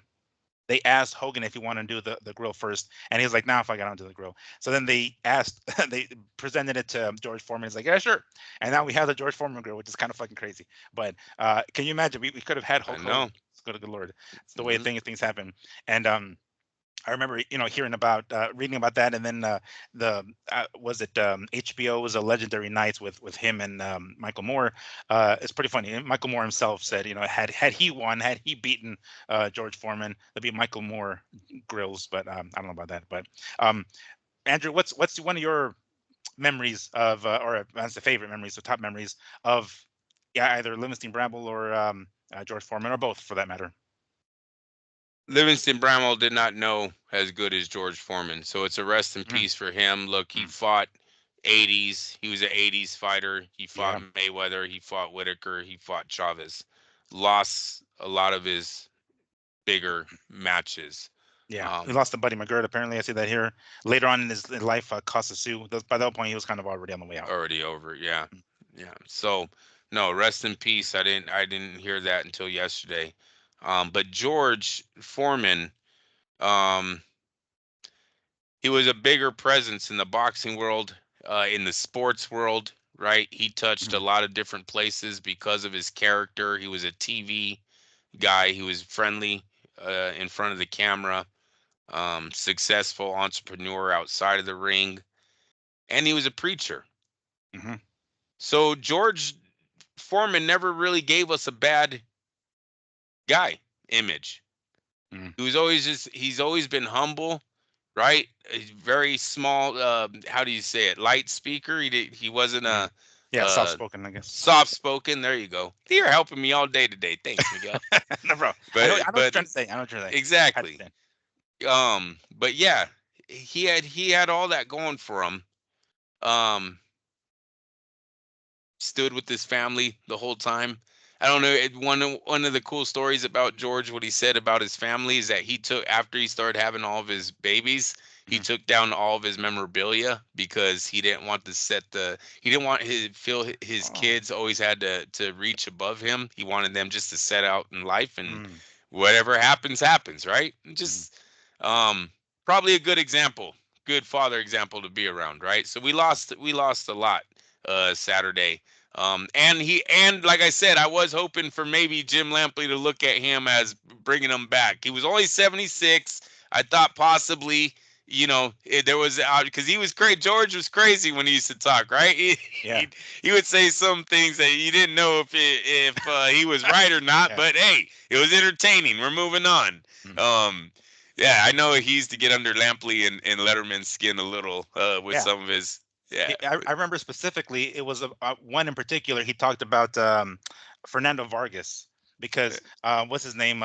They asked Hogan if he wanted to do the grill first, and he was like, "Nah, if I got onto the grill." So then they asked, they presented it to George Foreman. He's like, "Yeah, sure." And now we have the George Foreman grill, which is kind of fucking crazy. But can you imagine? We could have had I Hulk Hogan. know. Good Lord, it's the way Hmm. things happen. And I remember, hearing about, reading about that, and then the was it HBO's A Legendary Nights with him and Michael Moore. It's pretty funny. And Michael Moore himself said, had he won, had he beaten George Foreman, there'd be Michael Moore grills. But I don't know about that. But um, Andrew, what's one of your memories of, or that's the favorite memories, the top memories of, yeah, either Livingston Bramble or George Foreman, or both for that matter? Livingston Bramwell did not know as good as George Foreman, so it's a rest in Mm, peace for him. Look, he mm, fought 80s. He was an 80s fighter. He fought yeah. Mayweather. He fought Whitaker. He fought Chavez. Lost a lot of his bigger matches. Yeah, he Um, lost to Buddy McGirt. Apparently, I see that here later on in his life. Costa Sue. By that point, he was kind of already on the way out. Already over. Yeah, yeah. So no, rest in peace. I didn't hear that until yesterday. But George Foreman, um, he was a bigger presence in the boxing world, in the sports world. Right, he touched a Mhm. lot of different places because of his character. He was a TV guy. He was friendly in front of the camera. Successful entrepreneur outside of the ring. and he was a preacher. Mm-hmm. So George Foreman never really gave us a bad guy image. Mm-hmm. He's always been humble, right? A very small, how do you say it? Light speaker. He wasn't Mm-hmm. a Yeah, soft uh spoken, I guess. soft spoken. There you go. You're helping me all day today. Thanks, Miguel. No, bro. I know what you're But trying to say. I know what you're trying to say. Had to exactly. say. But yeah, he had all that going for him. Um, stood with his family the whole time. I don't know. One of the cool stories about George, what he said about his family is that he took after he started having all of his babies, he Mm-hmm. took down all of his memorabilia because he didn't want to he didn't want his feel his Oh. kids always had to reach above him. He wanted them just to set out in life and Mm-hmm. whatever happens happens, right? Mm-hmm. Just um probably a good example, good father example to be around, right? So we lost a lot Saturday. And like I said, I was hoping for maybe Jim Lampley to look at him as bringing him back. He was only 76. I thought possibly, there was because he was great. George was crazy when he used to talk, right? He, Yeah. he, he would say some things that you didn't know if he was right or not. Yeah. But hey, it was entertaining. We're moving on. Mm. Um, yeah, I know he used to get under Lampley and Letterman's skin a little with Yeah. some of his. Yeah, I remember specifically it was one in particular. He talked about Fernando Vargas because what's his name?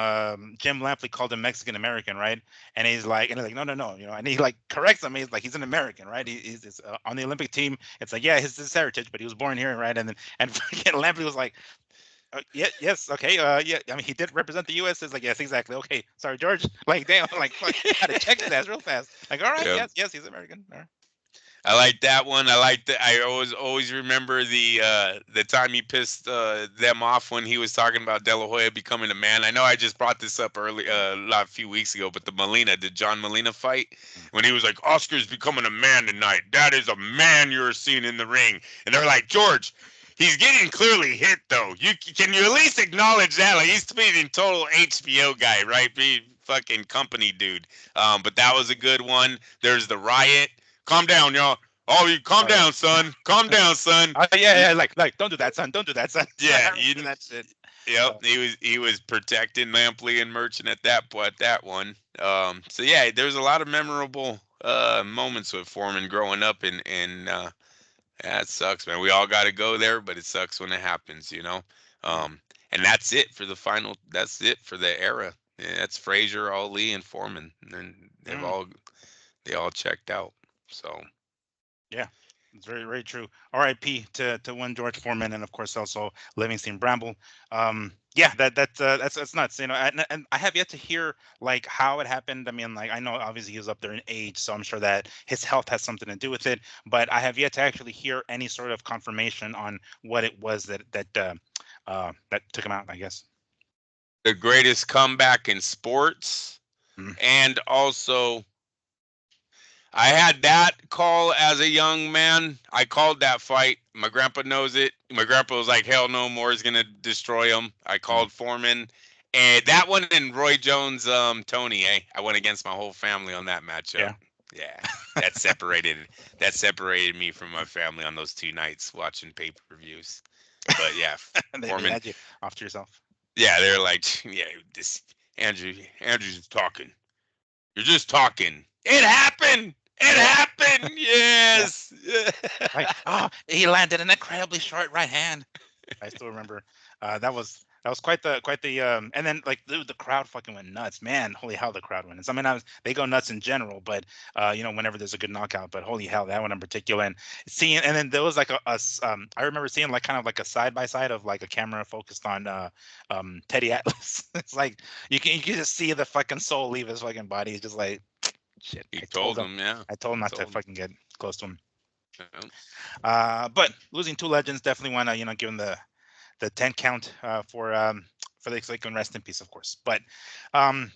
Jim Lampley called him Mexican American, right? And he's like, no, no, no, and he like corrects him. He's like, he's an American, right? He's on the Olympic team. It's like, yeah, his heritage, but he was born here, right? And Lampley was like, yeah, yes, okay, yeah. I mean, he did represent the U.S. It's like, yes, exactly. Okay, sorry, George. Like, damn, like, fuck, had to check his ass real fast. Like, all right, yeah. yes, yes, he's American. All right. I like that one. I like that. I always remember the time he pissed them off when he was talking about De La Hoya becoming a man. I know I just brought this up early a few weeks ago, but the John Molina fight Mm. when he was like, Oscar's becoming a man tonight. That is a man you're seeing in the ring, and they're like, George. He's getting clearly hit though. Can you at least acknowledge that? Like he's being total HBO guy, right? Be fucking company dude. But that was a good one. There's the riot. Calm down, y'all. Oh, you calm Oh yeah. down, son. Calm down, son. Oh yeah, You, yeah. Like, don't do that, son. Don't do that, son. I yeah, remember that shit. yep. Uh, He was protecting Lampley and Merchant at that one. So yeah, there's a lot of memorable moments with Foreman growing up, and yeah, it sucks, man. We all got to go there, but it sucks when it happens. mm, And that's it for the final. That's it for the era. Yeah, that's Frazier, Ali, and Foreman, and mm, they all checked out. So. yeah, it's very very true. R.I.P. to one George Foreman, and of course also Livingston Bramble. Yeah, that's nuts. And I have yet to hear like how it happened. I mean, like I know obviously he was up there in age, so I'm sure that his health has something to do with it. But I have yet to actually hear any sort of confirmation on what it was that took him out, I guess. The greatest comeback in sports. Mm, And also, I had that call as a young man. I called that fight. My grandpa knows it. My grandpa was like, hell no, Moore's going to destroy him. I mm, called Foreman. And that one and Roy Jones, Tony, I went against my whole family on that matchup. yeah. Yeah, that separated that separated me from my family on those 2 nights watching pay-per-views. But yeah, And they Foreman. had you off to yourself. Yeah, they're like, yeah, this Andrew's talking. You're just talking. It happened. It Yeah. happened. Yeah. Yes. Like, oh, he landed an incredibly short right hand. I still remember. That was quite the and then like dude, the crowd fucking went nuts, man. Holy hell, the crowd went nuts. I mean, they go nuts in general, but whenever there's a good knockout, but holy hell, that one in particular. And seeing, and then there was like I remember seeing like kind of like a side by side of like a camera focused on Teddy Atlas. It's like you can just see the fucking soul leave his fucking body. He's just like shit. He told him, yeah. I told him He not to told him. fucking get close to him. Yeah. But losing two legends definitely want to give him the 10 count for the so he can rest in peace, of course. But um,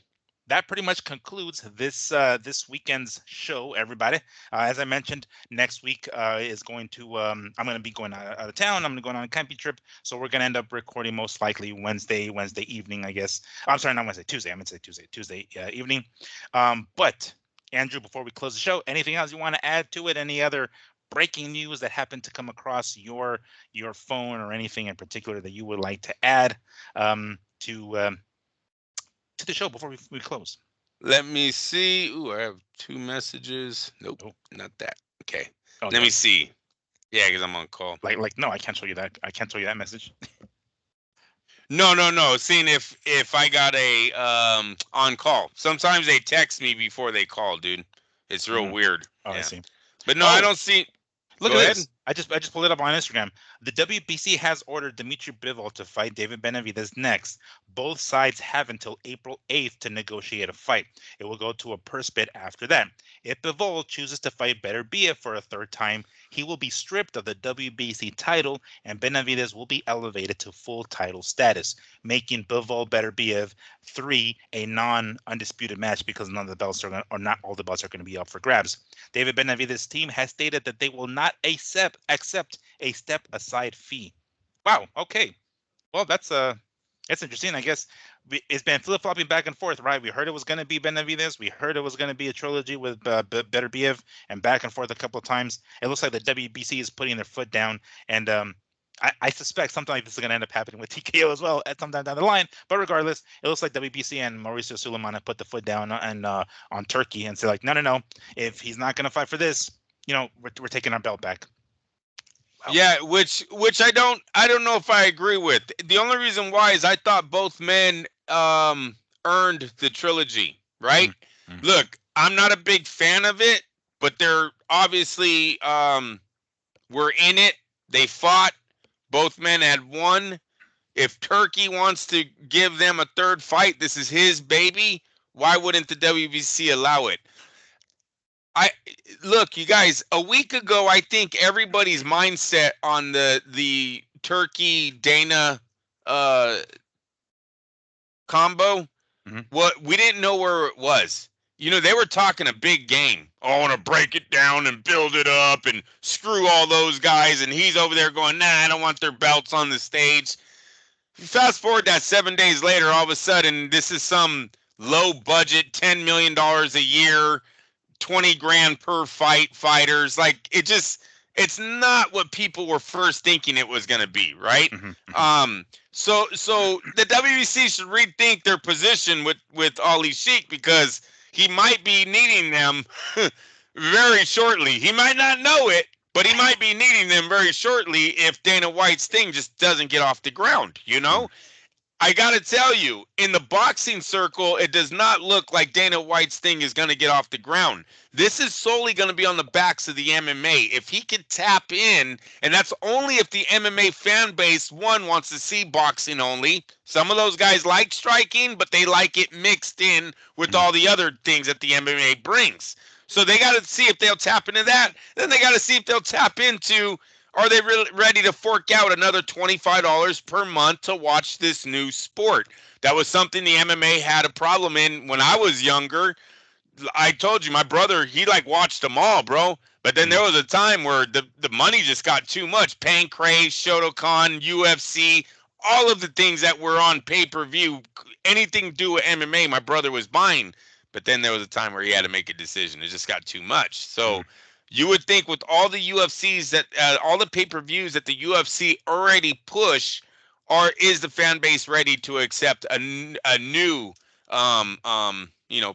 that pretty much concludes this weekend's show, everybody. As I mentioned, next week is going to I'm going to be going out of town. I'm going to go on a camping trip, so we're going to end up recording most likely Wednesday evening, I guess. I'm sorry, not Wednesday, Tuesday. I meant to say Tuesday evening. But Andrew, before we close the show, anything else you want to add to it? Any other breaking news that happened to come across your phone, or anything in particular that you would like to add to the show before we close. Let me see. Ooh, I have two messages. Nope, Oh, not that. Okay. oh Let yeah. me see. Yeah, because I'm on call. Like no, I can't show you that. I can't show you that message. No, no, no. Seeing if I got a on call. Sometimes they text me before they call, dude. It's real Mm. weird. Oh, I Yeah. see. But no, I Oh, don't see. look Go at ahead. this. I just pulled it up on Instagram. The WBC has ordered Dmitry Bivol to fight David Benavidez next. Both sides have until April 8th to negotiate a fight. It will go to a purse bid after that. If Bivol chooses to fight Beterbiev for a third time, he will be stripped of the WBC title, and Benavidez will be elevated to full title status, making Bivol Beterbiev 3 a non-undisputed match, because none of the belts are going, or not all the belts are going to be up for grabs. David Benavidez' team has stated that they will not accept a step aside fee. Wow. Okay. Well, that's interesting. I guess it's been flip flopping back and forth, right? We heard it was going to be Benavidez. We heard it was going to be a trilogy with Beterbiev, and back and forth a couple of times. It looks like the WBC is putting their foot down, and I suspect something like this is going to end up happening with TKO as well at some time down the line. But regardless, it looks like WBC and Mauricio Suleiman have put the foot down and on Turkey and say like, no, no, no. If he's not going to fight for this, we're taking our belt back. Wow. Yeah, which I don't know if I agree with. The only reason why is I thought both men earned the trilogy, right? Mm-hmm. Look, I'm not a big fan of it, but they're obviously were in it. They fought. Both men had won. If Turkey wants to give them a third fight, this is his baby. Why wouldn't the WBC allow it? I look, you guys. A week ago, I think everybody's mindset on the Turkey Dana uh, combo. Mm-hmm. What we didn't know where it was. You know, they were talking a big game. Oh, I want to break it down and build it up and screw all those guys. And he's over there going, nah, I don't want their belts on the stage. Fast forward that 7 days later, all of a sudden, this is some low budget, $10 million a year 20 grand per fight fighters. Like it's not what people were first thinking it was going to be, right? Mm-hmm. Mm-hmm. So the WBC should rethink their position with Ali Sheik, because he might be needing them very shortly. He might not know it, but he might be needing them very shortly if Dana White's thing just doesn't get off the ground, you know? I got to tell you, in the boxing circle, it does not look like Dana White's thing is going to get off the ground. This is solely going to be on the backs of the MMA. If he could tap in, and that's only if the MMA fan base, one, wants to see boxing only. Some of those guys like striking, but they like it mixed in with Mm-hmm. all the other things that the MMA brings. So they got to see if they'll tap into that. Then they got to see if they'll tap into, are they really ready to fork out another $25 per month to watch this new sport? That was something the MMA had a problem in when I was younger. I told you, my brother, he like watched them all, bro. But then Mm-hmm. there was a time where the money just got too much. Pancrase, Shotokan, UFC, all of the things that were on pay-per-view, anything to do with MMA, my brother was buying. But then there was a time where he had to make a decision. It just got too much. So you would think with all the UFCs that all the pay-per-views that the UFC already push, or is the fan base ready to accept a new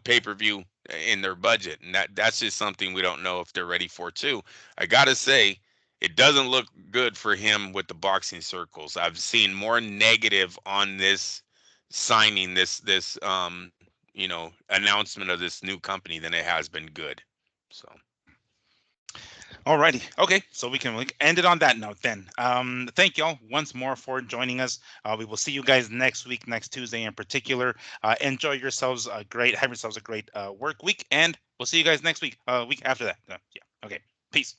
pay-per-view in their budget? And that's just something we don't know if they're ready for too. I gotta say, it doesn't look good for him with the boxing circles. I've seen more negative on this signing, this announcement of this new company than it has been good. So Alrighty. Okay. So we can end it on that note then. Thank y'all once more for joining us. We will see you guys next week, next Tuesday in particular. Enjoy yourselves have yourselves a great work week, and we'll see you guys next week, week after that. Yeah. Okay. Peace.